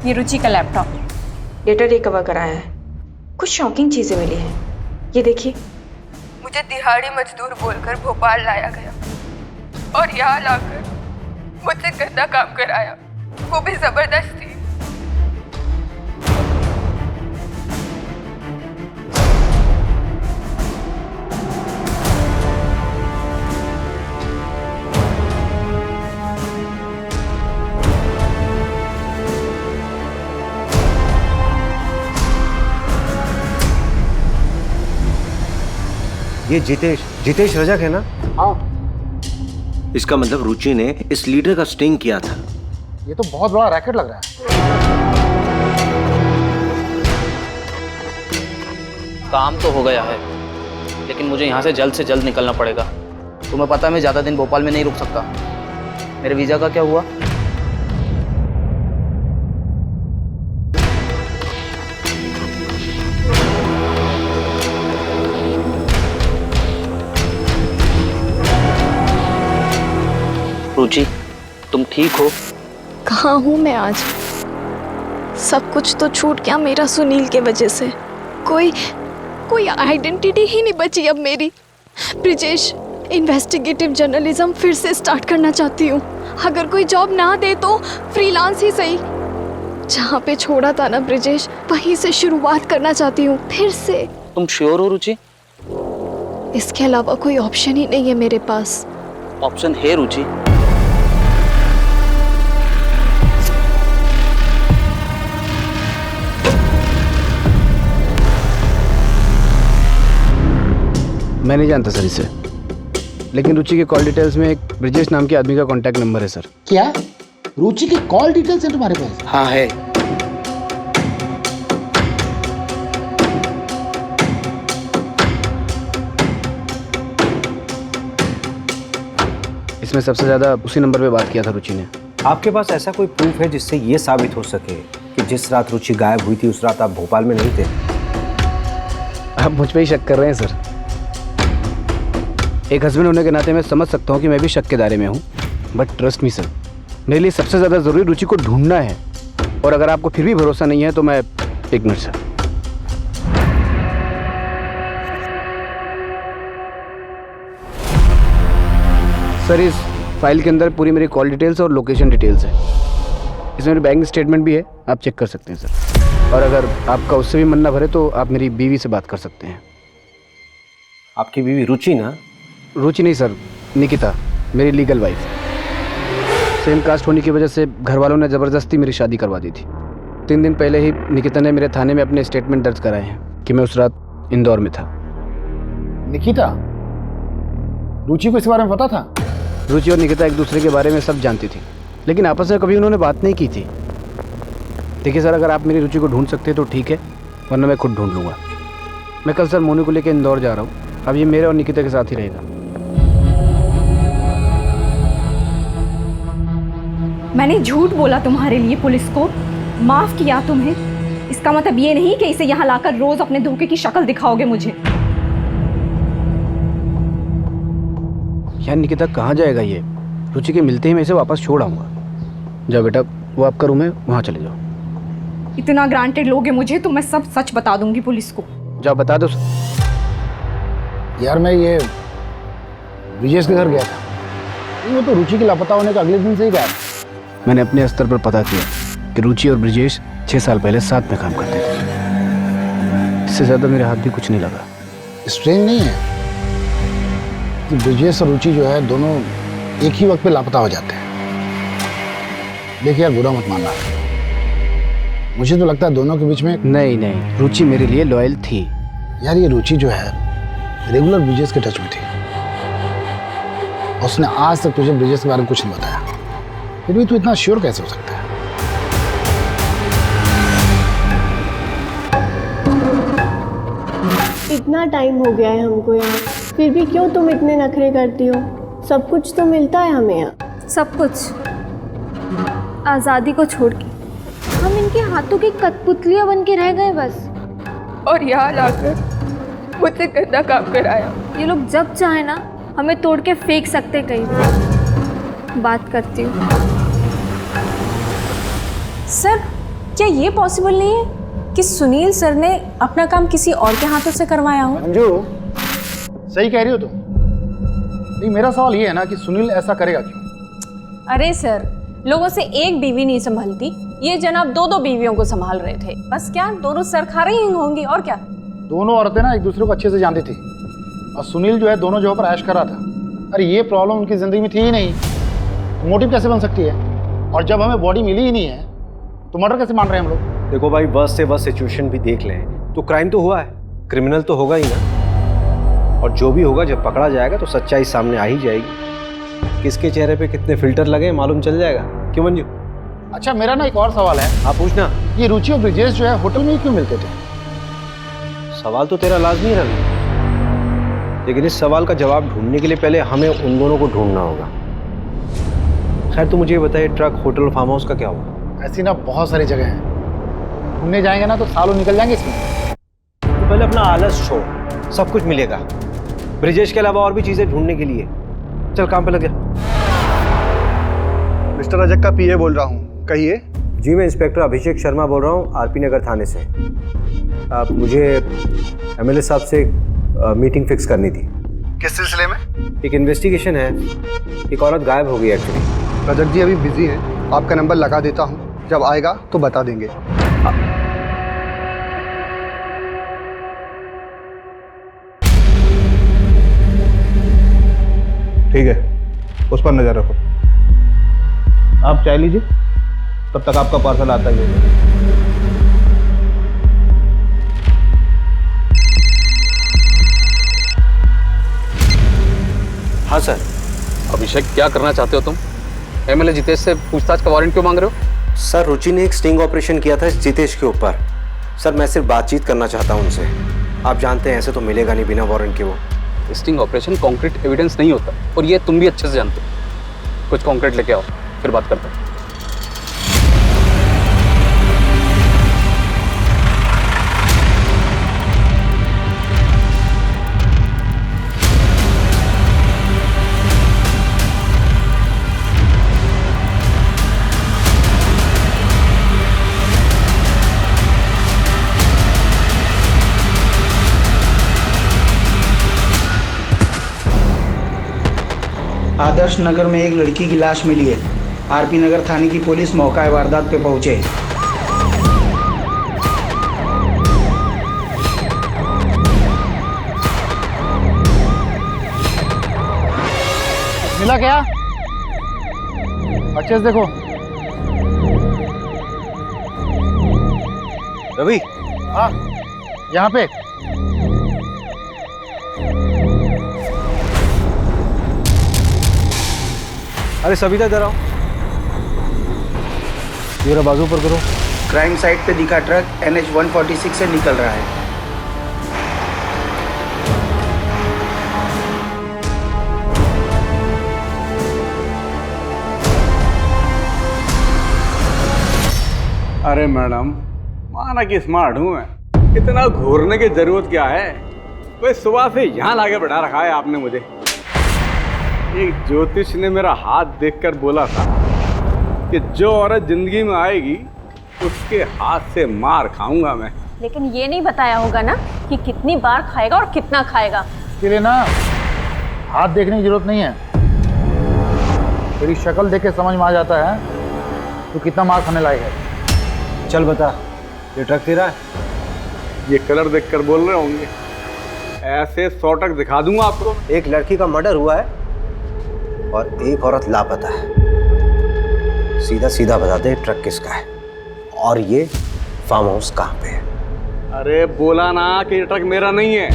ये रुचि का लैपटॉप, डेटा रिकवर कराया है, कुछ शॉकिंग चीजें मिली हैं। ये देखिए। मुझे दिहाड़ी मजदूर बोलकर भोपाल लाया गया और यहाँ लाकर मुझसे गंदा काम कराया, वो भी जबरदस्ती। ये जितेश रजक है ना? हाँ। इसका मतलब रुचि ने इस लीडर का स्टिंग किया था। ये तो बहुत बड़ा रैकेट लग रहा है। काम तो हो गया है, लेकिन मुझे यहाँ से जल्द निकलना पड़ेगा। तुम्हें पता है मैं ज़्यादा दिन भोपाल में नहीं रुक सकता। मेरे वीज़ा का क्या हुआ? रुचि, तुम ठीक हो? कहाँ हूँ मैं आज? सब कुछ तो छूट गया मेरा सुनील के वजह से। कोई आइडेंटिटी ही नहीं बची अब मेरी। ब्रिजेश, इन्वेस्टिगेटिव जर्नलिज्म फिर से स्टार्ट करना चाहती हूँ। अगर कोई जॉब ना दे तो फ्रीलांस ही सही। जहाँ पे छोड़ा था ना ब्रिजेश, वहीं से शुरुआत करना चाहती हूँ फिर से। तुम श्योर हो रुचि? इसके अलावा कोई ऑप्शन ही नहीं है मेरे पास। ऑप्शन है रुचि। मैं नहीं जानता सर इसे, लेकिन रुचि के कॉल डिटेल्स में एक ब्रिजेश नाम के आदमी का कॉन्टैक्ट नंबर है सर। क्या? रुचि की कॉल डिटेल्स है तुम्हारे पास? हाँ है। जिसमें सबसे ज़्यादा उसी नंबर पे बात किया था रुचि ने। आपके पास ऐसा कोई प्रूफ है जिससे ये साबित हो सके कि जिस रात रुचि गायब हुई थी उस रात आप भोपाल में नहीं थे? आप मुझ पे ही शक कर रहे हैं सर। एक हस्बैंड होने के नाते मैं समझ सकता हूँ कि मैं भी शक के दायरे में हूँ, बट ट्रस्ट मी सर, मेरे लिए सबसे ज़्यादा ज़रूरी रुचि को ढूंढना है। और अगर आपको फिर भी भरोसा नहीं है तो मैं एक मिनट सर, इस फाइल के अंदर पूरी मेरी कॉल डिटेल्स और लोकेशन डिटेल्स है। इसमें मेरी बैंक स्टेटमेंट भी है, आप चेक कर सकते हैं सर। और अगर आपका उससे भी मन ना भरे तो आप मेरी बीवी से बात कर सकते हैं। आपकी बीवी रुचि ना? रुचि नहीं सर, निकिता, मेरी लीगल वाइफ। सेम कास्ट होने की वजह से घर वालों ने ज़बरदस्ती मेरी शादी करवा दी थी। 3 दिन पहले ही निकिता ने मेरे थाने में अपने स्टेटमेंट दर्ज कराए हैं कि मैं उस रात इंदौर में था। निकिता, रुचि को इस बारे में पता था? रुचि और निकिता एक दूसरे के बारे में सब जानती थी, लेकिन आपस में कभी उन्होंने बात नहीं की थी। देखिए सर, अगर आप मेरी रुचि को ढूंढ सकते हैं तो ठीक है, वरना मैं खुद ढूंढ लूँगा। मैं कल सर मोनू को लेकर इंदौर जा रहा हूँ। अब ये मेरे और निकिता के साथ ही रहेगा। मैंने झूठ बोला तुम्हारे लिए पुलिस को, माफ किया तुम्हें। इसका मतलब ये नहीं कि इसे यहाँ लाकर रोज अपने धोखे की शक्ल दिखाओगे मुझे। यार निकिता कहाँ जाएगा ये? रुचि के मिलते ही मैं इसे वापस छोड़ आऊँगा। जाओ बेटा, वो आपका रूम है, वहाँ चले जाओ। इतना ग्रांटेड लोगे मुझे तो मैं सब सच बता दूंगी पुलिस को। जाओ बता दो। यार मैं ये ब्रिजेश के घर गया था, वो तो रुचि के लापता होने का अगले दिन से ही गायब। मैंने अपने स्तर पर पता किया कि रुचि और ब्रिजेश 6 साल पहले साथ में काम करते थे। इससे ज़्यादा मेरे हाथ भी कुछ नहीं लगा। स्ट्रेंज नहीं है कि ब्रिजेश और रुचि जो है दोनों एक ही वक्त पे लापता हो जाते हैं। देखिए यार, बुरा मत मानना, मुझे तो लगता है दोनों के बीच में नहीं, रुचि मेरे लिए लॉयल थी। यार ये रुचि जो है रेगुलर ब्रिजेश के टच में थी। उसने आज तक तुझे ब्रिजेश के बारे में कुछ नहीं बताया, फिर भी तू इतना श्योर कैसे हो सकता है? इतना टाइम हो गया है हमको यहाँ, फिर भी क्यों तुम इतने नखरे करती हो? सब कुछ तो मिलता है हमें यहाँ। सब कुछ आज़ादी को छोड़ के हम इनके हाथों की कठपुतलियाँ बन के रह गए बस। और यहाँ लाकर मुझसे गंदा काम कराया। ये लोग जब चाहे ना हमें तोड़ के फेंक सकते कहीं भी। बात करती हूँ। सर, क्या ये पॉसिबल नहीं है कि सुनील सर ने अपना काम किसी और के हाथों से करवाया हो? अंजू, सही कह रही हो तुम। नहीं, मेरा सवाल ये है ना कि सुनील ऐसा करेगा क्यों? अरे सर, लोगों से एक बीवी नहीं संभालती, ये जनाब 2-2 बीवियों को संभाल रहे थे। बस क्या दोनों सर खा रही होंगी और क्या? दोनों औरतें ना एक दूसरे को अच्छे से जानती थी, और सुनील जो है दोनों जगह पर ऐश कर रहा था। अरे ये प्रॉब्लम उनकी जिंदगी में थी ही नहीं, मोटिव कैसे बन सकती है? और जब हमें बॉडी मिली ही नहीं है तो मर्डर कैसे मान रहे हैं हम लोग? देखो भाई, वर्स्ट से वर्स्ट सिचुएशन भी देख लें तो क्राइम तो हुआ है, क्रिमिनल तो होगा ही ना। और जो भी होगा जब पकड़ा जाएगा तो सच्चाई सामने आ ही जाएगी। किसके चेहरे पे कितने फिल्टर लगे मालूम चल जाएगा। क्यों मंजू? अच्छा, मेरा ना एक और सवाल है। आप पूछना। ये रुचि और ब्रिजेश जो है होटल में ही क्यों मिलते थे? सवाल तो तेरा लाजमी है ना, लेकिन इस सवाल का जवाब ढूंढने के लिए पहले हमें उन दोनों को ढूंढना होगा। खैर तुम मुझे ये बताइए, ट्रक, होटल, फार्म हाउस का क्या हुआ? ऐसी ना बहुत सारी जगह हैं, घूमने जाएंगे ना तो सालों निकल जाएंगे इसमें। तो पहले अपना आलस छोड़, सब कुछ मिलेगा। ब्रिजेश के अलावा और भी चीजें ढूंढने के लिए चल काम पे लग जा। मिस्टर रजक का पीए बोल रहा हूँ, कहिए। जी मैं इंस्पेक्टर अभिषेक शर्मा बोल रहा हूँ, आरपी नगर थाने से। आप मुझे एमएलए साहब से मीटिंग फिक्स करनी थी। किस सिलसिले में? एक इन्वेस्टिगेशन है, एक औरत गायब हो गई एक्चुअली। रजक जी अभी बिजी हैं, आपका नंबर लगा देता हूँ, जब आएगा तो बता देंगे। ठीक है, उस पर नजर रखो। आप चाय लीजिए, तब तक आपका पार्सल आता ही होगा। हाँ सर। अभिषेक, क्या करना चाहते हो तुम? एमएलए जितेश से पूछताछ का वारंट क्यों मांग रहे हो? सर रुचि ने एक स्टिंग ऑपरेशन किया था जितेश के ऊपर। सर मैं सिर्फ बातचीत करना चाहता हूँ उनसे। आप जानते हैं ऐसे तो मिलेगा नहीं बिना वारंट के। वो स्टिंग ऑपरेशन कॉन्क्रीट एविडेंस नहीं होता, और ये तुम भी अच्छे से जानते हो। कुछ कॉन्क्रीट लेके आओ, फिर बात करते हैं। आदर्श नगर में एक लड़की की लाश मिली है। आरपी नगर थाने की पुलिस मौका वारदात पे पहुंचे। मिला क्या? अच्छे से देखो। रवि, हाँ, यहाँ पे। अरे सविता इधर आओ, जरा बाजू पर करो। क्राइम साइट पे दिखा ट्रक NH 146 से निकल रहा है। अरे मैडम, माना कि स्मार्ट हूँ मैं, इतना घूरने की जरूरत क्या है? भाई सुबह से यहाँ लाके बैठा रखा है आपने मुझे। एक ज्योतिष ने मेरा हाथ देखकर बोला था कि जो औरत जिंदगी में आएगी उसके हाथ से मार खाऊंगा मैं। लेकिन ये नहीं बताया होगा ना कि कितनी बार खाएगा और कितना खाएगा। तेरे ना हाथ देखने की जरूरत नहीं है, तेरी शक्ल देख के समझ में आ जाता है तो कितना मार खाने लायक है। चल बता, ये ट्रक तेरा है? ये कलर देखकर बोल रहे होंगे, ऐसे 100 ट्रक दिखा दूंगा आपको। एक लड़की का मर्डर हुआ है और एक औरत लापता है। सीधा सीधा बता दे ट्रक किसका है और ये फार्म हाउस कहाँ पे है? अरे बोला ना कि ये ट्रक मेरा नहीं है,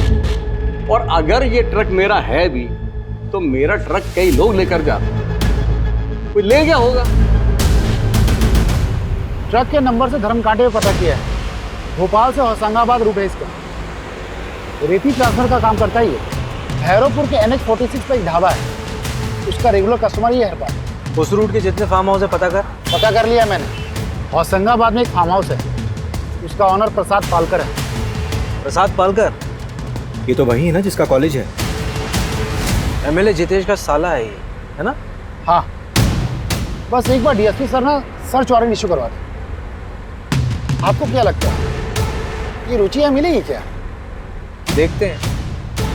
और अगर ये ट्रक मेरा है भी तो मेरा ट्रक कई लोग लेकर जाते, कोई ले गया होगा। ट्रक के नंबर से धर्मकांटे में पता किया है, भोपाल से होशंगाबाद रूट है इसका। रेती ट्रांसफर का काम करता ही है। भैरवपुर के NH 46 पर एक ढाबा है, उसका रेगुलर कस्टमर ही है हर बार। उस रूट के जितने फार्म हाउस है पता कर लिया मैंने। होशंगाबाद में एक फार्म हाउस है, उसका ऑनर प्रसाद पालकर है। प्रसाद पालकर? ये तो वही है ना जिसका कॉलेज है। MLA जितेश का साला है ये, है ना? हाँ, बस एक बार DSP सर ना सर्च वारंट इशू करवा दें। आपको क्या लगता है ये रुचि यहाँ मिलेगी क्या? देखते हैं,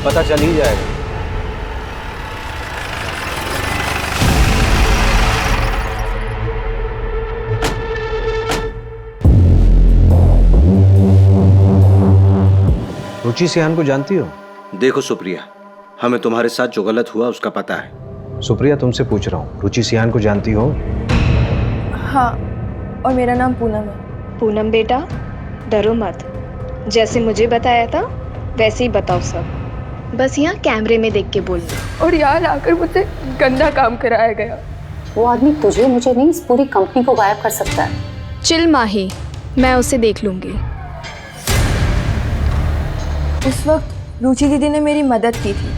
पता चल ही जाएगा। रुचि सिहान को जानती हो? देखो सुप्रिया, हमें तुम्हारे साथ जो गलत हुआ उसका पता है। सुप्रिया, तुमसे पूछ रहा हूँ, रुचि सिहान को जानती हो? हाँ, और मेरा नाम पूनम है। पूनम बेटा, डरो मत। जैसे मुझे बताया था वैसे ही बताओ सब। बस यहाँ कैमरे में देख के बोलना। और यहाँ आकर मुझसे गंदा काम कराया गया। वो आदमी तुझे मुझे नहीं, इस पूरी कंपनी को गायब कर सकता है। चिल माही, मैं उसे देख लूंगी। उस वक्त रुचि दीदी ने मेरी मदद की थी।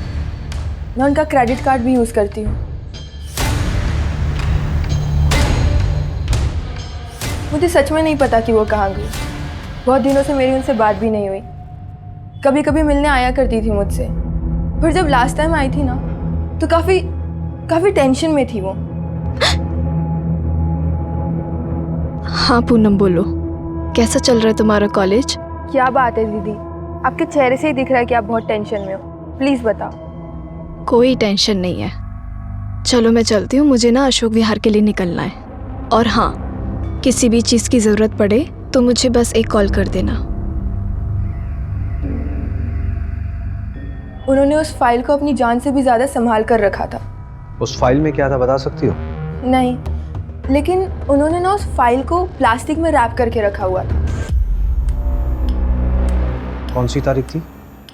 मैं उनका क्रेडिट कार्ड भी यूज़ करती हूँ। मुझे सच में नहीं पता कि वो कहाँ गई। बहुत दिनों से मेरी उनसे बात भी नहीं हुई। कभी कभी मिलने आया करती थी मुझसे, पर जब लास्ट टाइम आई थी ना तो काफ़ी टेंशन में थी वो। हाँ पूनम, बोलो, कैसा चल रहा है तुम्हारा कॉलेज? क्या बात है दीदी, आपके चेहरे से ही दिख रहा है कि आप बहुत टेंशन में हो। प्लीज़ बताओ। कोई टेंशन नहीं है। चलो मैं चलती हूँ, मुझे ना अशोक विहार के लिए निकलना है। और हाँ, किसी भी चीज़ की ज़रूरत पड़े तो मुझे बस एक कॉल कर देना। उन्होंने उस फाइल को अपनी जान से भी ज़्यादा संभाल कर रखा था। उस फाइल में क्या था बता सकती हो? नहीं, लेकिन उन्होंने ना उस फाइल को प्लास्टिक में रैप करके रखा हुआ था। कौन सी तारीख थी?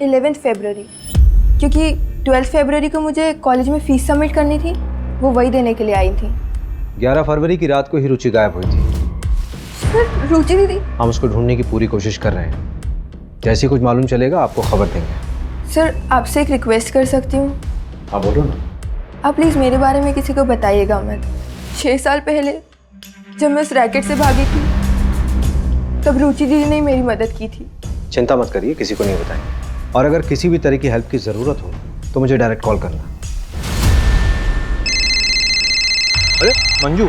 11 फरवरी, क्योंकि 12 फरवरी को मुझे कॉलेज में फीस सबमिट करनी थी, वो वही देने के लिए आई थी। 11 फरवरी की रात को ही रुचि गायब हुई थी। सर, रुचि दीदी? हम उसको ढूंढने की पूरी कोशिश कर रहे हैं। जैसे कुछ मालूम चलेगा आपको खबर देंगे। सर, आपसे एक रिक्वेस्ट कर सकती हूँ? हाँ बोलो ना। आप प्लीज़ मेरे बारे में किसी को बताइएगा मत। 6 साल पहले जब मैं उस रैकेट से भागी थी तब रुचि दीदी ने मेरी मदद की थी। चिंता मत करिए, किसी को नहीं बताएंगे। और अगर किसी भी तरह की हेल्प की ज़रूरत हो तो मुझे डायरेक्ट कॉल करना। अरे मंजू।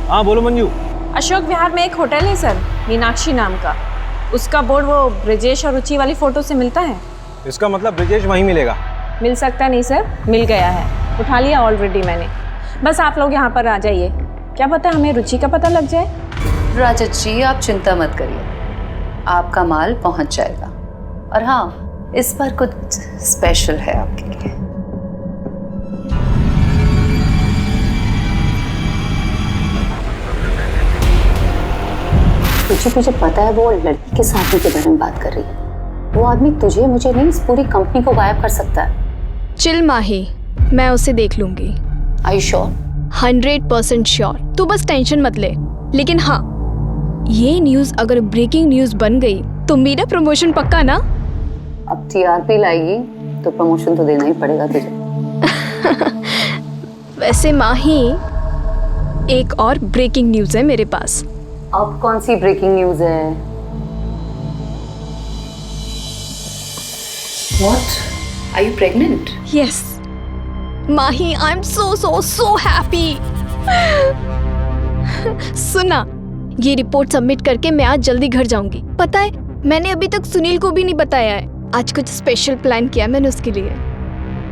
हाँ बोलो मंजू। अशोक विहार में एक होटल है सर, मीनाक्षी नाम का। उसका बोर्ड वो ब्रिजेश और रुचि वाली फोटो से मिलता है। इसका मतलब ब्रिजेश वहीं मिलेगा? मिल सकता नहीं सर, मिल गया है, उठा लिया ऑलरेडी मैंने। बस आप लोग यहाँ पर आ जाइए, क्या पता हमें रुचि का पता लग जाए। राजत जी आप चिंता मत करिए, आपका माल पहुंच जाएगा। और हाँ, इस बार कुछ स्पेशल है आपके लिए। तुझे पता है वो लड़की के साथी के बारे में बात कर रही है। वो आदमी तुझे मुझे नहीं, इस पूरी कंपनी को गायब कर सकता है। चिल माही, मैं उसे देख लूंगी। Are you sure? 100% श्योर। तू बस टेंशन मत ले। लेकिन हाँ, ये न्यूज़ अगर ब्रेकिंग न्यूज़ बन गई तो मेरा प्रमोशन पक्का ना? अब टीआरपी लाएगी तो प्रमोशन तो देना ही पड़ेगा तुझे। वैसे माही, एक और ब्रेकिंग न्यूज़ है मेरे पास। अब कौन सी ब्रेकिंग न्यूज़ है? What? Are you pregnant? Yes. Mahi, I am so happy. सुना, ये रिपोर्ट सबमिट करके मैं आज जल्दी घर जाऊंगी। पता है, मैंने अभी तक सुनील को भी नहीं बताया है। आज कुछ स्पेशल प्लान किया मैंने उसके लिए।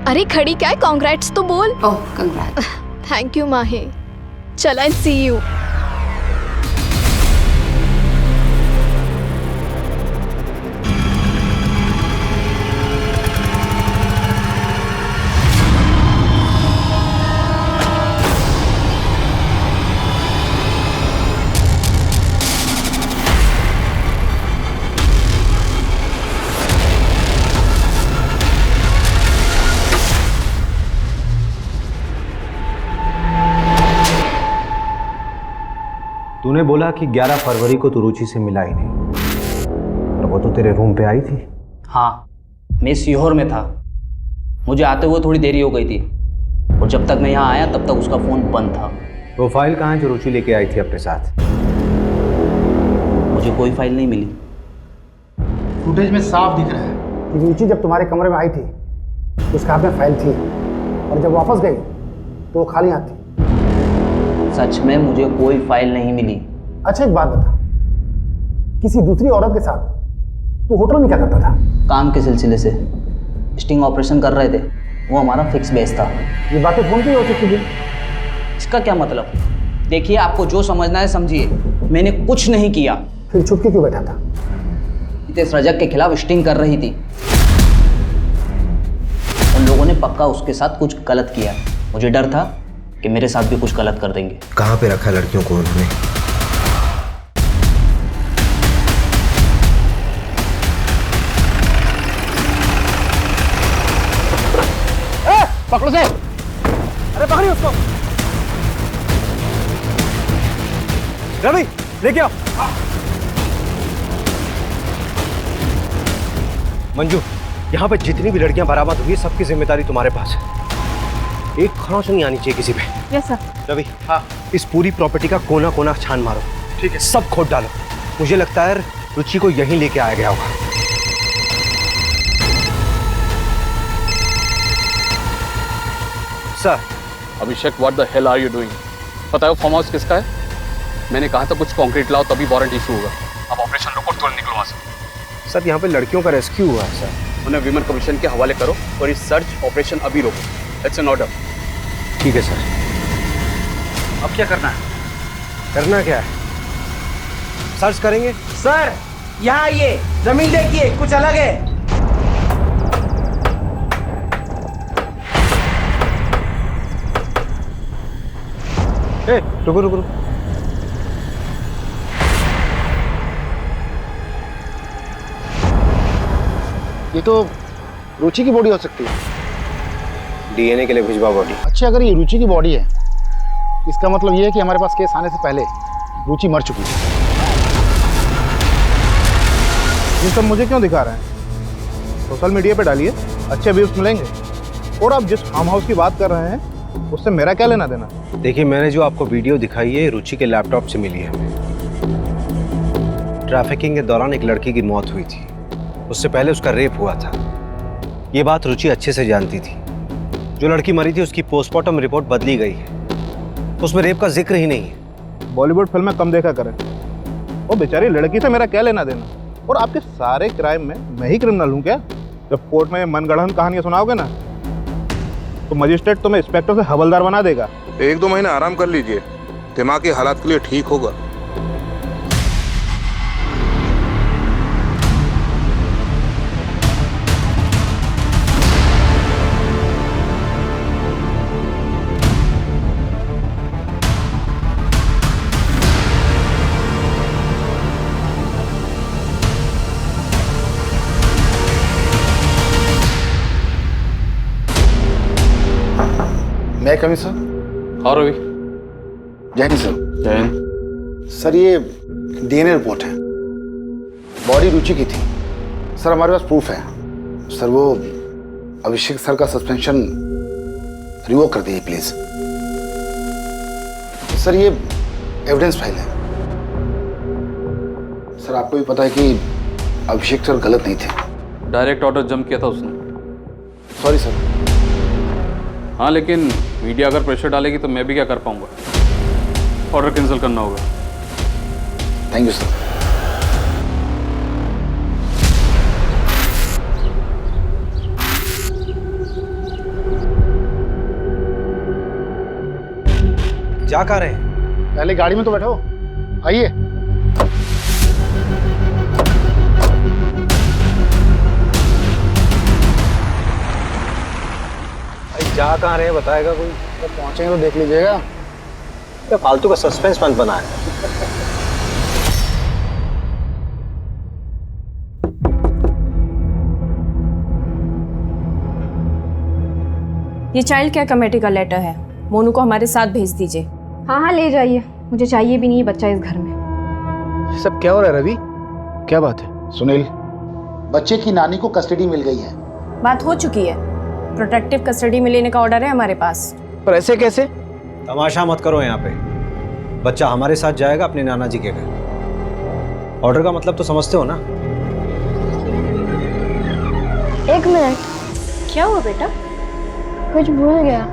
अरे खड़ी क्या है, कांग्रेट्स तो बोल। ओह कांग्रेट्स। थैंक यू माही। चल, आई सी यू। तूने बोला कि 11 फरवरी को तू रुचि से मिला ही नहीं, और वो तो तेरे रूम पे आई थी। हाँ, मैं सीहोर में था। मुझे आते हुए थोड़ी देरी हो गई थी, और जब तक मैं यहाँ आया तब तक उसका फ़ोन बंद था। वो फाइल कहाँ है जो रुचि लेके आई थी अपने साथ? मुझे कोई फाइल नहीं मिली। फुटेज में साफ दिख रहा है कि रुचि जब तुम्हारे कमरे में आई थी उसके हाथ में फाइल थी, और जब वापस गई तो वो खाली हाथ थी। सच में मुझे कोई फाइल नहीं मिली। अच्छा एक बात बता, किसी दूसरी औरत के साथ तू होटल में क्या करता था? काम के सिलसिले से स्टिंग ऑपरेशन कर रहे थे, वो हमारा फिक्स बेस था। ये बातें फोन पे ही हो सकती थी। इसका क्या मतलब? देखिए, आपको जो समझना है समझिए, मैंने कुछ नहीं किया। फिर छुप के क्यों बैठा था? नितेश रजक के खिलाफ स्टिंग कर रही थी। उन लोगों ने पक्का उसके साथ कुछ गलत किया। मुझे डर था कि मेरे साथ भी कुछ गलत कर देंगे। कहाँ पे रखा लड़कियों को उन्होंने? पकड़ो से। अरे पकड़िए उसको। रवि लेके आओ। मंजू, यहाँ पे जितनी भी लड़कियां बरामद हुई सबकी जिम्मेदारी तुम्हारे पास है। एक खरोंच नहीं आनी चाहिए किसी पे। Yes sir. रवि, हाँ, इस पूरी प्रॉपर्टी का कोना कोना छान मारो। ठीक है, सब खोद डालो। मुझे लगता है रुचि को यहीं लेके आया गया होगा। Sir. Abhishek, what the hell are you doing? पता है वो फार्म हाउस किसका है? मैंने कहा था कुछ कंक्रीट लाओ तभी वारंट इशू होगा। अब ऑपरेशन रोको, तुरंत निकलो वहाँ से। सर, यहाँ पे लड़कियों का रेस्क्यू हुआ है सर। उन्हें विमेन कमीशन के हवाले करो और इस सर्च ऑपरेशन अभी रोको। It's an order. ठीक है सर। अब क्या करना है? करना क्या है? सर्च करेंगे। सर, यहाँ आइए, जमीन देखिए, कुछ अलग है। रुको रुको रुको। ये तो रुचि की बॉडी हो सकती है। डीएनए के लिए भिजवा बॉडी। अच्छा, अगर ये रुचि की बॉडी है, इसका मतलब ये है कि हमारे पास केस आने से पहले रुचि मर चुकी है। ये सब मुझे क्यों दिखा रहे हैं? सोशल मीडिया पे डालिए, अच्छे व्यूज मिलेंगे। और आप जिस फार्म हाउस की बात कर रहे हैं उससे मेरा क्या लेना देना? देखिए, मैंने जो आपको वीडियो दिखाई है रुचि के लैपटॉप से मिली है हमें। ट्रैफिकिंग के दौरान एक लड़की की मौत हुई थी, उससे पहले उसका रेप हुआ था। ये बात रुचि अच्छे से जानती थी। जो लड़की मरी थी उसकी पोस्टमार्टम रिपोर्ट बदली गई है, उसमें रेप का जिक्र ही नहीं है। बॉलीवुड फिल्में कम देखा करें। वो बेचारी लड़की से मेरा क्या लेना देना? और आपके सारे क्राइम में मैं ही क्रिमिनल हूँ क्या? जब कोर्ट में मनगढ़ंत कहानियां सुनाओगे ना तो मजिस्ट्रेट तुम्हें इंस्पेक्टर से हवलदार बना देगा। 1-2 महीने आराम कर लीजिए, दिमागी हालात के लिए ठीक होगा। मैं कमी सर? हाँ रवि। जय हिंद सर। जय हिंद। सर ये डीएनए रिपोर्ट है, बॉडी रुचि की थी सर। हमारे पास प्रूफ है सर। वो अभिषेक सर का सस्पेंशन रिवोक कर दीजिए प्लीज सर। ये एविडेंस फाइल है सर। आपको भी पता है कि अभिषेक सर गलत नहीं थे। डायरेक्ट ऑर्डर जम किया था उसने। Sorry sir. हाँ, लेकिन मीडिया अगर प्रेशर डालेगी तो मैं भी क्या कर पाऊंगा? ऑर्डर कैंसिल करना होगा। Thank you sir. जा कहाँ रहे हैं? पहले गाड़ी में तो बैठो, आइए। जा कहाँ रहे हैं बताएगा कोई? तो पहुंचेंगे तो देख लीजिएगा। क्या फालतू का सस्पेंस मत बनाए। ये चाइल्ड केयर कमेटी का लेटर है, मोनू को हमारे साथ भेज दीजिए। हाँ हाँ ले जाइए, मुझे चाहिए भी नहीं है बच्चा इस घर में। सब क्या हो रहा है रवि? क्या बात है? सुनील, बच्चे की नानी को कस्टडी मिल गई है। बात हो चुकी है, प्रोटेक्टिव कस्टडी में लेने का ऑर्डर है हमारे पास। पर ऐसे कैसे? तमाशा मत करो यहाँ पे। बच्चा हमारे साथ जाएगा अपने नाना जी के घर। ऑर्डर का मतलब तो समझते हो ना? 1 मिनट। क्या हुआ बेटा? कुछ भूल गया।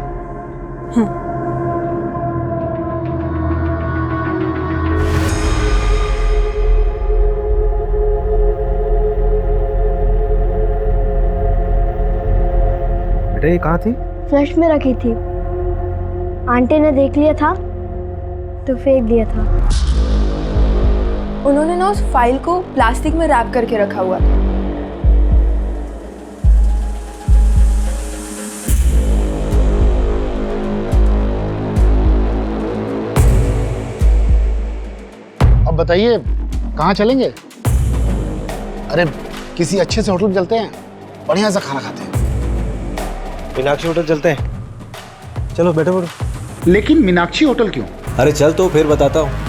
बेटा ये कहाँ थी? फ्लश में रखी थी, आंटी ने देख लिया था तो फेंक दिया था। उन्होंने ना उस फाइल को प्लास्टिक में रैप करके रखा हुआ था। अब बताइए कहाँ चलेंगे? अरे किसी अच्छे से होटल में चलते हैं, बढ़िया सा खाना खाते हैं। मीनाक्षी होटल चलते हैं। चलो बैठो बैठो। लेकिन मीनाक्षी होटल क्यों? अरे चल तो फिर बताता हूँ।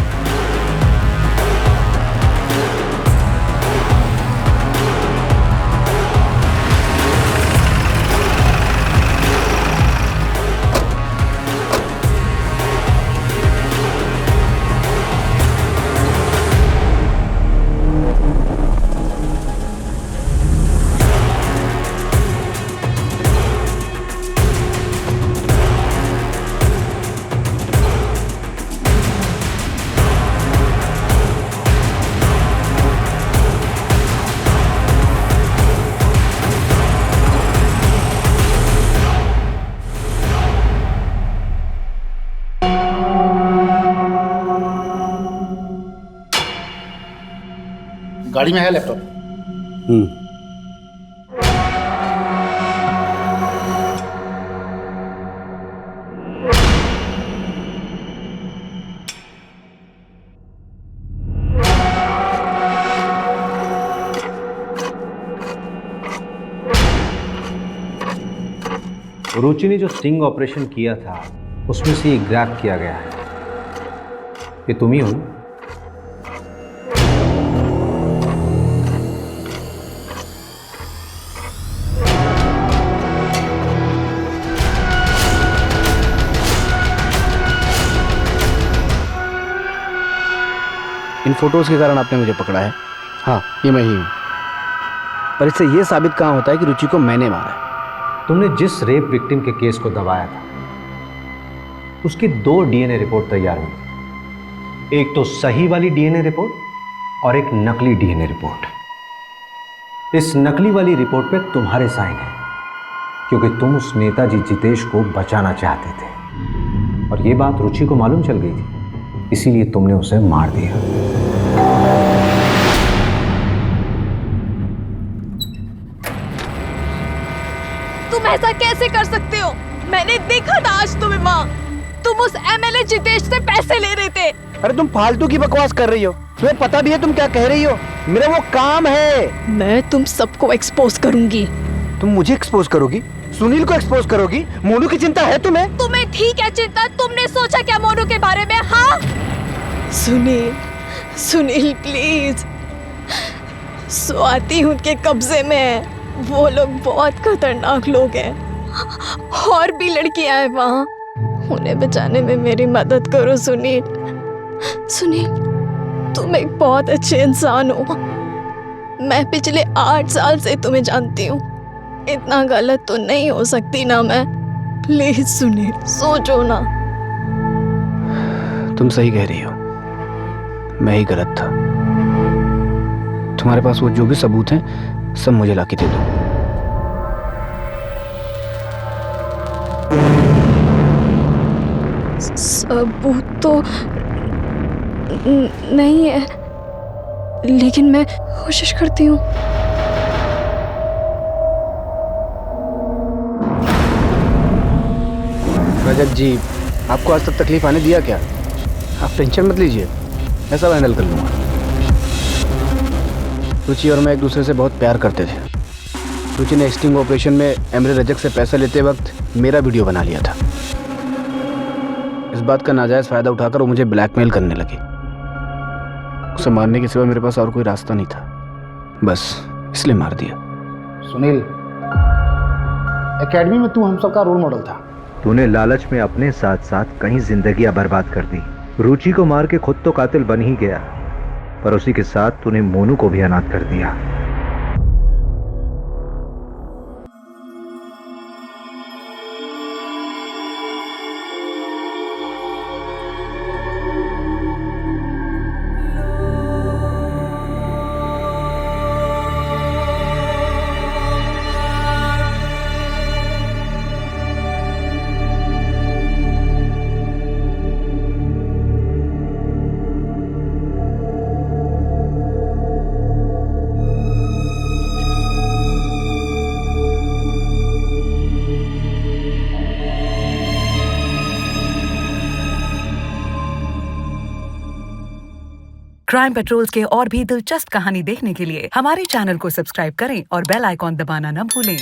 गाड़ी में है लैपटॉप। रुचि ने जो स्टिंग ऑपरेशन किया था उसमें से ये ग्रैब किया गया है। ये तुम ही हो? इन फोटोज़ के कारण आपने मुझे पकड़ा है। हाँ, ये मैं ही हूँ। पर इससे ये साबित कहाँ होता है कि रुचि को मैंने मारा है। तुमने जिस रेप विक्टिम के केस को दबाया था उसकी 2 डीएनए रिपोर्ट तैयार हुई थी। एक तो सही वाली डीएनए रिपोर्ट और एक नकली डीएनए रिपोर्ट। इस नकली वाली रिपोर्ट पे तुम्हारे साइन है क्योंकि तुम उस नेताजी जितेश को बचाना चाहते थे और ये बात रुचि को मालूम चल गई थी, इसीलिए तुमने उसे मार दिया। तुम ऐसा कैसे कर सकते हो? मैंने देखा था आज तुम्हें माँ, तुम उस एमएलए जितेश से पैसे ले रहे थे। अरे तुम फालतू की बकवास कर रही हो, तुम्हें पता भी है तुम क्या कह रही हो? मेरा वो काम है। मैं तुम सबको एक्सपोज करूंगी। तुम मुझे एक्सपोज करोगी? सुनील को एक्सपोज करोगी? मोनू की चिंता है तुम्हें? तुम्हें ठीक है चिंता, तुमने सोचा क्या मोनू के बारे में? हाँ सुनील, सुनील प्लीज, स्वाति उनके कब्जे में है। वो लोग बहुत खतरनाक लोग हैं, और भी लड़कियां हैं वहाँ, उन्हें बचाने में मेरी मदद करो सुनील। सुनील, तुम एक बहुत अच्छे इंसान हो। मैं पिछले 8 साल से तुम्हें जानती हूँ, इतना गलत तो नहीं हो सकती ना मैं। प्लीज सुनील, सोचो ना। तुम सही कह रही हो, मैं ही गलत था। तुम्हारे पास वो जो भी सबूत हैं सब मुझे लाके दे दो। सबूत तो नहीं है, लेकिन मैं कोशिश करती हूँ। रजत जी, आपको आज तक तकलीफ आने दिया क्या? आप टेंशन मत लीजिए, मैं सब हैंडल कर लूँगा। रुचि और मैं एक दूसरे से बहुत प्यार करते थे। रुचि ने स्टिंग ऑपरेशन में एमरे रजक से पैसा लेते वक्त मेरा वीडियो बना लिया था। इस बात का नाजायज़ फ़ायदा उठाकर वो मुझे ब्लैकमेल करने लगी। उसे मारने के सिवा मेरे पास और कोई रास्ता नहीं था, बस इसलिए मार दिया। सुनील, एकेडमी में तू हम सबका रोल मॉडल था। तूने लालच में अपने साथ साथ कई जिंदगियां बर्बाद कर दी। रुचि को मार के खुद तो कातिल बन ही गया, पर उसी के साथ तूने मोनू को भी अनाथ कर दिया। क्राइम पेट्रोल्स के और भी दिलचस्प कहानी देखने के लिए हमारे चैनल को सब्सक्राइब करें और बेल आइकॉन दबाना न भूलें।